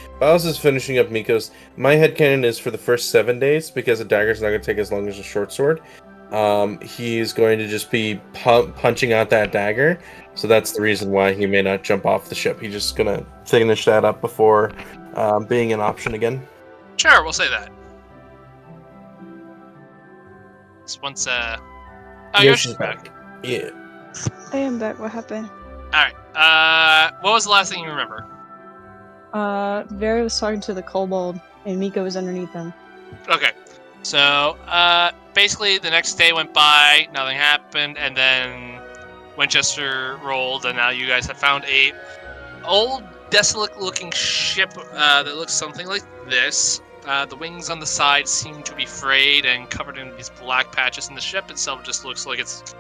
finishing up Miko's. My headcanon is for the first 7 days, because a dagger's not going to take as long as a short sword. He's going to just be punching out that dagger, so that's the reason why he may not jump off the ship. He's just going to finish that up before being an option again. Sure, we'll say that. Just once, Oh, Yoshi's back. Yeah. I am back. What happened? Alright, what was the last thing you remember? Vera was talking to the kobold, and Miko was underneath them. Okay, so, basically the next day went by, nothing happened, and then Winchester rolled, and now you guys have found a old, desolate-looking ship that looks something like this. The wings on the side seem to be frayed and covered in these black patches, and the ship itself just looks like it's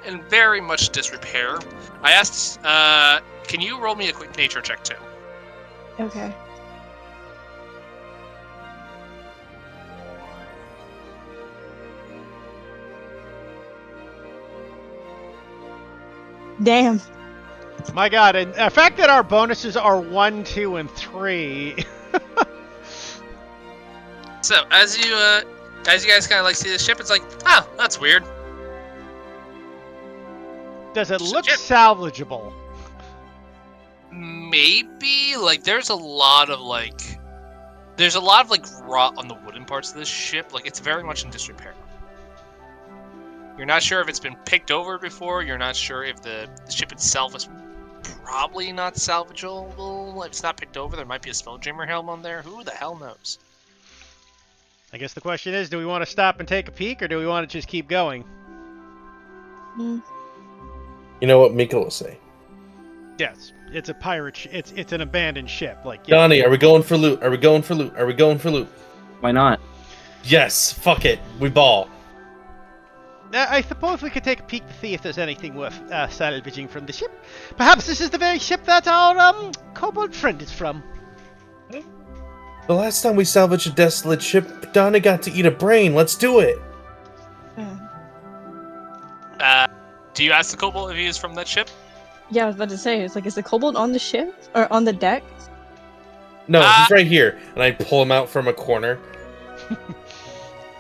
in very much disrepair. I asked, can you roll me a quick nature check too? Okay. Damn. My god, and the fact that our bonuses are 1, 2, and 3. So, as you guys kind of like see the ship, it's like, oh, that's weird. Does it It's a look ship. salvageable? Maybe, like, there's a lot of rot on the wooden parts of this ship. Like, it's very much in disrepair. You're not sure if it's been picked over before. You're not sure if the ship itself is probably not salvageable. If it's not picked over, there might be a Spelljammer helm on there. Who the hell knows? I guess the question is, do we want to stop and take a peek, or do we want to just keep going? Mm. You know what Miko will say? Yes, it's a pirate. It's an abandoned ship. Like, yeah. Donnie, are we going for loot? Are we going for loot? Are we going for loot? Why not? Yes, fuck it. We ball. I suppose we could take a peek to see if there's anything worth salvaging from the ship. Perhaps this is the very ship that our kobold friend is from. The last time we salvaged a desolate ship, Donnie got to eat a brain. Let's do it. Do you ask the kobold if he is from that ship? Yeah, I was about to say, it's like, is the kobold on the ship? Or on the deck? No, he's right here. And I pull him out from a corner.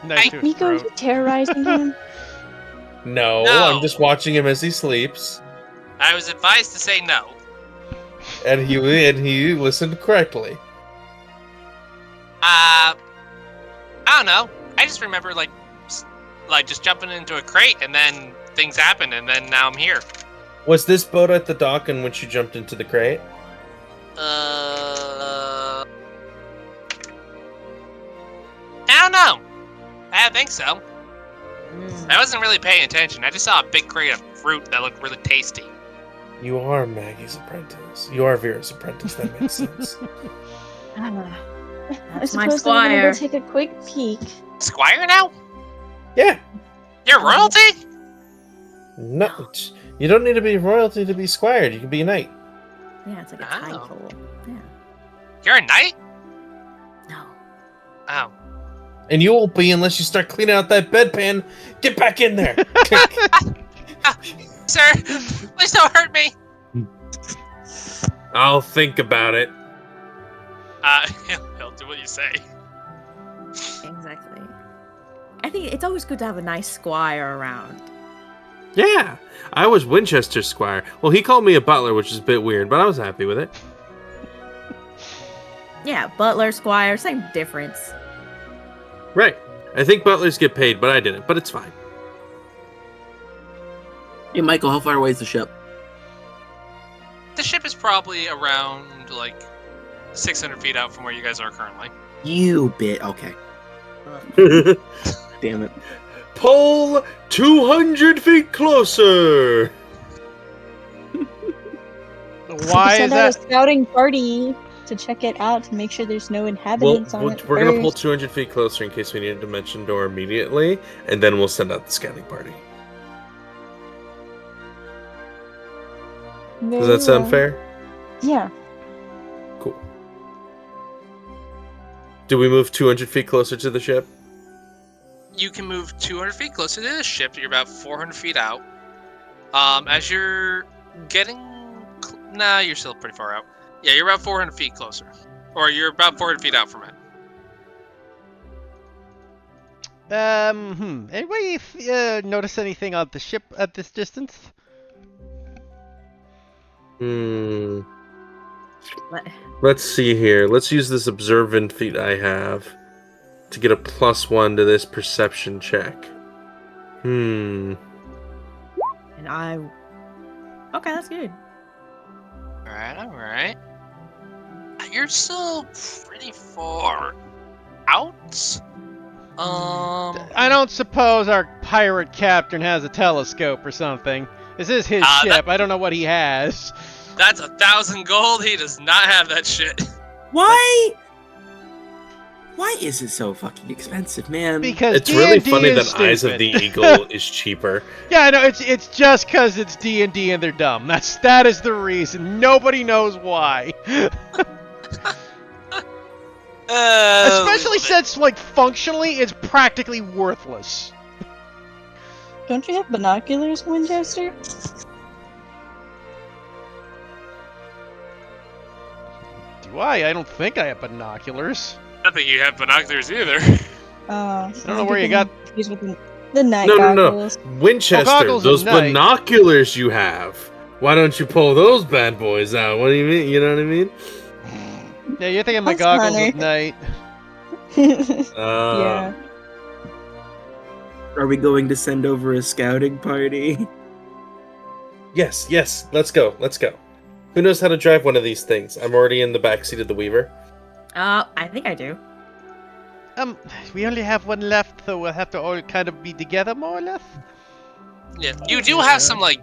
Nice to his Miko, are throat. you terrorizing him? No, No. I'm just watching him as he sleeps. I was advised to say no. And he listened correctly. I don't know. I just remember, like just jumping into a crate, and then things happened, and then now I'm here. Was this boat at the dock in which you jumped into the crate? I don't know. I don't think so. I wasn't really paying attention. I just saw a big crate of fruit that looked really tasty. You are Maggie's apprentice. You are Vera's apprentice. That makes sense. I That's my suppose I'm gonna squire. go take a quick peek. Squire now? Yeah. You're royalty? No, you don't need to be royalty to be squired. You can be a knight. Yeah, it's like a Oh. title. Yeah. You're a knight? No. Oh. And you won't be unless you start cleaning out that bedpan. Get back in there. Sir, please don't hurt me. I'll think about it. He'll do what you say. Exactly. I think it's always good to have a nice squire around. Yeah, I was Winchester's squire. Well, he called me a butler, which is a bit weird, but I was happy with it. Yeah, butler, squire, same difference. Right. I think butlers get paid, but I didn't. But it's fine. Hey, Michael, how far away is the ship? The ship is probably around, like, 600 feet out from where you guys are currently. You bit. Okay. Damn it. Pull 200 feet closer. Why send is out a that? scouting party to check it out to make sure there's no inhabitants on it. We're gonna pull first. 200 feet closer in case we need a dimension door immediately, and then we'll send out the scouting party. Does that sound fair? Yeah. Cool. Do we move 200 feet closer to the ship? You can move 200 feet closer to the ship. You're about 400 feet out. As you're getting... Nah, you're still pretty far out. Yeah, you're about 400 feet closer. Or you're about 400 feet out from it. Anybody notice anything on the ship at this distance? Let's see here. Let's use this observant feat I have to get a +1 to this perception check. And I... Okay, that's good. Alright. You're still pretty far out. I don't suppose our pirate captain has a telescope or something. This is his ship. I don't know what he has. That's 1,000 gold. He does not have that shit. Why? Why is it so fucking expensive, man? Because It's really D&D funny is that Eyes of stupid. the Eagle is cheaper. Yeah, I know. It's just because it's D&D and they're dumb. That is the reason. Nobody knows why. Especially since, like, functionally, it's practically worthless. Don't you have binoculars, Winchester? Do I? I don't think I have binoculars. I don't think you have binoculars either. I don't know where you got- the night No. goggles. Winchester, goggles those at night. binoculars you have. Why don't you pull those bad boys out? What do you mean? You know what I mean? Yeah, you're thinking my That's goggles funny. at night. Yeah. Are we going to send over a scouting party? Yes. Let's go. Who knows how to drive one of these things? I'm already in the backseat of the Weaver. I think I do. We only have one left, so we'll have to all kind of be together, more or less. Yeah, you do have some like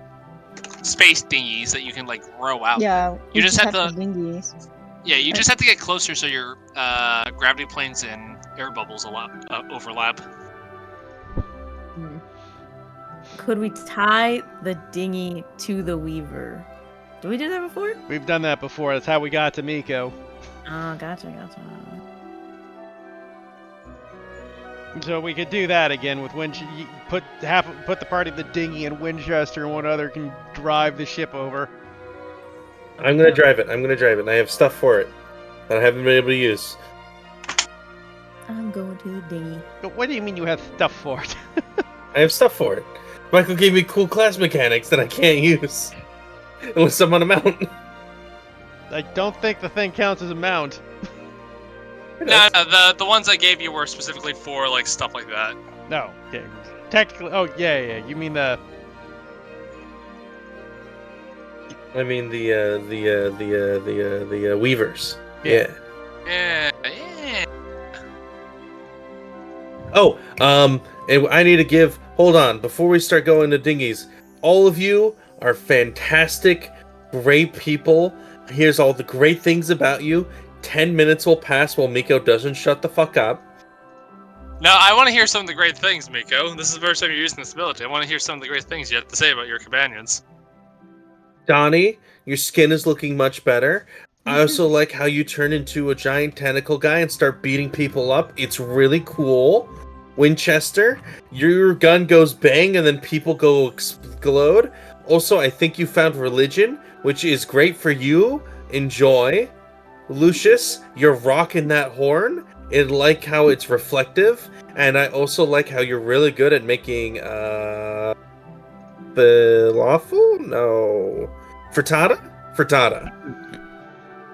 space dinghies that you can like row out. Yeah. You just have the to- dinghies. Yeah, you just have to get closer so your gravity planes and air bubbles overlap. Could we tie the dinghy to the Weaver? Did we do that before? We've done that before. That's how we got to Miko. Oh, gotcha. So we could do that again with put the party in the dinghy, and Winchester and one other can drive the ship over. I'm gonna drive it. And I have stuff for it that I haven't been able to use. I'm going to the dinghy. But what do you mean you have stuff for it? I have stuff for it. Michael gave me cool class mechanics that I can't use unless I'm on a mountain. I don't think the thing counts as a mount. No, the ones I gave you were specifically for like stuff like that. No. Okay. Technically, oh yeah. You mean the? I mean the Weavers. Yeah. Yeah. Oh, and I need to give. Hold on, before we start going to dinghies, all of you are fantastic, great people. Here's all the great things about you. 10 minutes will pass while Miko doesn't shut the fuck up. No, I want to hear some of the great things, Miko. This is the first time you're using this ability. I want to hear some of the great things you have to say about your companions. Donnie, your skin is looking much better. I also like how you turn into a giant tentacle guy and start beating people up. It's really cool. Winchester, your gun goes bang and then people go explode. Also, I think you found religion, which is great for you enjoy. Lucius, you're rocking that horn. I like how it's reflective, and I also like how you're really good at making falafel? No. Frittata.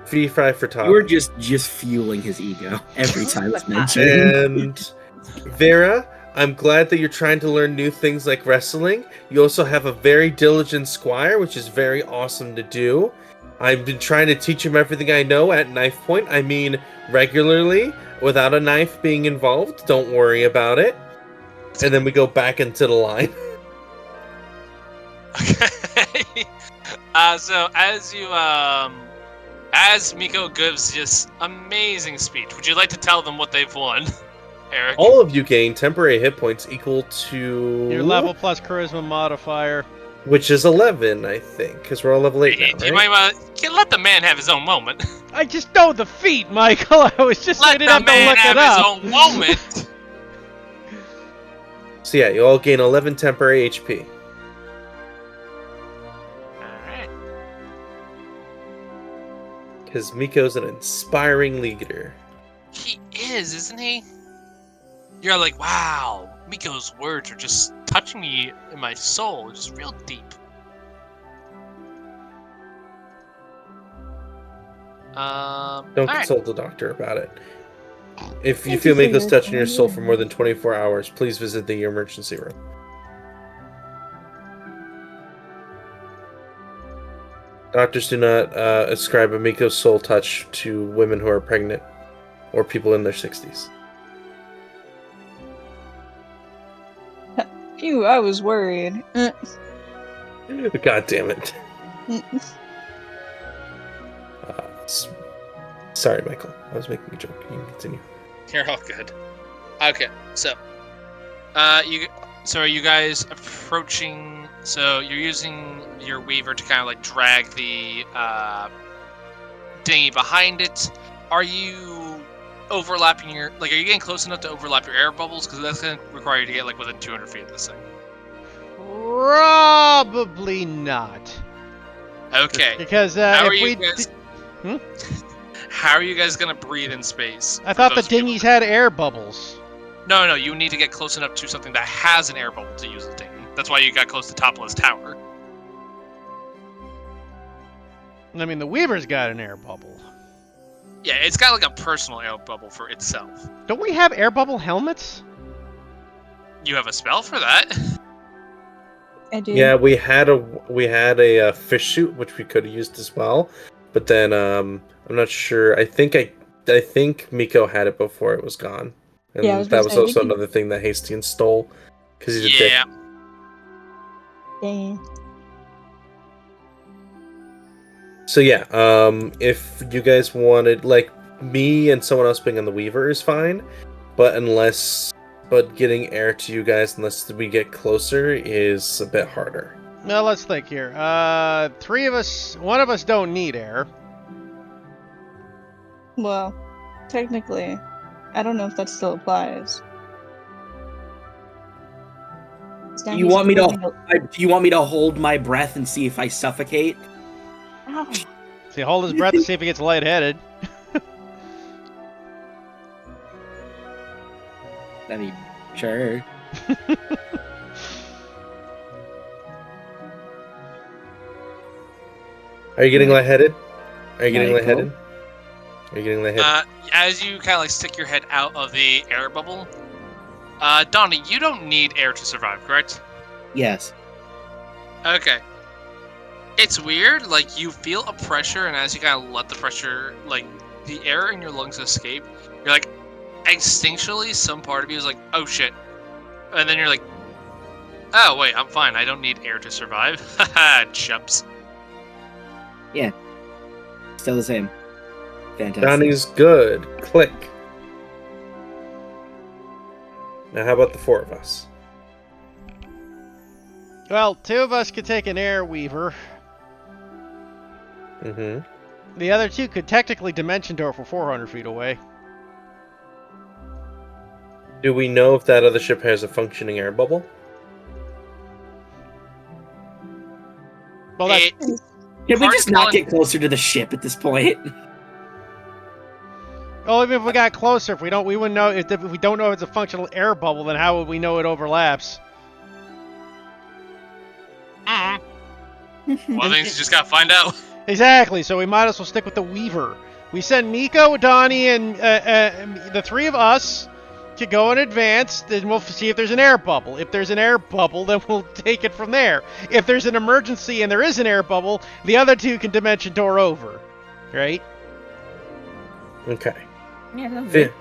Free fry frittata. You were just fueling his ego every time it's mentioned. And Vera, I'm glad that you're trying to learn new things like wrestling. You also have a very diligent squire, which is very awesome to do. I've been trying to teach him everything I know at knife point. I mean, regularly, without a knife being involved. Don't worry about it. And then we go back into the line. Okay. So as Miko gives this amazing speech, would you like to tell them what they've won, Eric? All of you gain temporary hit points equal to... Your level plus charisma modifier. Which is 11, I think, because we're all level 8 now, right? You might let the man have his own moment. I just know the feat, Michael. I was just Let I the didn't have to man look have it his up. own moment. So yeah, you all gain 11 temporary HP. Alright. Because Miko's an inspiring leader. He is, isn't he? You're like, wow, Miko's words are just touching me in my soul, just real deep. Don't alright. consult the doctor about it. If you Thank feel you for Miko's your touching your soul time. for more than 24 hours, please visit the emergency room. Doctors do not ascribe a Miko's soul touch to women who are pregnant or people in their 60s. Phew, I was worried. God damn it. Sorry, Michael. I was making a joke. You can continue. You're all good. Okay, so, are you guys approaching? So you're using your weaver to kind of like drag the dinghy behind it. Are you overlapping your? Like, are you getting close enough to overlap your air bubbles? Because that's going to require you to get like within 200 feet of this thing. Probably not. Okay. Because How are if you we, guys? Hmm? How are you guys gonna breathe in space? I for thought the those people dinghies that- had air bubbles. No, you need to get close enough to something that has an air bubble to use the dinghy. That's why you got close to Topla's tower. I mean, the Weaver's got an air bubble. Yeah, it's got like a personal air bubble for itself. Don't we have air bubble helmets? You have a spell for that? I do. Yeah, we had a fish suit which we could have used as well, but then I'm not sure. I think Miko had it before it was gone, and Yeah, I was that gonna was say, I also think another thing that Hastings stole because he's a dick. Yeah. Dang. So yeah, if you guys wanted, like, me and someone else being on the Weaver is fine, but getting air to you guys unless we get closer is a bit harder. Now let's think here. Three of us. One of us don't need air. Well, technically, I don't know if that still applies. Do you want me to hold my breath and see if I suffocate? Ow. See, hold his breath to see if he gets lightheaded. I mean, sure. Are you getting lightheaded? Are you getting Michael? lightheaded? Are you getting lightheaded? As you kind of like stick your head out of the air bubble, Donnie, you don't need air to survive, correct? Yes. Okay. It's weird, like, you feel a pressure, and as you kind of let the pressure, like, the air in your lungs escape, you're like, instinctually, some part of you is like, oh shit. And then you're like, oh wait, I'm fine, I don't need air to survive. Haha, chumps. Still the same. Fantastic. Donnie's good. Click. Now, how about the four of us? Well, two of us could take an air weaver. Mm-hmm. The other two could technically dimension door for 400 feet away. Do we know if that other ship has a functioning air bubble? Well, that's, Can we Hard just to not tell- get closer to the ship at this point? Well, even if we got closer, we wouldn't know if we don't know if it's a functional air bubble. Then how would we know it overlaps? One of the things you just gotta find out. Exactly. So we might as well stick with the Weaver. We send Nico, Donnie, and the three of us to go in advance. Then we'll see if there's an air bubble. If there's an air bubble, then we'll take it from there. If there's an emergency and there is an air bubble, the other two can dimension door over. Right? Okay. Yeah, that's Vi-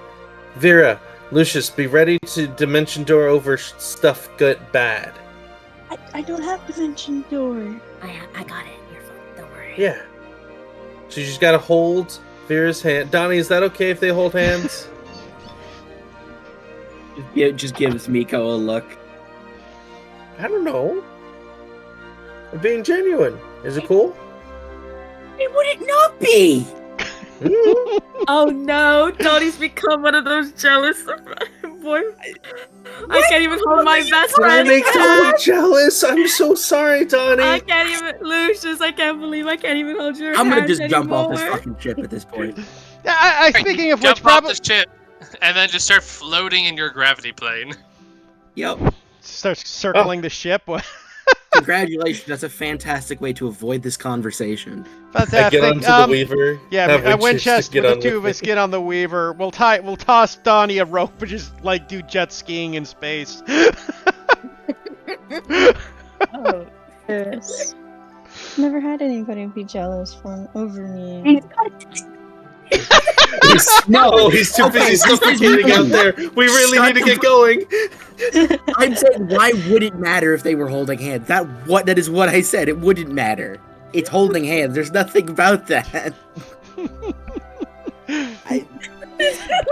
Vera, Lucius, be ready to dimension door over stuff good bad. I don't have dimension door. I got it. You're fine. Don't worry. Yeah. So you just gotta hold Vera's hand. Donnie, is that okay if they hold hands? Just gives Miko a look. I don't know. I'm being genuine. Is it cool? It would it not be? Oh no, Tony's become one of those jealous boys. I can't even hold my best I friend. make Donnie jealous. I'm so sorry, Donnie. I can't even, Lucius. I can't believe I can't even hold your I'm gonna hand just jump off this anymore. fucking ship at this point. Yeah, speaking of which, Jump off probably the ship, and then just start floating in your gravity plane. Yep. starts circling the ship. Congratulations. That's a fantastic way to avoid this conversation. I Fantastic. get onto the Weaver. Yeah, have Winchester, get the on two with of us me. get on the Weaver. We'll toss Donnie a rope and just like do jet skiing in space. Oh, Yes. Never had anybody be jealous over me. No, He's too okay, busy suffocating out there. We really Shut need to the get going. I'm saying, why would it matter if they were holding hands? That is what I said. It wouldn't matter. It's holding hands. There's nothing about that.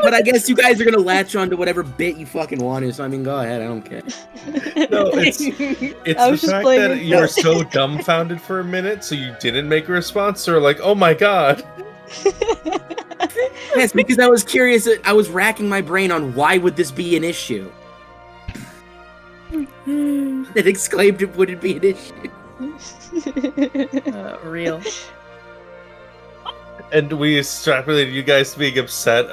But I guess you guys are gonna latch on to whatever bit you fucking want to. So I mean, go ahead. I don't care. No, it's I was the just fact playing that it. you were so dumbfounded for a minute, so you didn't make a response, or like, oh my god. Yes, because I was curious. I was racking my brain on why would this be an issue. It exclaimed it wouldn't be an issue. real. And we extrapolated you guys being upset,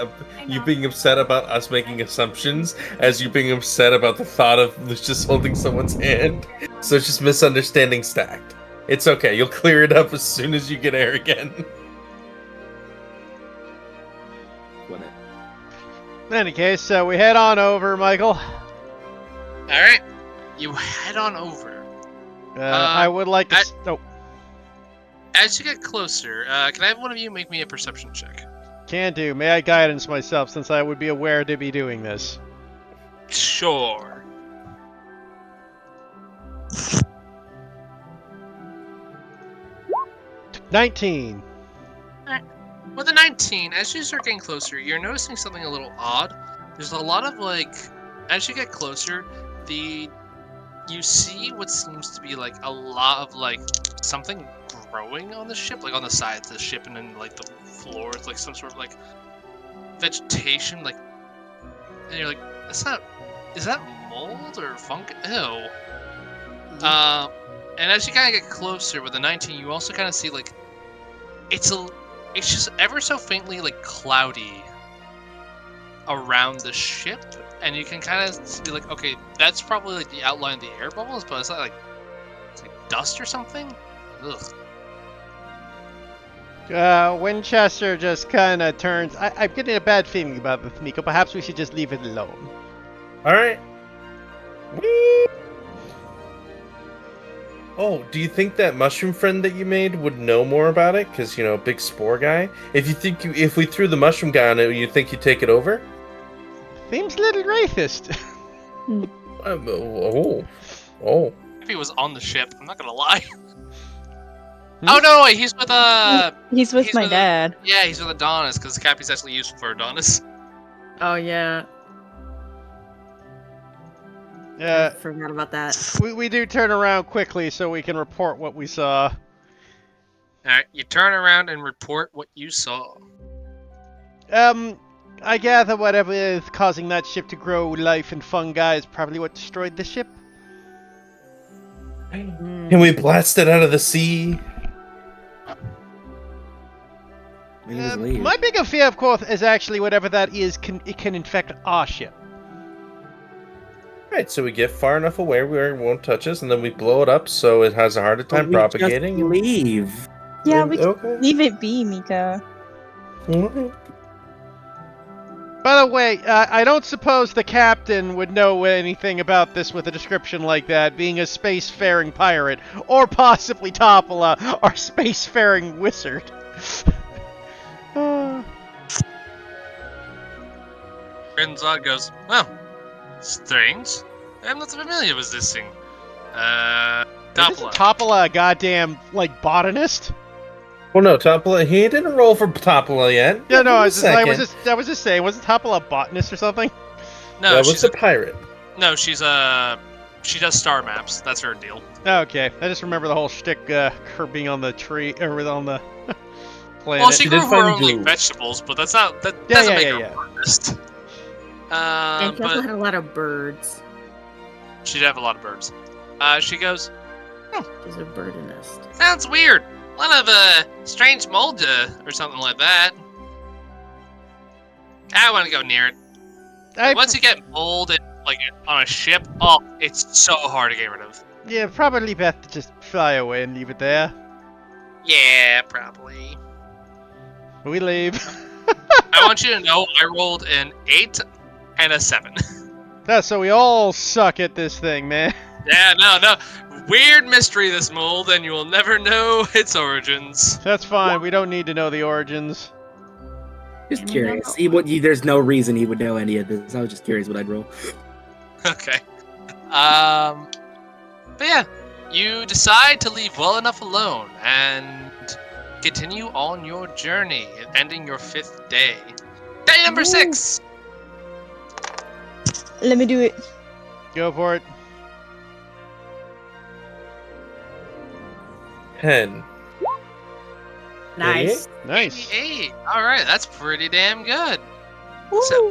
you being upset about us making assumptions, as you being upset about the thought of just holding someone's hand. So it's just misunderstanding stacked. It's okay, you'll clear it up as soon as you get air again. In any case, we head on over, Michael. Alright, you head on over. I would like to. As you get closer, can I have one of you make me a perception check? Can do. May I guidance myself, since I would be aware to be doing this. Sure. $19. With a 19, as you start getting closer, you're noticing something a little odd. There's a lot of, like, as you get closer, you see what seems to be, like, a lot of, like, something growing on the ship, like, on the sides of the ship and then, like, the floors, like, some sort of, like, vegetation, like, and you're like, is that mold or fungus? Ew. And as you kind of get closer with the 19, you also kind of see, like, it's just ever so faintly, like, cloudy around the ship, and you can kind of be like, okay, that's probably, like, the outline of the air bubbles, but it's not, like, it's like dust or something? Ugh. Winchester just kind of turns. I'm getting a bad feeling about this, Nico. Perhaps we should just leave it alone. Alright. Oh, do you think that mushroom friend that you made would know more about it? Because, you know, big spore guy? If we threw the mushroom guy on it, you think he'd take it over? Seems a little racist. Oh. If he was on the ship, I'm not gonna lie. Oh, no, wait, he's with, He's my dad. yeah, he's with Adonis, because Cappy's actually useful for Adonis. Oh yeah. Yeah. Forgot about that. We do turn around quickly so we can report what we saw. Alright, you turn around and report what you saw. I gather whatever is causing that ship to grow life and fungi is probably what destroyed the ship. Can we blast it out of the sea? We can just leave. My bigger fear, of course, is actually whatever that is. It can infect our ship. Right, so we get far enough away where it won't touch us, and then we blow it up so it has a harder time propagating. Just leave. Yeah, we can Okay. leave it be, Mika. Okay. By the way, I don't suppose the captain would know anything about this with a description like that, being a spacefaring pirate, or possibly Topola, our spacefaring wizard. Grinzog goes, well, strange. I'm not familiar with this thing. Isn't Doppler. Topola a goddamn, like, botanist? Well, no, Topola, he didn't roll for Topola yet. Yeah, no, I Give was him a just, second. I was just saying, wasn't Topola a botanist or something? No, That was she's a pirate. no, she's a. She does star maps. That's her deal. Okay, I just remember the whole shtick, her being on the tree, or on the planet. Well, she She grew did her find own glue. like, vegetables, but that's not that Yeah, doesn't yeah, make yeah, her yeah. a botanist. And she also But had a lot of birds. she did have a lot of birds. She goes, She's a birdinist. sounds weird. A lot of strange mold or something like that. I want to go near it. Once you get mold like on a ship, oh, it's so hard to get rid of. Yeah, probably best to just fly away and leave it there. Yeah, probably. We leave. I want you to know I rolled an 8 and a 7. That's so we all suck at this thing, man. Yeah, no. Weird mystery, this mold, and you will never know its origins. That's fine. We don't need to know the origins. Just curious. There's no reason he would know any of this. I was just curious what I'd roll. Okay. But yeah, you decide to leave well enough alone and continue on your journey, ending your 5th day. Day number Ooh. 6! Let me do it. Go for it. 10. Nice. Nice. 88. Alright, that's pretty damn good. Woo! So-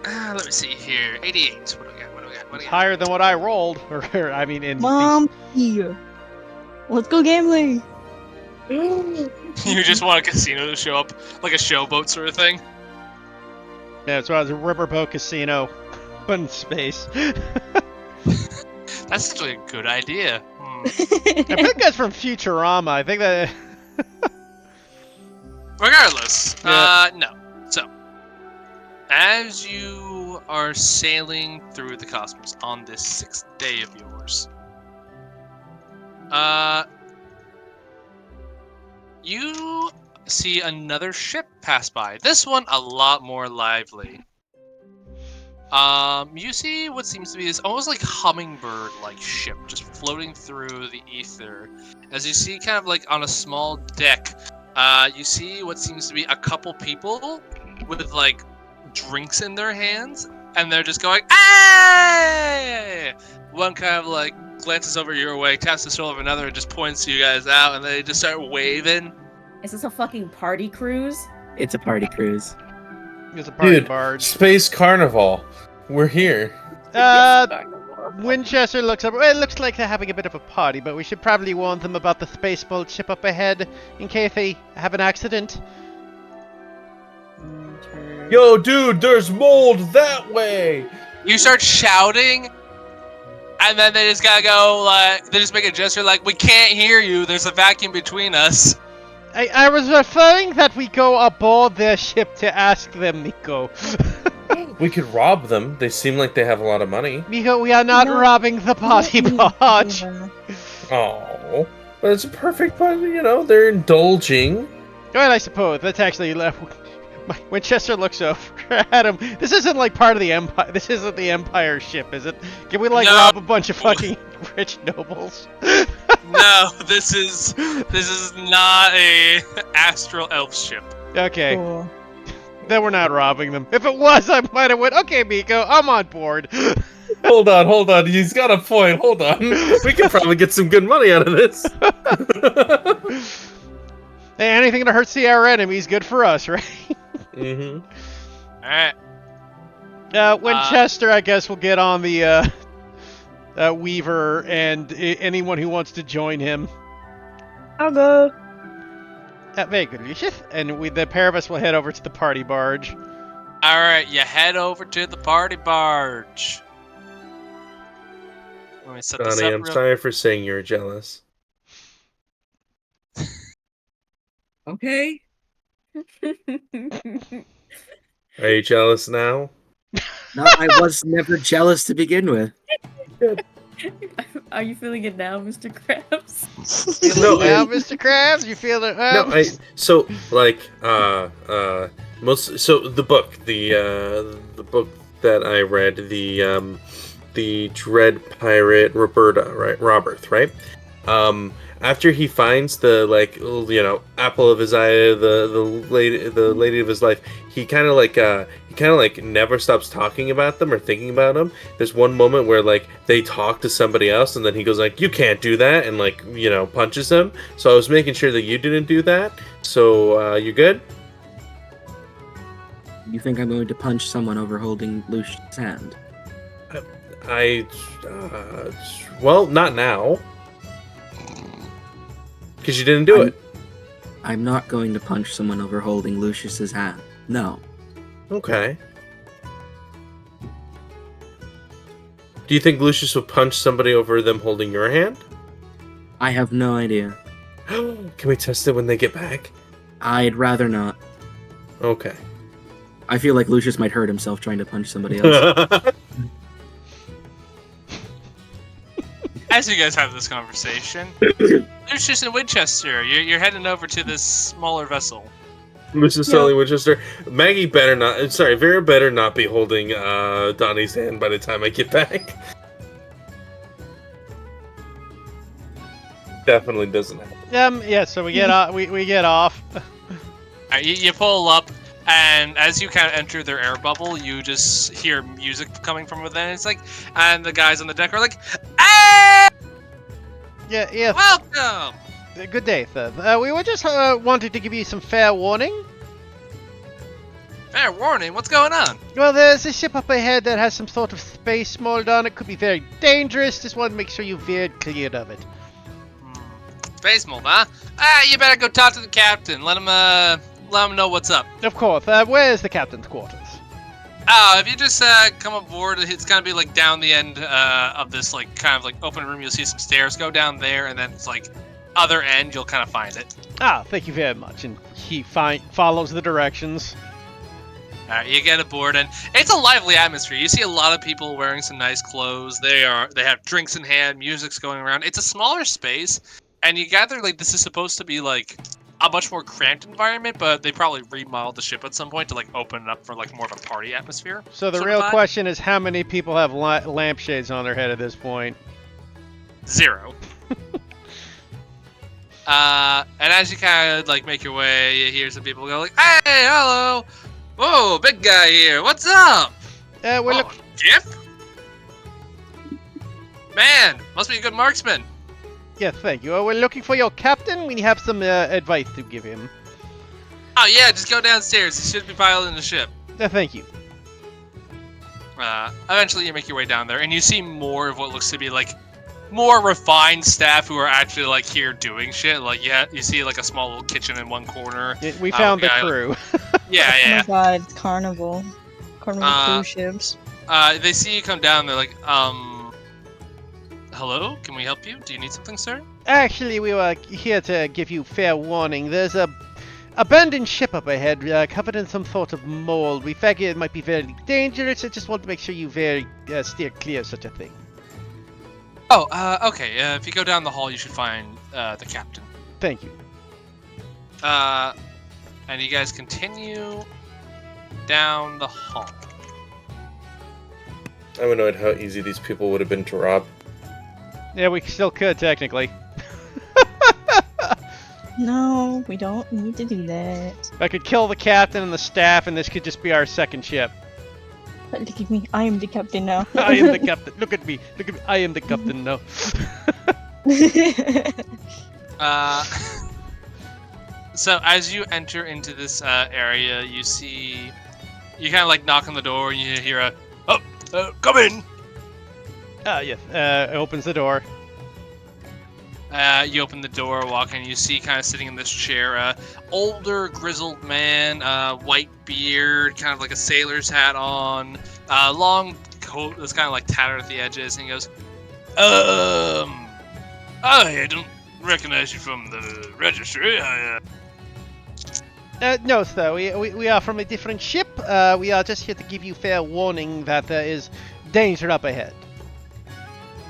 Let me see here. 88. What do we got? It's higher than what I rolled. Or I mean, in Mom, let's go gambling. You just want a casino to show up, like a showboat sort of thing? Yeah, so I was a riverboat casino, but in space. That's actually a good idea. I think that's from Futurama. I think that. Regardless, Yeah. no. So, as you are sailing through the cosmos on this 6th day of yours, you see another ship pass by. This one a lot more lively. You see what seems to be this almost like hummingbird-like ship just floating through the ether. As you see, kind of like on a small deck, you see what seems to be a couple people with like drinks in their hands, and they're just going, "Hey!" One kind of like glances over your way, taps the shoulder of another, and just points you guys out, and they just start waving. Is this a fucking party cruise? It's a party cruise. It's a party Dude, barge. Space Carnival. We're here. Winchester looks up. Well, it looks like they're having a bit of a party, but we should probably warn them about the spaceboat ship up ahead in case they have an accident. Yo, dude, there's mold that way. You start shouting, and then they just gotta go, like, they just make a gesture like, we can't hear you, there's a vacuum between us. I was referring that we go aboard their ship to ask them, Nico. We could rob them. They seem like they have a lot of money. Nico, we are not No. robbing the party barge. Oh, but it's a perfect part. You know, they're indulging. Well, I suppose that's actually. Winchester looks over at him. This isn't like part of the Empire. This isn't the Empire ship, is it? Can we like No. rob a bunch of fucking rich nobles? No, this is not a astral elf ship. Okay, Cool. then we're not robbing them. If it was, I might have went. Okay, Miko, I'm on board. Hold on. He's got a point. Hold on. We could probably get some good money out of this. Hey, anything that hurts our enemies, good for us, right? Mm-hmm. Alright. Winchester, I guess, will get on the Weaver and anyone who wants to join him. I'll go. Very good, Lucius. And the pair of us will head over to the party barge. All right, you head over to the party barge. Let me set this Donnie, up I'm real. sorry for saying you're jealous. Okay. Are you jealous now? No, I was never jealous to begin with. Are you feeling it now, Mr. Krabs? Feel No, it now, I- Mr. Krabs? You feel it? No, so like most so the book that I read, the Dread Pirate Robert, right? After he finds the apple of his eye, the lady of his life, he kind of like never stops talking about them or thinking about them. There's one moment where like they talk to somebody else, and then he goes like, "You can't do that," and like punches them. So I was making sure that you didn't do that. So you good? You think I'm going to punch someone over holding Lucius' hand? Well, not now. Because you didn't do it. I'm not going to punch someone over holding Lucius's hand. No. Okay. Do you think Lucius would punch somebody over them holding your hand? I have no idea. Can we test it when they get back? I'd rather not. Okay. I feel like Lucius might hurt himself trying to punch somebody else. As you guys have this conversation, Lucius and Winchester, you're heading over to this smaller vessel. Lucius telling Winchester, Vera better not be holding Donnie's hand by the time I get back. Definitely doesn't happen. Yeah, so we get off. We get off. You pull up, and as you kind of enter their air bubble, you just hear music coming from within. It's like, and the guys on the deck are like, "Hey, Yeah. welcome!" Good day, sir. We were just wanted to give you some fair warning. Fair warning, what's going on? Well, there's a ship up ahead that has some sort of space mold on it. Could be very dangerous. Just want to make sure you veered clear of it. Space mold, huh? You better go talk to the captain. Let him know what's up. Of course. Where's the captain's quarters? If you just come aboard, it's gonna be like down the end of this like kind of like open room. You'll see some stairs. Go down there, and then it's like other end. You'll kind of find it. Thank you very much. And he follows the directions. Alright, you get aboard, and it's a lively atmosphere. You see a lot of people wearing some nice clothes. They have drinks in hand, music's going around. It's a smaller space, and you gather like this is supposed to be like a much more cramped environment, but they probably remodeled the ship at some point to like open it up for like more of a party atmosphere. So the sort real of vibe. question is, how many people have lampshades on their head at this point? 0. And as you kind of like make your way, you hear some people go like, "Hey, hello! Whoa, big guy here! What's up?" We're Jeff? Man, must be a good marksman. Yes, thank you. We're looking for your captain. We have some advice to give him. Oh yeah, just go downstairs. He should be piloting the ship. Thank you. Eventually you make your way down there, and you see more of what looks to be like more refined staff who are actually like here doing shit. Like you see like a small little kitchen in one corner. We found the guy- crew. Yeah, Oh yeah. my god, it's Carnival. Carnival cruise ships. They see you come down. They're like, hello? Can we help you? Do you need something, sir? Actually, we were here to give you fair warning. There's a abandoned ship up ahead, covered in some sort of mold. We figure it might be very dangerous. I just want to make sure you steer clear of such a thing. Oh, okay. If you go down the hall, you should find the captain. Thank you. And you guys continue down the hall. I'm annoyed how easy these people would have been to rob. Yeah, we still could, technically. No, we don't need to do that. I could kill the captain and the staff, and this could just be our second ship. But look at me, I am the captain now. I am the captain. Look at me. Look at me. I am the captain now. So as you enter into this area, you kind of like knock on the door, and you hear come in. Yes. It opens the door. You open the door, walk in, you see kind of sitting in this chair, older, grizzled man, white beard, kind of like a sailor's hat on, long coat that's kind of like tattered at the edges, and he goes, I don't recognize you from the registry. No, sir. We are from a different ship. We are just here to give you fair warning that there is danger up ahead.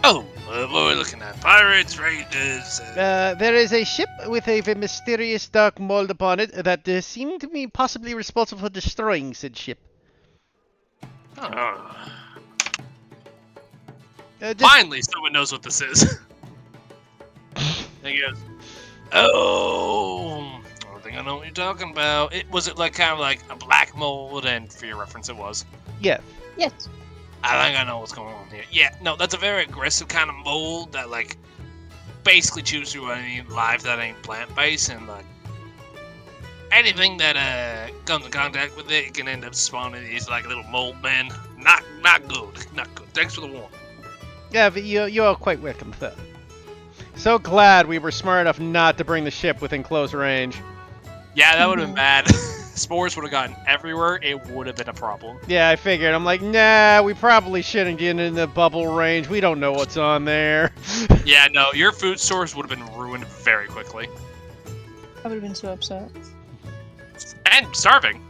Oh, what are we looking at? Pirates, raiders? There is a ship with a mysterious dark mold upon it that seem to be possibly responsible for destroying said ship. Oh. Just- Finally, someone knows what this is. And he goes, oh, I don't think I know what you're talking about. Was it like kind of like a black mold? And for your reference, it was. Yes. Yes. I think I know what's going on here. Yeah, no, that's a very aggressive kind of mold that like basically chews through any life that ain't plant-based, and like anything that comes in contact with it can end up spawning these like little mold men. Not good. Not good. Thanks for the warning. Yeah, but you are quite welcome, sir. So glad we were smart enough not to bring the ship within close range. Yeah, that would have been bad. Spores would have gotten everywhere. It would have been a problem. Yeah, I figured. I'm like, nah, we probably shouldn't get in the bubble range. We don't know what's on there. Yeah, no, your food source would have been ruined very quickly. I would have been so upset. And starving.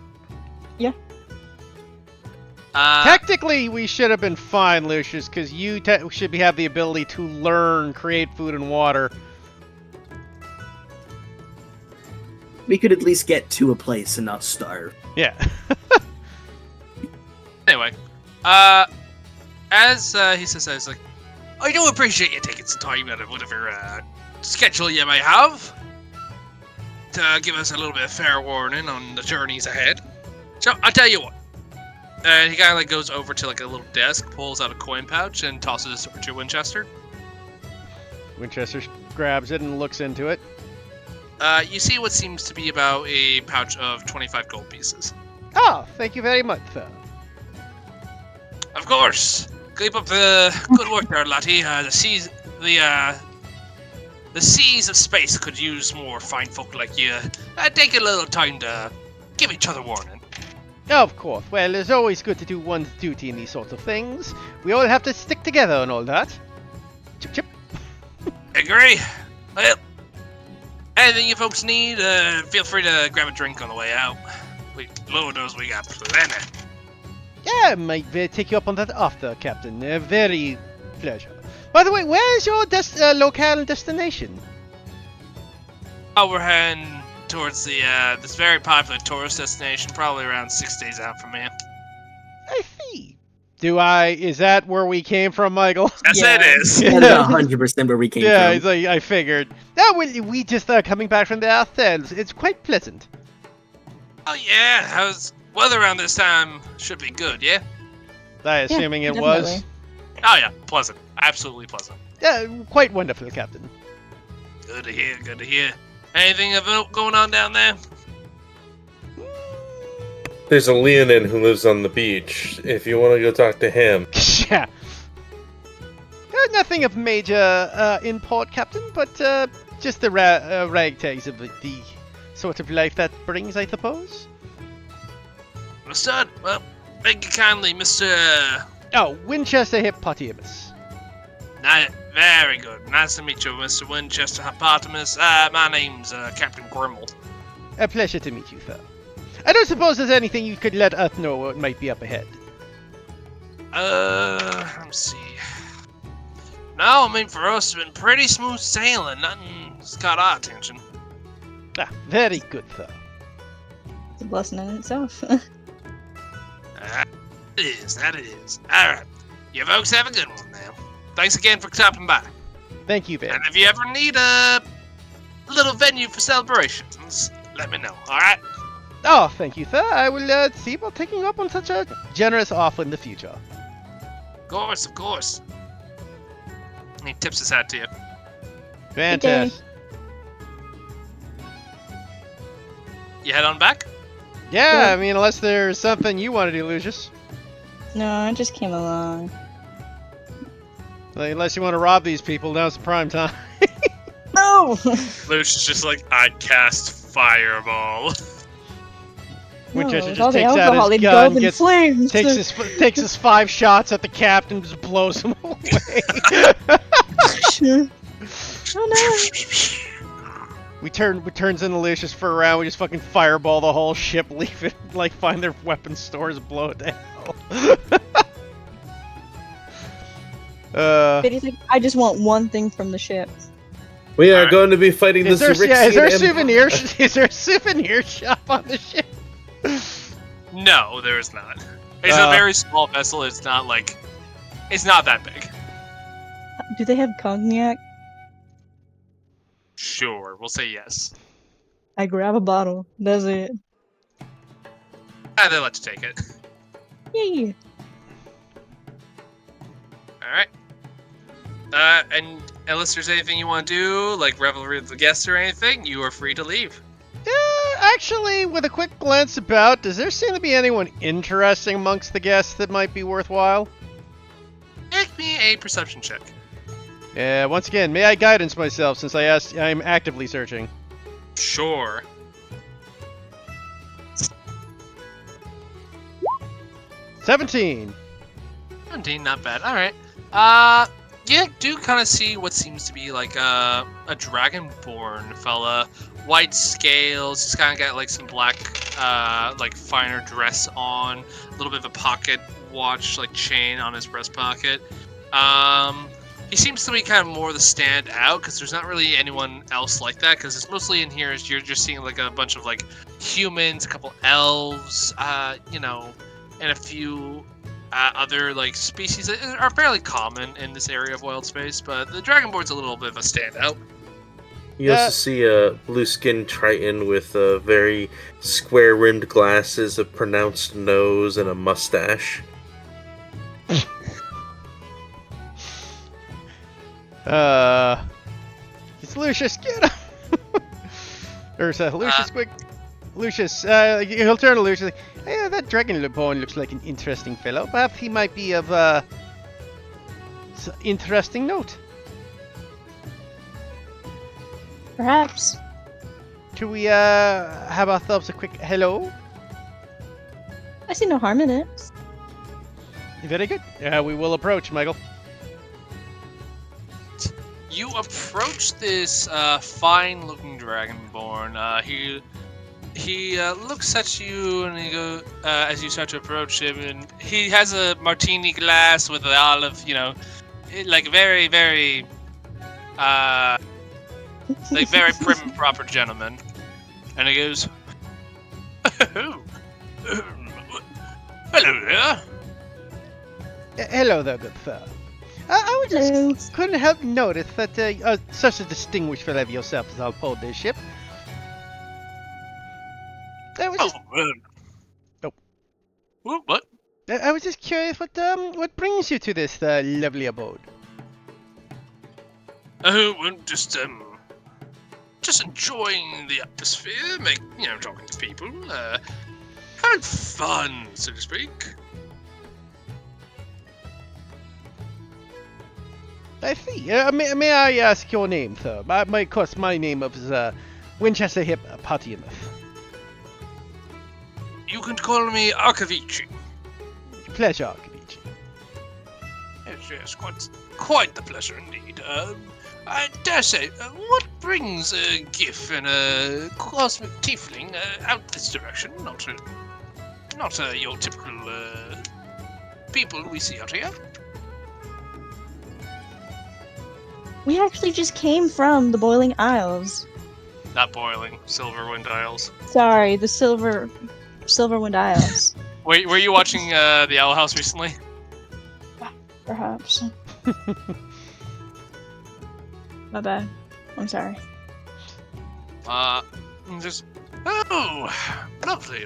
Yeah. Technically, we should have been fine, Lucius, because you should have the ability to learn, create food and water. We could at least get to a place and not starve. Yeah. Anyway, as he says, he's like, I do appreciate you taking some time out of whatever schedule you may have to give us a little bit of fair warning on the journeys ahead. So I'll tell you what. And he kind of like goes over to like a little desk, pulls out a coin pouch, and tosses it over to Winchester. Winchester grabs it and looks into it. You see what seems to be about a pouch of 25 gold pieces. Oh, thank you very much, sir. Of course. Keep up the good work there, laddie. The seas of space could use more fine folk like you. Take a little time to give each other warning. Of course. Well, it's always good to do one's duty in these sorts of things. We all have to stick together and all that. Chip chip. Agree. Well, anything you folks need, feel free to grab a drink on the way out. Lord knows we got plenty. Yeah, I might take you up on that after, Captain. Very pleasure. By the way, where's your locale destination? Oh, we're heading towards the this very popular tourist destination, probably around 6 days out from here. I see. Is that where we came from, Michael? Yes, Yeah. it is. That is 100% where we came Yeah, from. it's like, I figured. We just coming back from there ourselves. It's quite pleasant. Oh yeah, how's weather around this time? Should be good, yeah? Assuming it was. definitely. Oh yeah, pleasant. Absolutely pleasant. Yeah, quite wonderful, Captain. Good to hear, good to hear. Anything of note going on down there? There's a Leonin who lives on the beach. If you want to go talk to him. Yeah. Nothing of major import, Captain, but just the ragtags of the sort of life that brings, I suppose. Understood. Well, thank you kindly, Mr. Oh, Winchester Hippopotamus. Very good. Nice to meet you, Mr. Winchester Hippopotamus. My name's Captain Grimmel. A pleasure to meet you, sir. I don't suppose there's anything you could let us know what might be up ahead. Let me see. No, I mean, for us, it's been pretty smooth sailing. Nothing's caught our attention. Ah, very good, sir. It's a blessing in itself. That it is. Alright. You folks have a good one now. Thanks again for stopping by. Thank you, Ben. And if you ever need a little venue for celebrations, let me know, alright? Oh, thank you, sir. I will see about taking you up on such a generous offer in the future. Of course. And he tips his hat to you. Fantastic. You head on back? Yeah, I mean, unless there's something you want to do, Lucius. No, I just came along. Like, unless you want to rob these people, now's the prime time. No! Lucius just like, I cast fireball. Winchester with just all the takes out alcohol, his it gun, goes in gets flames. takes his 5 shots at the captain, just blows him away. Oh we turns into Lucius for a round. We just fucking fireball the whole ship, leave it, like find their weapon stores, and blow it to hell. no! But he's like, I just want one thing from the ship. We are Alright. going to be fighting the Is there Xerixian Empire. is there a souvenir shop on the ship? No, there is not. It's a very small vessel. It's not like, it's not that big. Do they have cognac? Sure, we'll say yes. I grab a bottle. That's it. They let you take it. Yay! Alright. And unless there's anything you want to do, like revelry with the guests or anything, you are free to leave. Actually, with a quick glance about, does there seem to be anyone interesting amongst the guests that might be worthwhile? Make me a perception check. Once again, may I guidance myself since I'm actively searching. Sure. 17. 17, not bad. Alright. You do kind of see what seems to be like a dragonborn fella. White scales, he's kind of got like some black, like finer dress on. A little bit of a pocket watch, like chain on his breast pocket. He seems to be kind of more the stand out because there's not really anyone else like that because it's mostly in here you're just seeing like a bunch of like humans, a couple elves, you know, and a few other like species that are fairly common in this area of wild space, but the Dragonborn's a little bit of a standout. You also see a blue-skinned Triton with very square-rimmed glasses, a pronounced nose, and a mustache. It's Lucius, get him! There's Lucius, quick. Lucius, he'll turn to Lucius like, yeah, that Dragonborn looks like an interesting fellow. Perhaps he might be of, interesting note. Perhaps. Should we, have ourselves a quick hello? I see no harm in it. Very good. We will approach, Michael. You approach this fine-looking Dragonborn. He looks at you and he goes, as you start to approach him, and he has a martini glass with the olive, you know, like very, very, like very prim and proper gentleman. And he goes, oh, hello there. Hello there, good sir. I was just couldn't help notice that such a distinguished fellow of yourself is on board this ship. I was just, What? I was just curious what brings you to this lovely abode. Oh, well, just enjoying the atmosphere, talking to people, having fun, so to speak. I see. May I ask your name, sir? My name is Winchester Hip Patiamus. You can call me Arcavici. Pleasure, Arcavici. Yes, quite the pleasure indeed. I dare say, what brings a Gif and a cosmic tiefling out this direction? Not your typical people we see out here. We actually just came from the Boiling Isles. Not boiling, Silverwind Isles. Sorry, the Silverwind Isles. Wait, were you watching the Owl House recently? Perhaps. My bad. I'm sorry. Just lovely.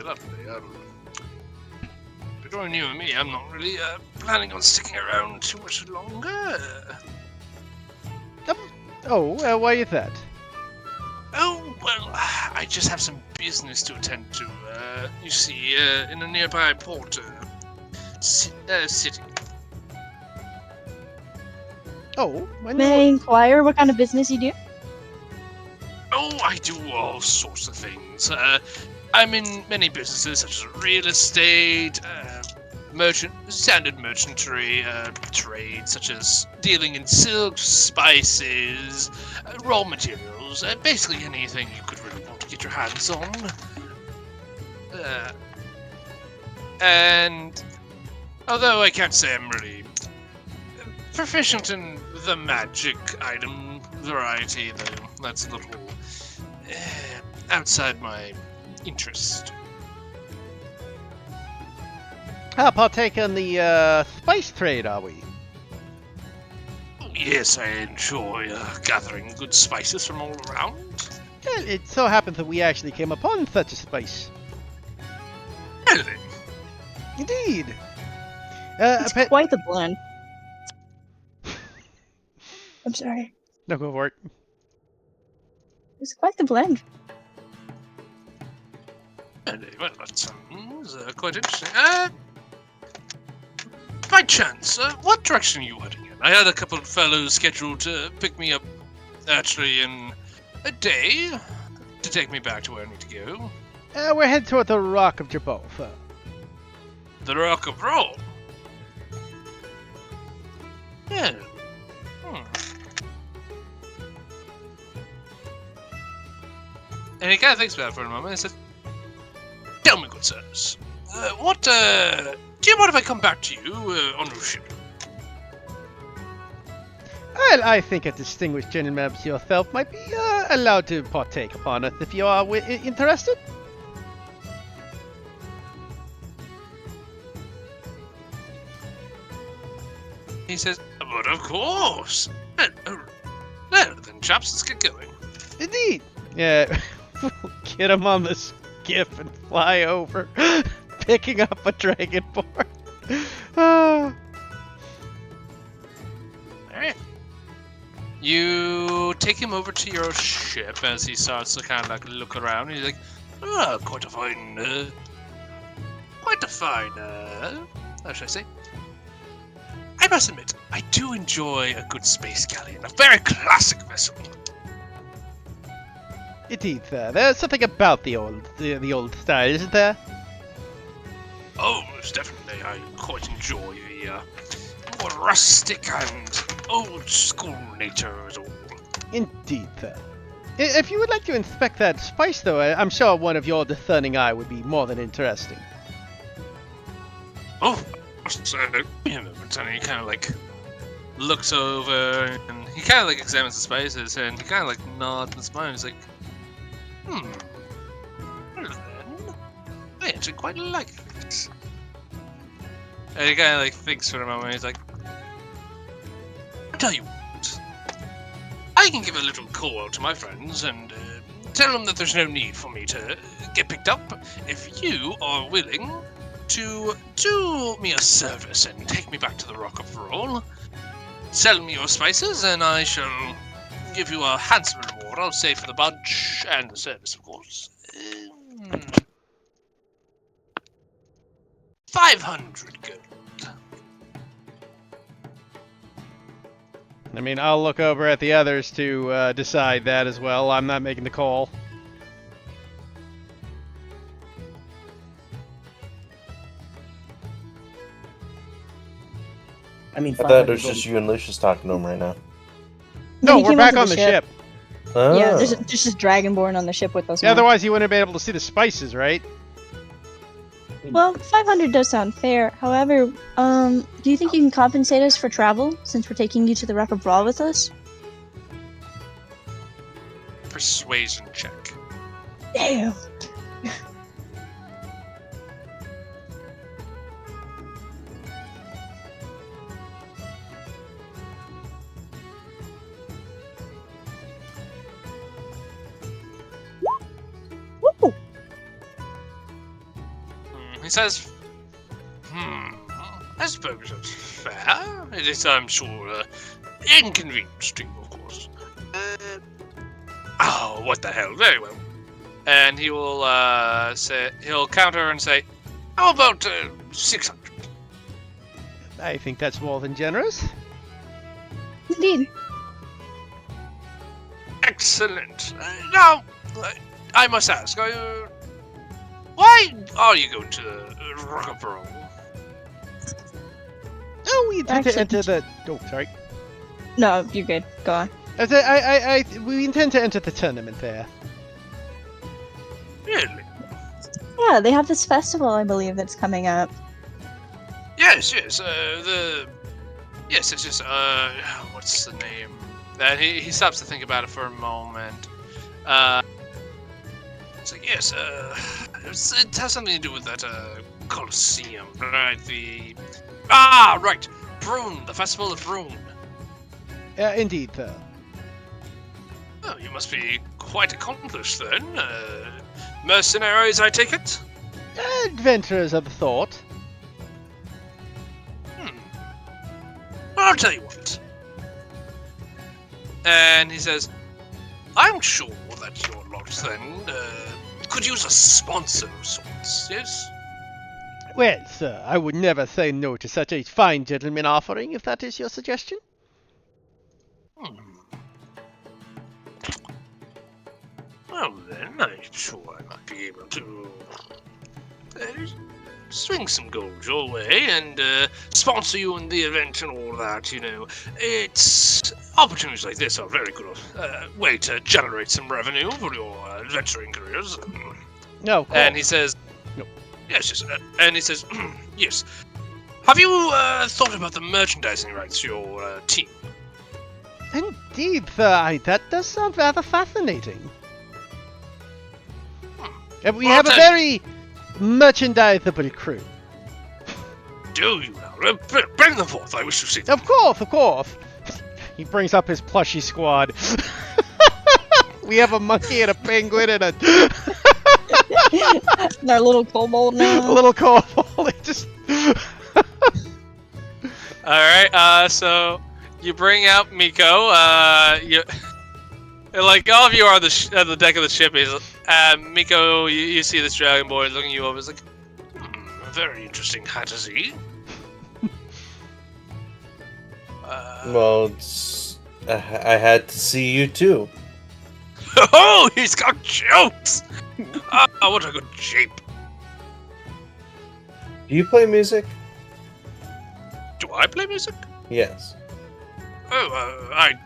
Between you and me, I'm not really planning on sticking around too much longer. Why is that? Oh, well, I just have some business to attend to. You see, in a nearby port city. Oh, May I inquire what kind of business you do? Oh, I do all sorts of things. I'm in many businesses such as real estate, standard merchantry, trade such as dealing in silks, spices, raw materials, basically anything you could really want to get your hands on. And although I can't say I'm really proficient in the magic item variety, though that's a little outside my interest. I'll partake in the spice trade, are we? Oh, yes, I enjoy gathering good spices from all around. Well, it so happens that we actually came upon such a spice. Really? Indeed. It's quite the blend. I'm sorry. No, go for it. It's quite the blend. Well, that sounds quite interesting. By chance, what direction are you heading in? I had a couple of fellows scheduled to pick me up, actually, in a day, to take me back to where I need to go. We're headed toward the Rock of Jabot. The Rock of Roll. Yeah. And he kind of thinks about it for a moment and says, "Tell me, good sirs, do you mind if I come back to you on your ship?" Well, I think a distinguished gentleman as yourself might be allowed to partake upon it if you are interested. He says, "But of course. Well, then, chaps, let's get going." Indeed. Yeah, we'll get him on the skiff and fly over, picking up a dragonborn. Alright. You take him over to your ship as he starts to kind of like look around. He's like, "Oh, quite a fine, how should I say? I must admit, I do enjoy a good space galleon, a very classic vessel." Indeed, sir. There's something about the old style, isn't there? Oh, most definitely. I quite enjoy the more rustic and old school nature as all. Indeed, sir. If you would like to inspect that spice, though, I'm sure one of your discerning eye would be more than interesting. Oh, so in a moment, and he kind of like looks over and he kind of like examines the spices and he kind of like nods and smiles. He's like, well then, I actually quite like it. And he kind of like thinks for a moment. He's like, "I'll tell you what, I can give a little call to my friends and tell them that there's no need for me to get picked up if you are willing to do me a service and take me back to the Rock of Roll, sell me your spices, and I shall give you a handsome reward. I'll say for the bunch and the service, of course. 500 gold." I mean, I'll look over at the others to decide that as well. I'm not making the call. I mean, I thought it was just you and Lucius talking to him right now. No, he we're came back onto on the ship. Oh. Yeah, there's just a dragonborn on the ship with us. Yeah, now. otherwise you wouldn't have been able to see the spices, right? Well, 500 does sound fair. However, do you think you can compensate us for travel since we're taking you to the Rock of Brawl with us? Persuasion check. Damn. Woo! He says, I suppose that's fair. It is, I'm sure, inconvenient to you, of course. Oh, what the hell? Very well. And he will he'll counter and say, "How about 600?" I think that's more than generous. Indeed. Excellent. Now, I must ask, why are you going to Rockabro? Oh, we intend to Actually- enter the. Oh, sorry. No, you're good. Go on. We intend to enter the tournament there. Really? Yeah, they have this festival, I believe, that's coming up. Yes, yes, Yes, it's just, what's the name? He stops to think about it for a moment. It's like, yes, it has something to do with that, Colosseum, right? Right! Brune, the Festival of Brune. Indeed, sir. Oh, you must be quite accomplished then. Mercenaries, I take it? Adventurers of the thought. I'll tell you what. And he says, I'm sure that your lot then could use a sponsor of sorts, yes? Well, sir, I would never say no to such a fine gentleman offering, if that is your suggestion. Well then, I'm sure I might be able to swing some gold your way and sponsor you in the event and all that, you know. It's opportunities like this are a very good way to generate some revenue for your adventuring careers. No, cool. And he says, No. Yes, and he says, yes. Have you thought about the merchandising rights for your team? Indeed, sir, that does sound rather fascinating. And we Well, have a I'll very merchandisable crew. Do you now? Bring them forth, I wish to see them. Of course. He brings up his plushy squad. We have a monkey and a penguin and a Our little kobold now. little kobold. Just Alright, so you bring out Miko, like, all of you are on the deck of the ship. He's, Miko, you see this dragon boy looking you over. He's like, very interesting hat to see. Well, I had to see you too. Oh, he's got jokes! What a good shape. Do you play music? Do I play music? Yes. No,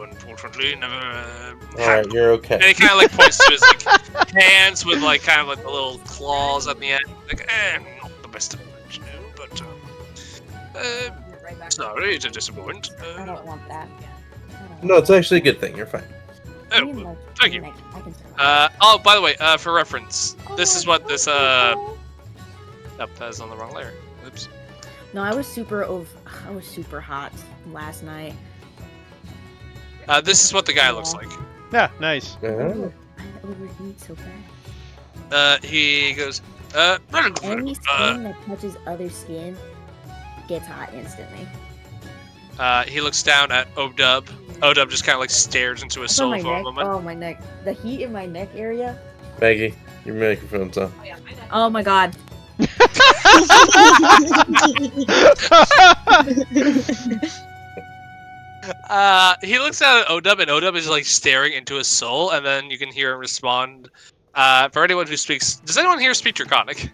unfortunately, never. Alright, you're okay. And he kind of like points to his like hands with like kind of like the little claws at the end. Like, not the best of it, you know, but sorry to disappoint. I don't want that. No, it's actually a good thing. You're fine. Oh, well, thank you. Oh, by the way, for reference, this is what this Oh, that is on the wrong layer. Oops. No, I was super hot last night. This is what the guy looks like. yeah, nice. Uh-huh. I overheat so bad. He goes, Any skin that touches other skin gets hot instantly. he looks down at Odub. Odub just kind of like stares into his It's on soul my for a neck. moment. Oh, my neck. The heat in my neck area. Maggie, your microphone's on. Oh my god. He looks at Odub, and Odub is like staring into his soul, and then you can hear him respond. For anyone who speaks, does anyone here speak Draconic?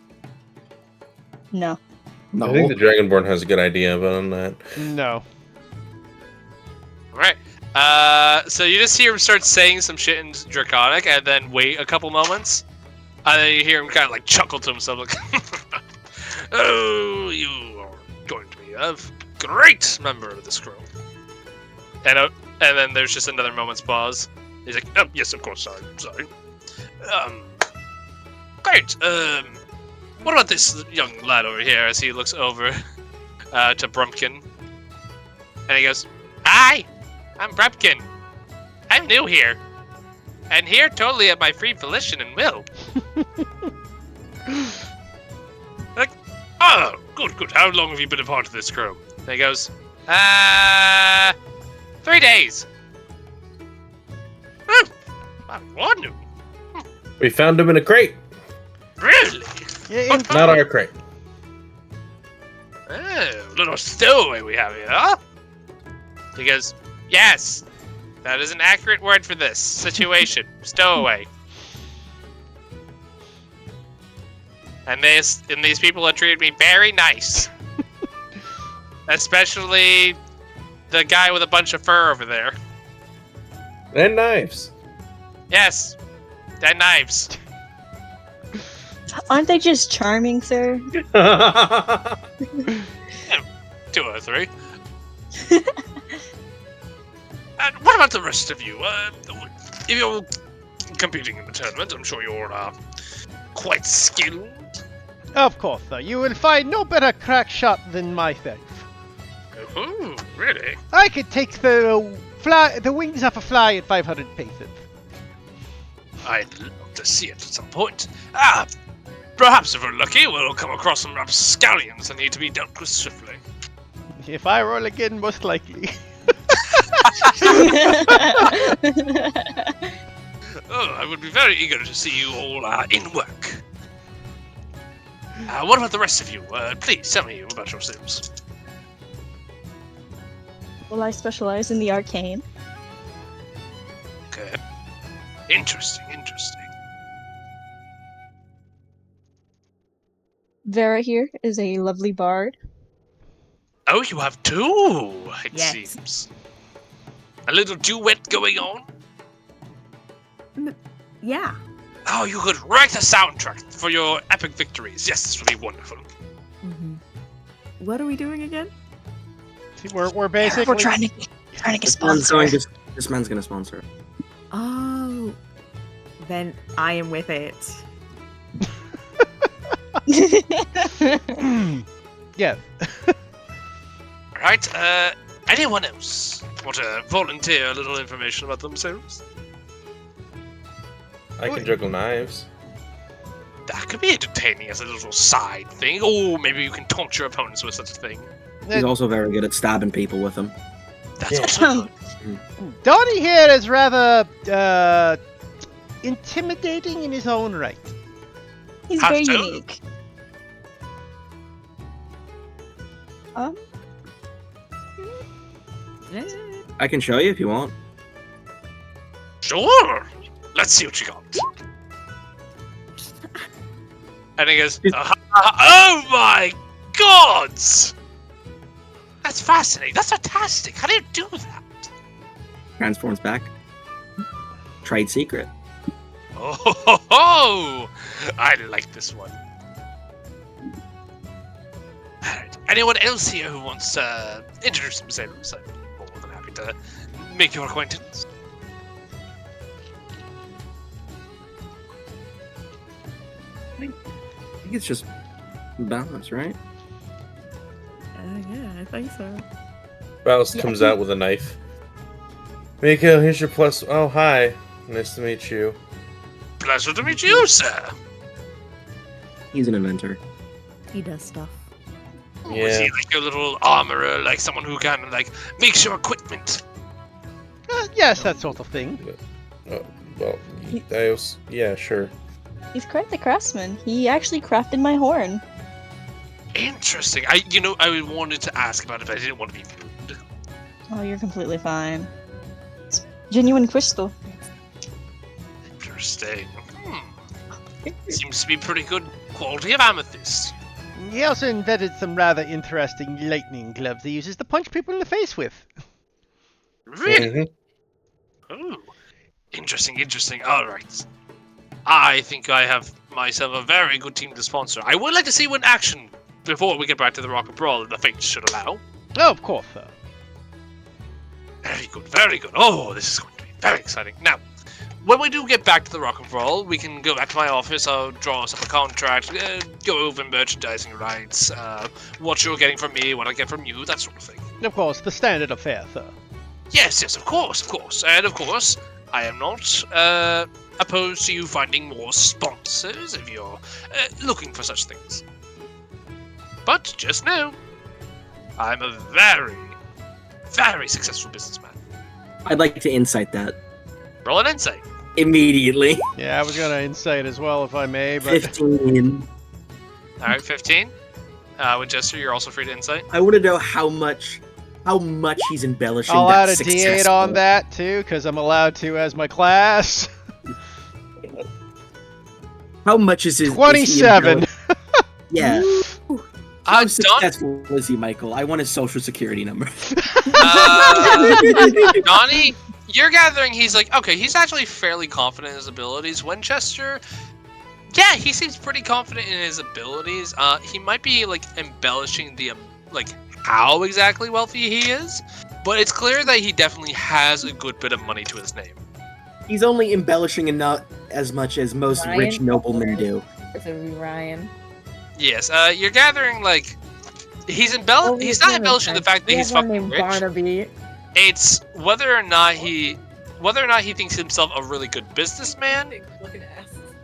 No. No. I think the Dragonborn has a good idea on that. No. All right. So you just hear him start saying some shit in Draconic, and then wait a couple moments, and then you hear him kind of like chuckle to himself, like, "Oh, you are going to be a great member of this crew." And then there's just another moment's pause. He's like, "Oh, yes, of course, sorry. Great. What about this young lad over here?" As he looks over to Brumpkin, and he goes, "Hi, I'm Brumpkin. I'm new here, and here totally at my free volition and will." Like, oh, good. How long have you been a part of this crew? And he goes, 3 days. Oh, I wonder. We found him in a crate. Really? Yeah, Not our crate. Oh, little stowaway we have here, huh? He goes, yes. That is an accurate word for this situation. Stowaway. And these people have treated me very nice. Especially the guy with a bunch of fur over there. And knives. Yes. And knives. Aren't they just charming, sir? 2 or 3. And what about the rest of you? If you're competing in the tournament, I'm sure you're quite skilled. Of course, sir. You will find no better crack shot than myself. Oh, really? I could take the wings off a fly at 500 paces. I'd love to see it at some point. Perhaps if we're lucky, we'll come across some rapscallions that need to be dealt with swiftly. If I roll again, most likely. Oh, I would be very eager to see you all in work. What about the rest of you? Please tell me about yourselves. Well, I specialize in the arcane. Okay. Interesting. Vera here is a lovely bard. Oh, you have 2, it Yes. seems. A little duet going on? Yeah. Oh, you could write a soundtrack for your epic victories. Yes, this would be wonderful. Mm-hmm. What are we doing again? We're basically. We're trying to get This man's sponsored. this man's gonna sponsor. Oh. Then I am with it. Yeah. Alright, anyone else want to volunteer a little information about themselves? I can juggle knives. That could be entertaining as a little side thing, or maybe you can taunt your opponents with such a thing. He's also very good at stabbing people with them. That's Yeah. also good. Donnie here is rather intimidating in his own right. He's How very so? unique. I can show you if you want. Sure! Let's see what you got. And he goes, oh my gods! That's fascinating. That's fantastic. How do you do that? Transforms back. Trade secret. Oh, ho, ho. I like this one. Alright. Anyone else here who wants to introduce themselves? I'm more than happy to make your acquaintance. I think it's just balance, right? Yeah, I think so. Faust comes out with a knife. Miko, here's your plus. Oh, hi. Nice to meet you. Pleasure to meet you, sir. He's an inventor. He does stuff. Is he like your little armorer, like someone who kind of like makes your equipment? Yes, that sort of thing. Well, yeah, sure. He's quite the craftsman. He actually crafted my horn. Interesting. I wanted to ask about it, but I didn't want to be rude. Oh, you're completely fine. It's genuine crystal. Interesting. Seems to be pretty good quality of amethyst. He also invented some rather interesting lightning gloves he uses to punch people in the face with. Really? Oh, interesting. All right. I think I have myself a very good team to sponsor. I would like to see one action before we get back to the Rock and Brawl, if the fates should allow. Oh, of course, sir. Very good. Oh, this is going to be very exciting. Now, when we do get back to the Rock and Brawl, we can go back to my office. I'll draw us up a contract, go over merchandising rights, what you're getting from me, what I get from you, that sort of thing. Of course, the standard affair, sir. Yes, of course. And of course, I am not opposed to you finding more sponsors if you're looking for such things. But just know, I'm a very, very successful businessman. I'd like to insight that Roll an insight. immediately. Yeah, I was gonna insight as well, if I may, but 15. All right, 15. With Jester, you're also free to insight. I want to know how much how much he's embellishing I'll that add a D8 successful. on that too, because I'm allowed to as my class. How much is his? 27. Yeah. How Don- successful is he, Michael? I want his social security number. Donnie, you're gathering he's like, okay, he's actually fairly confident in his abilities. Winchester, yeah, he seems pretty confident in his abilities. He might be like embellishing the like how exactly wealthy he is, but it's clear that he definitely has a good bit of money to his name. He's only embellishing and not as much as most Ryan? rich noblemen do. It's gonna be Ryan. Yes, you're gathering like he's not embellishing the fact that he's fucking rich. Barnaby. It's whether or not he thinks himself a really good businessman.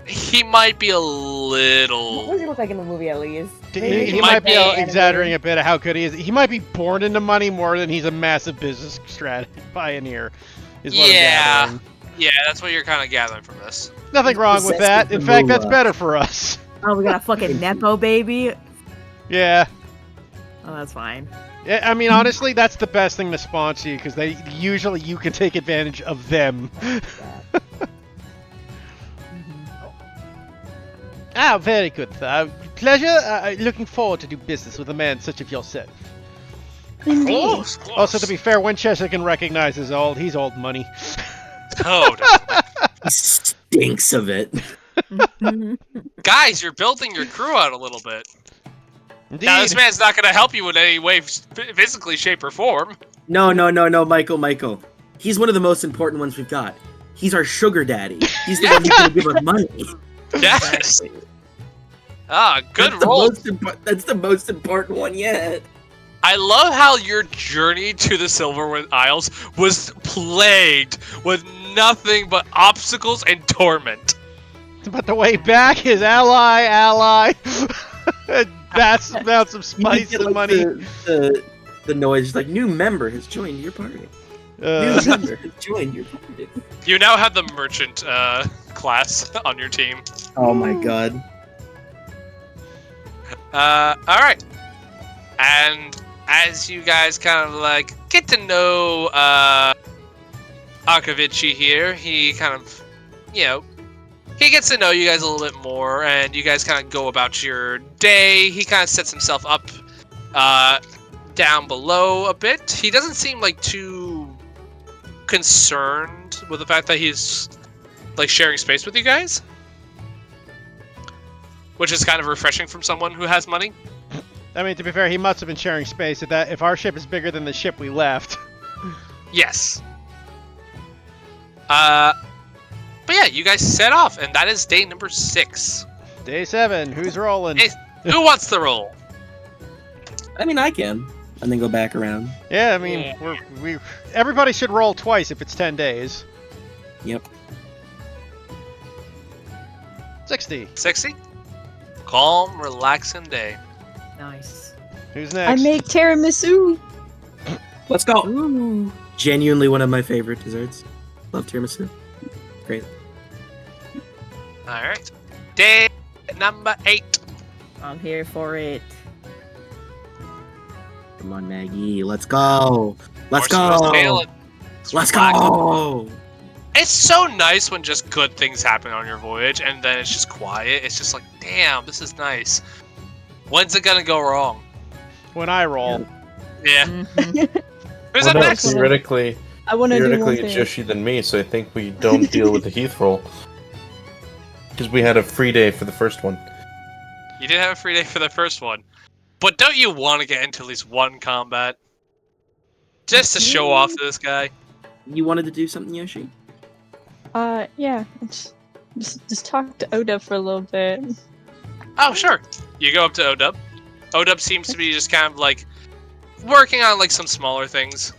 He might be a What little. does he look like in the movie at least? He might might be be exaggerating a bit of how good he is. He might be born into money more than he's a massive business strategy pioneer. Is what I'm Yeah. gathering. Yeah, that's what you're kind of gathering from this. Nothing wrong with that. In fact, that's better for us. Oh, we got a fucking Nepo baby? Yeah. Oh, that's fine. Yeah, I mean, honestly, that's the best thing to sponsor you, because they usually you can take advantage of them. Ah, very good. Pleasure. Looking forward to do business with a man such as yourself. Indeed. Close. Also, to be fair, Winchester can recognize his old. He's old money. Oh, He stinks of it. guys, you're building your crew out a little bit. Indeed. Now, this man's not going to help you in any way, physically, shape, or form. No, Michael. He's one of the most important ones we've got. He's our sugar daddy. He's the one who's gonna give us money. Yes. Ah, good That's the roll. That's the most important one yet. I love how your journey to the Silverwood Isles was plagued with nothing but obstacles and torment. But the way back is ally. That's about some spice You get, and like, money. The noise like new member has joined your party. Uh, New member has joined your party. You now have the merchant class on your team. Oh my god. Alright. And as you guys kind of like get to know Arkovici here, he kind of, he gets to know you guys a little bit more, and you guys kind of go about your day. He kind of sets himself up down below a bit. He doesn't seem like too concerned with the fact that he's like sharing space with you guys, which is kind of refreshing from someone who has money. I mean, to be fair, he must have been sharing space. If our ship is bigger than the ship we left. Yes. But yeah, you guys set off, and that is day number 6. Day 7. Who's rolling? Hey, who wants the roll? I mean, I can. And then go back around. Yeah, I mean, everybody should roll twice if it's 10 days. Yep. 60. 60? Calm, relaxing day. Nice. Who's I next? make tiramisu. Let's go. Ooh. Genuinely one of my favorite desserts. Love tiramisu. Great. Alright. Day number 8. I'm here for it. Come on, Maggie. Let's go. Let's More smooth go. sailing. Let's relaxing. go. It's so nice when just good things happen on your voyage, and then it's just quiet. It's just like, damn, this is nice. When's it gonna go wrong? When I roll. Yeah. Mhm. Who's Well, up no, next? theoretically, I want to do one it's thing. Joshi than me, so I think we don't deal with the Heath roll. Because we had a free day for the first one. You did have a free day for the first one. But don't you want to get into at least one combat? Just to show off to this guy? You wanted to do something, Yoshi? Yeah. Just talk to Oda for a little bit. Oh, sure. You go up to Odub. Odub seems to be just kind of like working on like some smaller things.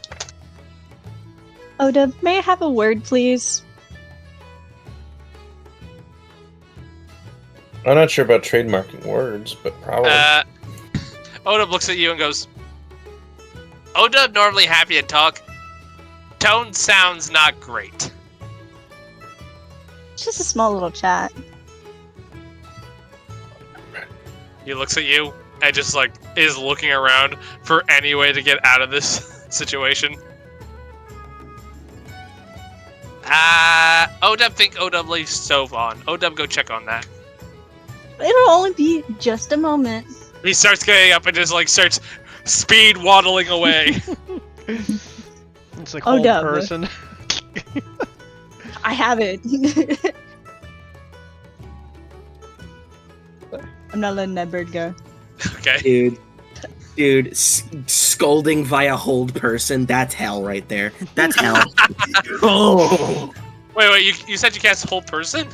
Oda, may I have a word, please? I'm not sure about trademarking words, but probably. Odub looks at you and goes, Odub normally happy to talk. Tone sounds not great. It's just a small little chat. He looks at you and just like is looking around for any way to get out of this situation. OW think OW leaves stove on. OW go check on that. It'll only be just a moment. He starts getting up and just like starts speed waddling away. It's like Oh, whole dub. person. I have it. I'm not letting that bird go. Okay. Dude, scolding via hold person, that's hell right there. That's hell. Oh! Wait, you said you cast whole person?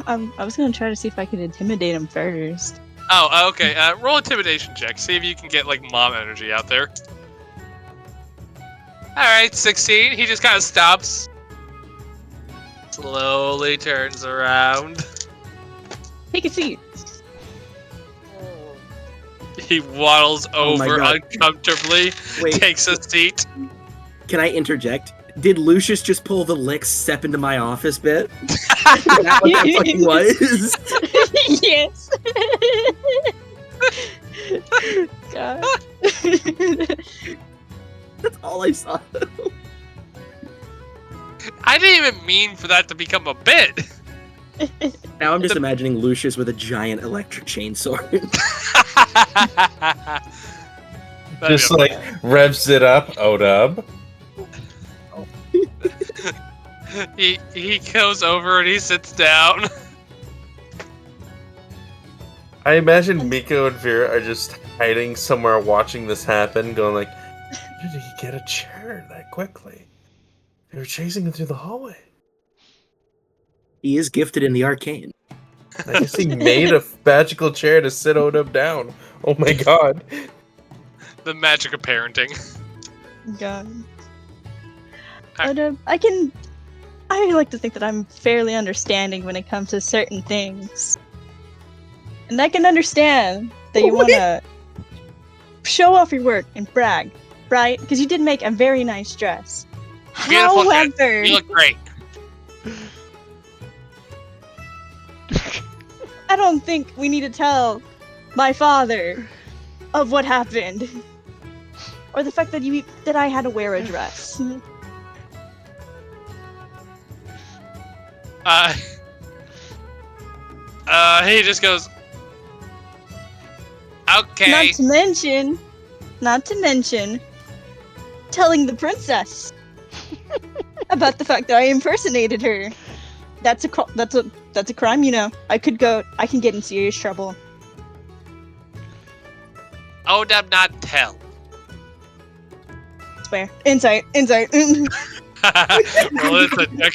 I was gonna try to see if I could intimidate him first. Oh, okay. Roll intimidation check. See if you can get like mom energy out there. Alright, 16. He just kind of stops. Slowly turns around. Take a seat. He waddles Oh my over God. uncomfortably, Wait, takes a seat. can I interject? Did Lucius just pull the lick step into my office bit? Is that what that fucking was? Yes. God. That's all I saw. I didn't even mean for that to become a bit. Now I'm just imagining Lucius with a giant electric chainsaw. That'd Just be a- like revs it up, OW. he goes over and he sits down. I imagine Miko and Vera are just hiding somewhere watching this happen, going like, "How did he get a chair that quickly? They were chasing him through the hallway. He is gifted in the arcane. I guess he made a magical chair to sit OW down. Oh my god." The magic of parenting. God. But I like to think that I'm fairly understanding when it comes to certain things. And I can understand that you want to show off your work and brag, right? Because you did make a very nice dress. Beautiful dress. However, You look great. I don't think we need to tell my father of what happened. Or the fact that I had to wear a dress. He just goes, okay. Not to mention, telling the princess about the fact that I impersonated her. That's a crime, you know. I can get in serious trouble. OW not tell. Swear. Insight. Well, it's a check.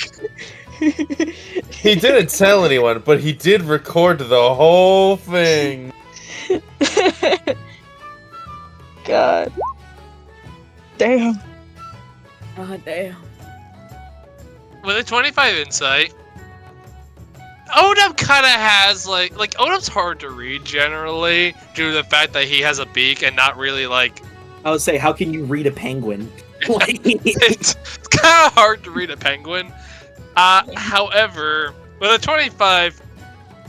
He didn't tell anyone, but he did record the whole thing. God. Damn. Oh damn. With a 25 insight, OW kind of has like OW's hard to read generally due to the fact that he has a beak and not really like. I would say, how can you read a penguin? Like, It's kind of hard to read a penguin. However, with a 25,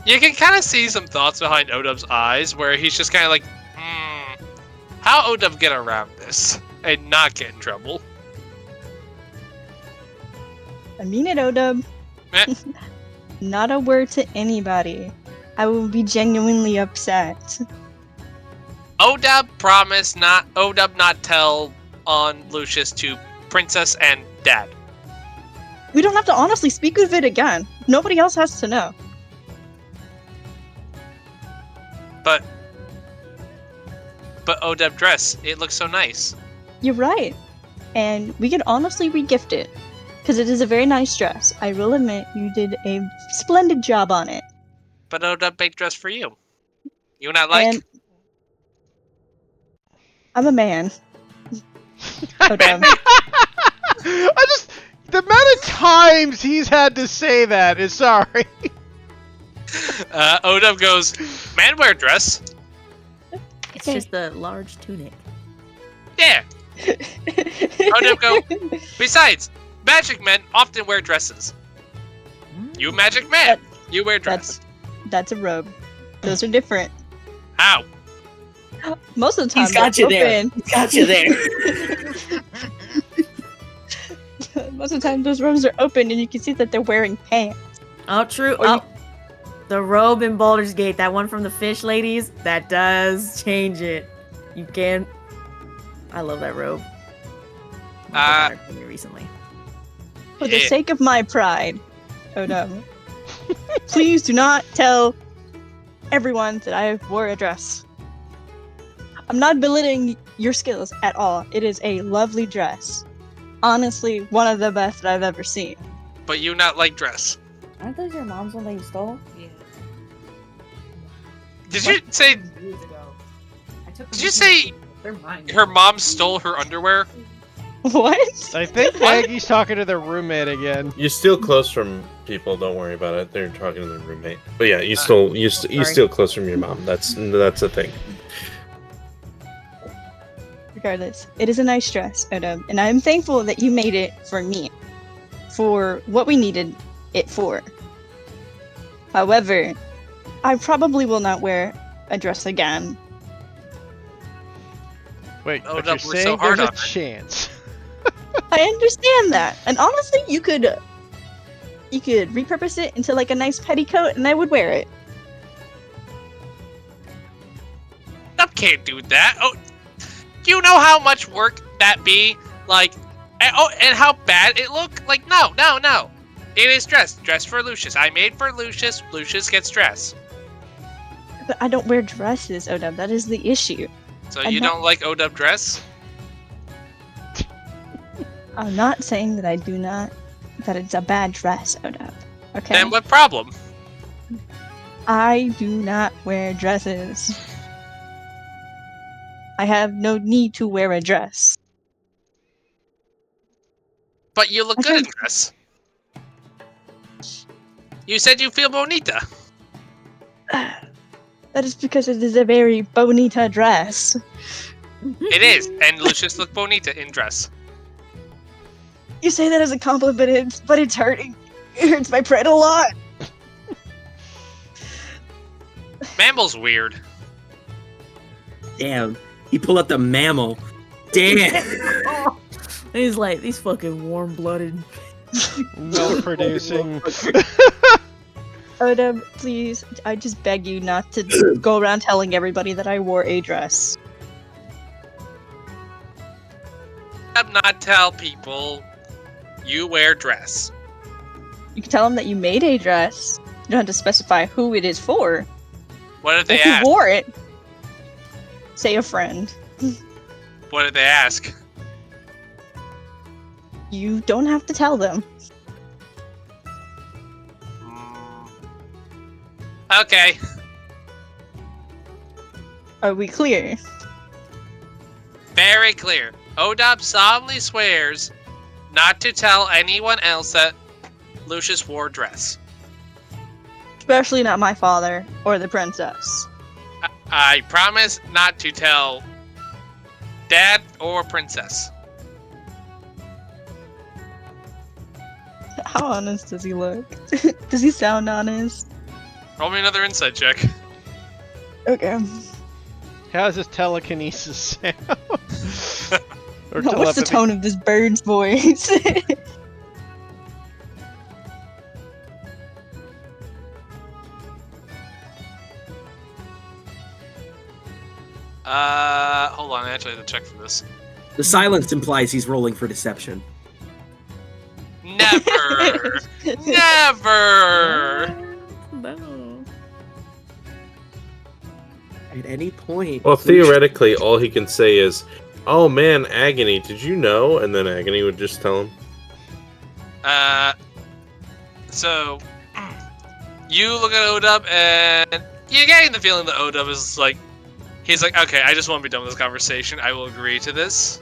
you can kind of see some thoughts behind OW's eyes where he's just kind of like, how OW get around this and not get in trouble? I mean it, OW. Eh. Not a word to anybody. I will be genuinely upset. OW promise not tell on Lucius to Princess and Dad. We don't have to honestly speak of it again. Nobody else has to know. But OW dress, it looks so nice. You're right. And we can honestly re-gift it. Because it is a very nice dress. I will admit, you did a splendid job on it. But OW baked dress for you. You not like? And I'm a man. OW. The amount of times he's had to say that is sorry. OW goes, man wear dress. It's just a large tunic. Yeah. OW go, besides, magic men often wear dresses. You magic man, you wear dress. That's a robe. Those are different. How? Most of the time, He's got you there. open. He's got you there. Most of the time, those robes are open, and you can see that they're wearing pants. Oh, true. Or you- The robe in Baldur's Gate, that one from the fish ladies, that does change it. You can. I love that robe. My brother got it for me recently. For the sake of my pride, Odom, please do not tell everyone that I wore a dress. I'm not belittling your skills at all. It is a lovely dress. Honestly, one of the best that I've ever seen. But you not like dress. Aren't those your mom's one that you stole? Yeah. Did you say? Years ago. Did you say They're mine. her mom stole her underwear? What? I think Maggie's talking to their roommate again. You steal clothes from people. Don't worry about it. They're talking to their roommate. But yeah, you steal clothes from your mom. That's a thing. Regardless, it is a nice dress, Odom, and I'm thankful that you made it for me, for what we needed it for. However, I probably will not wear a dress again. Wait, Oh, but no, you're we're saying so hard there's a on it. chance. I understand that, and honestly, you could repurpose it into like a nice petticoat, and I would wear it. I can't do that. Oh, do you know how much work that be? Like, and how bad it look? Like, no. It is dress for Lucius. I made for Lucius. Lucius gets dress. But I don't wear dresses, Odom. That is the issue. So I'm you not- don't like OW dress? I'm not saying that I do not, that it's a bad dress, Odom. Okay? Then what problem? I do not wear dresses. I have no need to wear a dress. But you look I good in don't- dress. You said you feel bonita. That is because it is a very bonita dress. It is, and Lucius look bonita in dress. You say that as a compliment, but it's hurting. It hurts my pride a lot. Mammal's weird. Damn. He pulled out the mammal. Damn. He's like, these fucking warm-blooded. Milk producing. Odom, please, I just beg you not to go around telling everybody that I wore a dress. I'm not tell people you wear dress. You can tell them that you made a dress. You don't have to specify who it is for. What did they If you ask? wore it, say a friend. What did they ask? You don't have to tell them. Okay. Are we clear? Very clear. Odop solemnly swears not to tell anyone else that Lucius wore dress. Especially not my father or the princess. I promise not to tell Dad or Princess. How honest does he look? Does he sound honest? Roll me another insight check. Okay. How does this telekinesis sound? Or What's the telepathy? tone of this bird's voice? Hold on, I actually have to check for this. The silence implies he's rolling for deception. Never! Never! No. At any point. Well, theoretically, all he can say is, "Oh man, Agony, did you know?" And then Agony would just tell him. So you look at Odub and you're getting the feeling that Odub is like, he's like, okay, I just want to be done with this conversation. I will agree to this.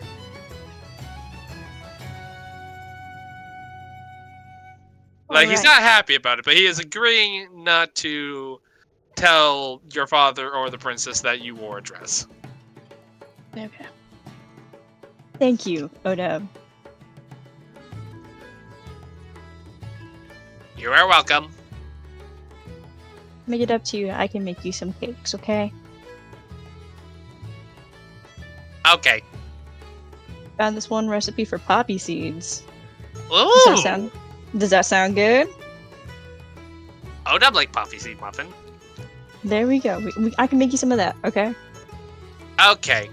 Like, he's Alright. not happy about it, but he is agreeing not to tell your father or the princess that you wore a dress. Okay. Thank you, Odub. You are welcome. Make it up to you. I can make you some cakes, okay? Okay. Found this one recipe for poppy seeds. Ooh! Does that sound good? Oh, I'd like poppy seed muffin. There we go. I can make you some of that, okay? Okay.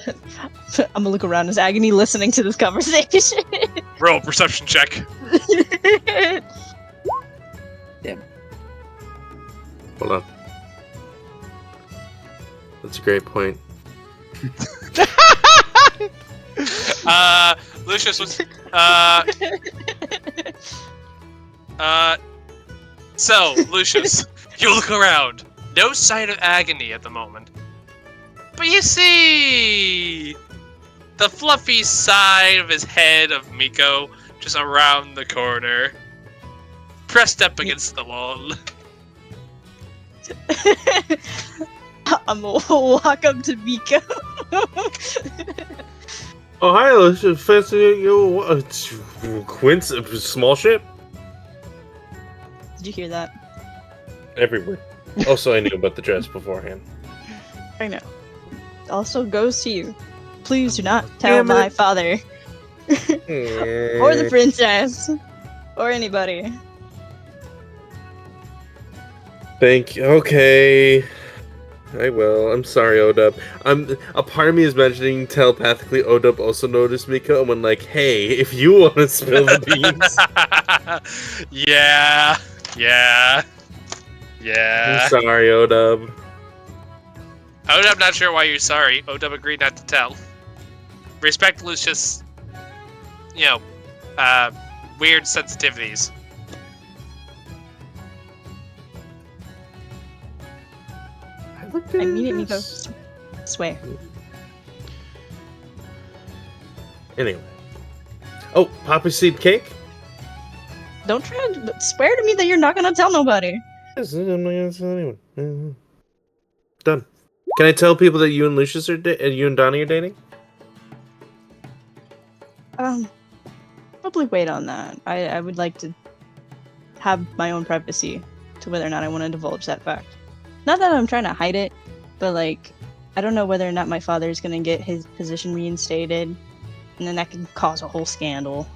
I'm gonna look around as Agony listening to this conversation. Roll a perception check. Hold on. That's a great point. Lucius was so Lucius, you look around. No sign of Agony at the moment. But you see the fluffy side of his head of Miko just around the corner. Pressed up against the wall. I'm gonna walk up to Miko. Oh, hi, Lucius. Fancy you. Quince, small ship? Did you hear that? Everywhere. Also, I knew about the dress beforehand. I know. Also goes to you. Please do not tell my father. Or the princess. Or anybody. Thank you. Okay. I will. I'm sorry, Odub. A part of me is imagining telepathically Odub also noticed Miko and went like, hey, if you want to spill the beans. Yeah. I'm sorry, Odub. I'm not sure why you're sorry. Odub agreed not to tell. Respect Lucius, weird sensitivities. I mean it, Miko. Swear. Anyway. Oh, poppy seed cake? Don't try to swear to me that you're not gonna tell nobody. Yes, I'm not gonna tell anyone. Done. Can I tell people that you and Lucius are you and Donnie are dating? Probably wait on that. I would like to have my own privacy to whether or not I want to divulge that fact. Not that I'm trying to hide it, but like, I don't know whether or not my father's gonna get his position reinstated, and then that could cause a whole scandal.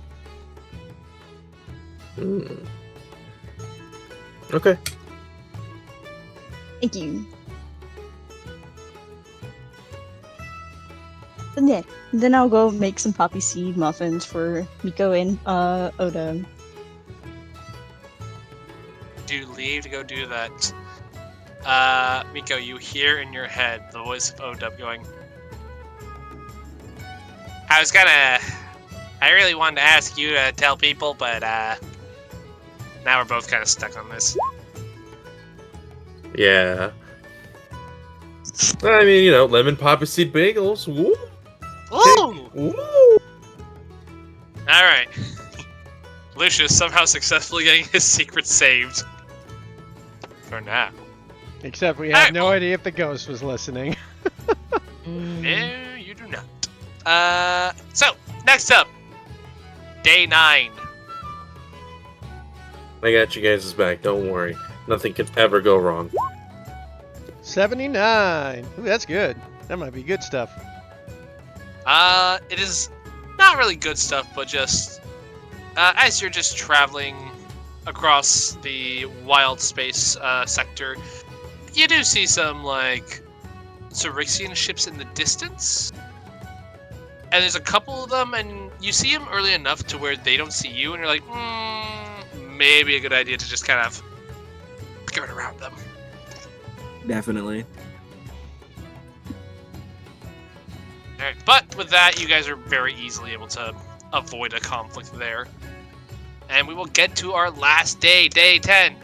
Okay. Thank you. And then I'll go make some poppy seed muffins for Miko and Oda. Do you leave to go do that? Miko, you hear in your head the voice of Odub going, I really wanted to ask you to tell people, but now we're both kind of stuck on this. Yeah. I mean, lemon poppy seed bagels. Woo! Ooh! Woo! Alright. Lucius somehow successfully getting his secret saved. For now. Except we have no idea if the ghost was listening. No, you do not. So, next up. Day 9. I got you guys' back, don't worry. Nothing can ever go wrong. 79. Ooh, that's good. That might be good stuff. It is not really good stuff, but just as you're just traveling across the wild space sector, you do see some Syrixian ships in the distance. And there's a couple of them, and you see them early enough to where they don't see you, and you're like, maybe a good idea to just kind of skirt around them. Definitely. Alright, but with that, you guys are very easily able to avoid a conflict there. And we will get to our last day, day 10.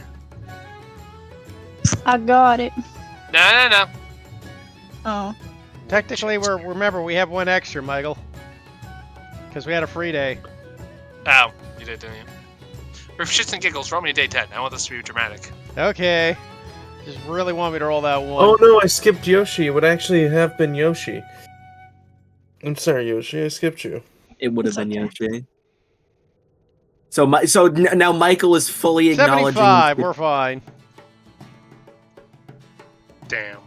I got it. No. Oh. Technically, remember, we have one extra, Michael. Because we had a free day. Oh, you did, didn't you? For shits and giggles, roll me day 10. I want this to be dramatic. Okay. Just really want me to roll that one. Oh no, I skipped Yoshi. It would actually have been Yoshi. I'm sorry, Yoshi. I skipped you. It would have It's been okay. Yoshi. So now Michael is fully acknowledging. 75, we're fine. Damn.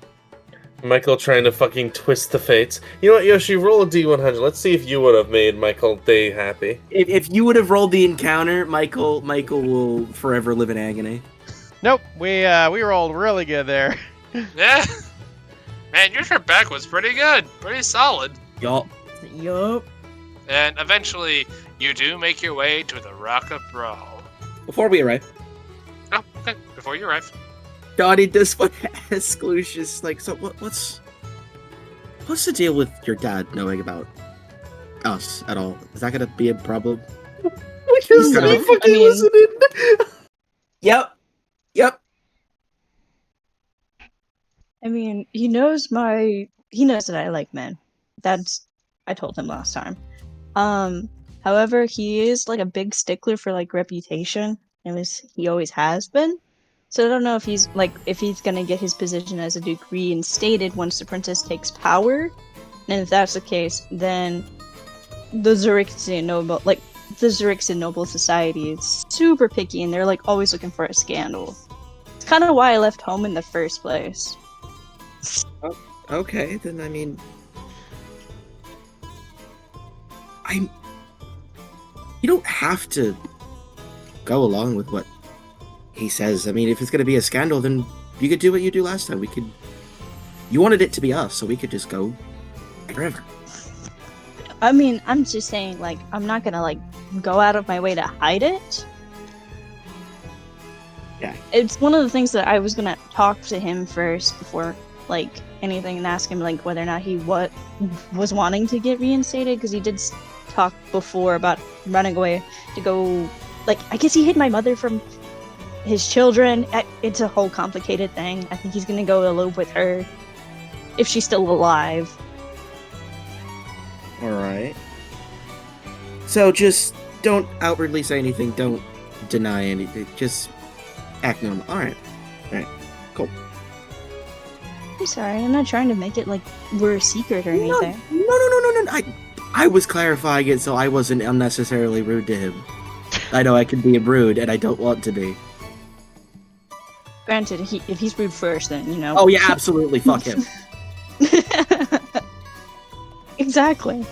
Michael trying to fucking twist the fates. You know what, Yoshi? Roll a D100. Let's see if you would have made Michael day happy. If you would have rolled the encounter, Michael will forever live in agony. Nope, we rolled really good there. Yeah. Man, your trip back was pretty good. Pretty solid. Yup. Yup. And eventually, you do make your way to the Rock of Brawl. Before we arrive, Oh, okay. Before you arrive. Donnie does what ask Lucius, like, so what's the deal with your dad knowing about us at all? Is that gonna be a problem? Because No, he I fucking mean- listening. Yep. I mean, he knows that I like men. I told him last time. However, he is like a big stickler for like reputation. He always has been. So I don't know if he's gonna get his position as a duke reinstated once the princess takes power. And if that's the case, then the Zurixian noble society is super picky and they're like always looking for a scandal. It's kind of why I left home in the first place. Okay, then I mean, you don't have to go along with what he says. I mean, if it's gonna be a scandal, then you could do what you do last time. You wanted it to be us, so we could just go forever. I mean, I'm just saying, like, I'm not gonna, like, go out of my way to hide it. Yeah. It's one of the things that I was gonna talk to him first before, like, anything and ask him, like, whether or not he was wanting to get reinstated, because he did talk before about running away to go, like, I guess he hid my mother from his children. It's a whole complicated thing. I think he's gonna go elope with her, if she's still alive. Alright. So just don't outwardly say anything, don't deny anything, just act normal. Alright. Cool. I'm sorry, I'm not trying to make it like we're a secret or anything. No. I was clarifying it so I wasn't unnecessarily rude to him. I know I can be rude, and I don't want to be. Granted, if he's rude first, then, you know. Oh yeah, absolutely, fuck him. Exactly.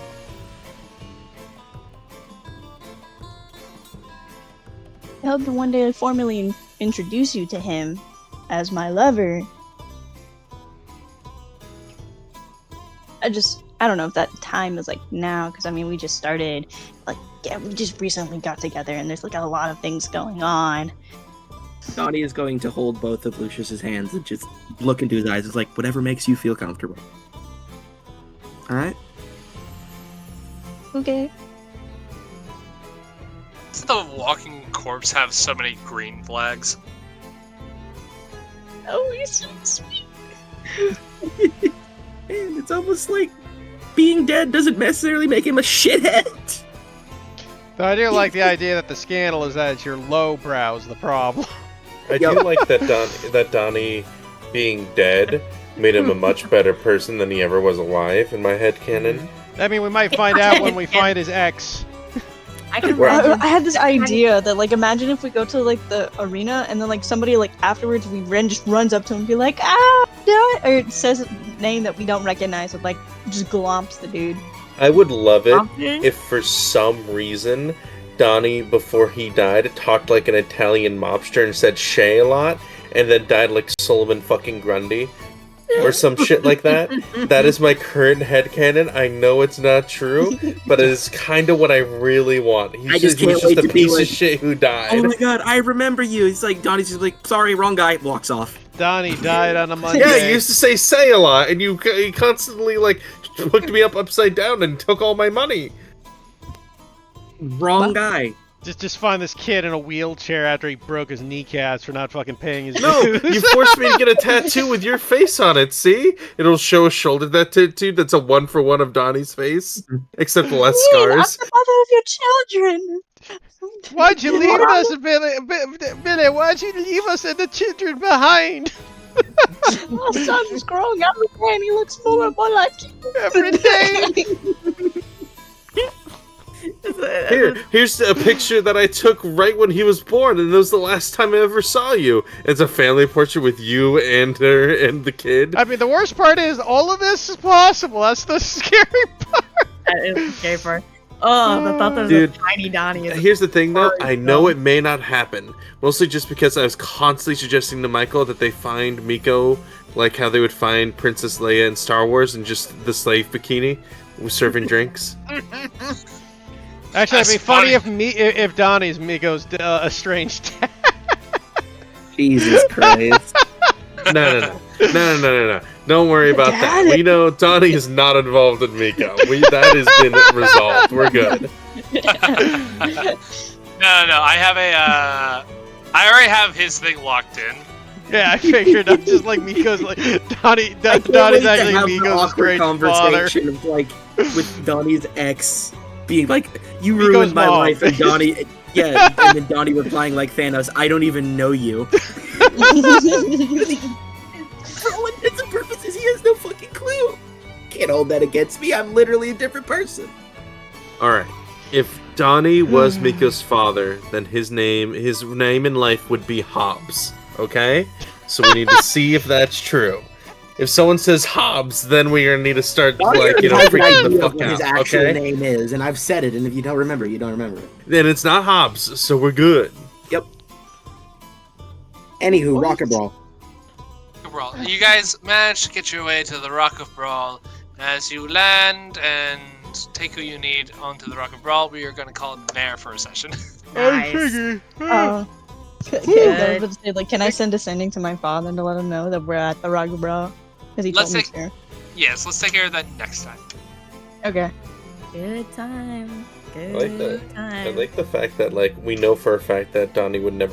I hope that one day I formally introduce you to him as my lover. I don't know if that time is like now, because I mean, we just started, like, yeah, we just recently got together and there's like a lot of things going on. Donnie is going to hold both of Lucius's hands and just look into his eyes. It's like, whatever makes you feel comfortable. Alright? Okay. Does the walking corpse have so many green flags? Oh, he's so sweet. And it's almost like being dead doesn't necessarily make him a shithead. Though I do like the idea that the scandal is that it's your low brows the problem. I do like that Donnie being dead made him a much better person than he ever was alive in my headcanon. I mean, we might find out when we find his ex. I can Right. imagine. I had this idea that, like, imagine if we go to, like, the arena and then, like, somebody, like, afterwards just runs up to him and be like, ah, do it! Or it says a name that we don't recognize and, like, just glomps the dude. I would love it Something? if for some reason Donnie, before he died, talked like an Italian mobster and said Shay a lot, and then died like Sullivan fucking Grundy. Or some shit like that. That is my current headcanon. I know it's not true, but it is kind of what I really want. I just he was can't wait just a to be piece like, of shit who died. Oh my god, I remember you. He's like, Donnie's just like, sorry, wrong guy, walks off. Donnie died on a Monday. Yeah, you used to say a lot, and you constantly, like, hooked me up upside down and took all my money. Wrong guy. Just find this kid in a wheelchair after he broke his kneecaps for not fucking paying his No, dues. you forced me to get a tattoo with your face on it, see? It'll show a shoulder tattoo that's a 1-for-1 of Donnie's face, except less I'm scars. the mother of your children! Why'd you leave us, Billy? Why'd you leave us and the children behind? My son's growing up again, he looks more and more like you. Every day. Here's a picture that I took right when he was born, and it was the last time I ever saw you. It's a family portrait with you and her and the kid. I mean, the worst part is all of this is possible. That's the scary part. That is the scary part. Oh, the thought that Dude, a tiny Donnie is. Here's the thing, though. I know it may not happen. Mostly just because I was constantly suggesting to Michael that they find Miko like how they would find Princess Leia in Star Wars in just the slave bikini with serving drinks. Actually, it'd be That's funny funny. if Donnie's Miko's estranged dad. Jesus Christ. No. Don't worry about that. We know Donnie is not involved in Miko. That has been resolved. We're good. No. I have I already have his thing locked in. Yeah, I figured. I'm just like Miko's like Donnie. I can't Donnie's wait to actually have the Miko's awkward estranged father. conversation of like with Donnie's ex being like, "You Miko's ruined my mom. life," and Donnie, yeah, and then Donnie replying like Thanos, "I don't even know you." For all intents and purposes, he has no fucking clue. Can't hold that against me. I'm literally a different person. Alright. If Donnie was Miko's father, then his name in life would be Hobbs. Okay? So we need to see if that's true. If someone says Hobbs, then we are gonna need to start Donnie like, has an freaking the idea of fuck what his out. actual Okay? name is, and I've said it, and if you don't remember, you don't remember it. Then it's not Hobbs, so we're good. Yep. Anywho, Rocket Brawl. Brawl. You guys managed to get your way to the Rock of Brawl. As you land and take who you need onto the Rock of Brawl, we are going to call it there for a session. Nice. figure. I was about to say, like, can I send a sending to my father to let him know that we're at the Rock Bro? Because he Let's told me take- to. Yes, let's take care of that next time. Okay. Good time. Good I like that. time. I like the fact that, like, we know for a fact that Donnie would never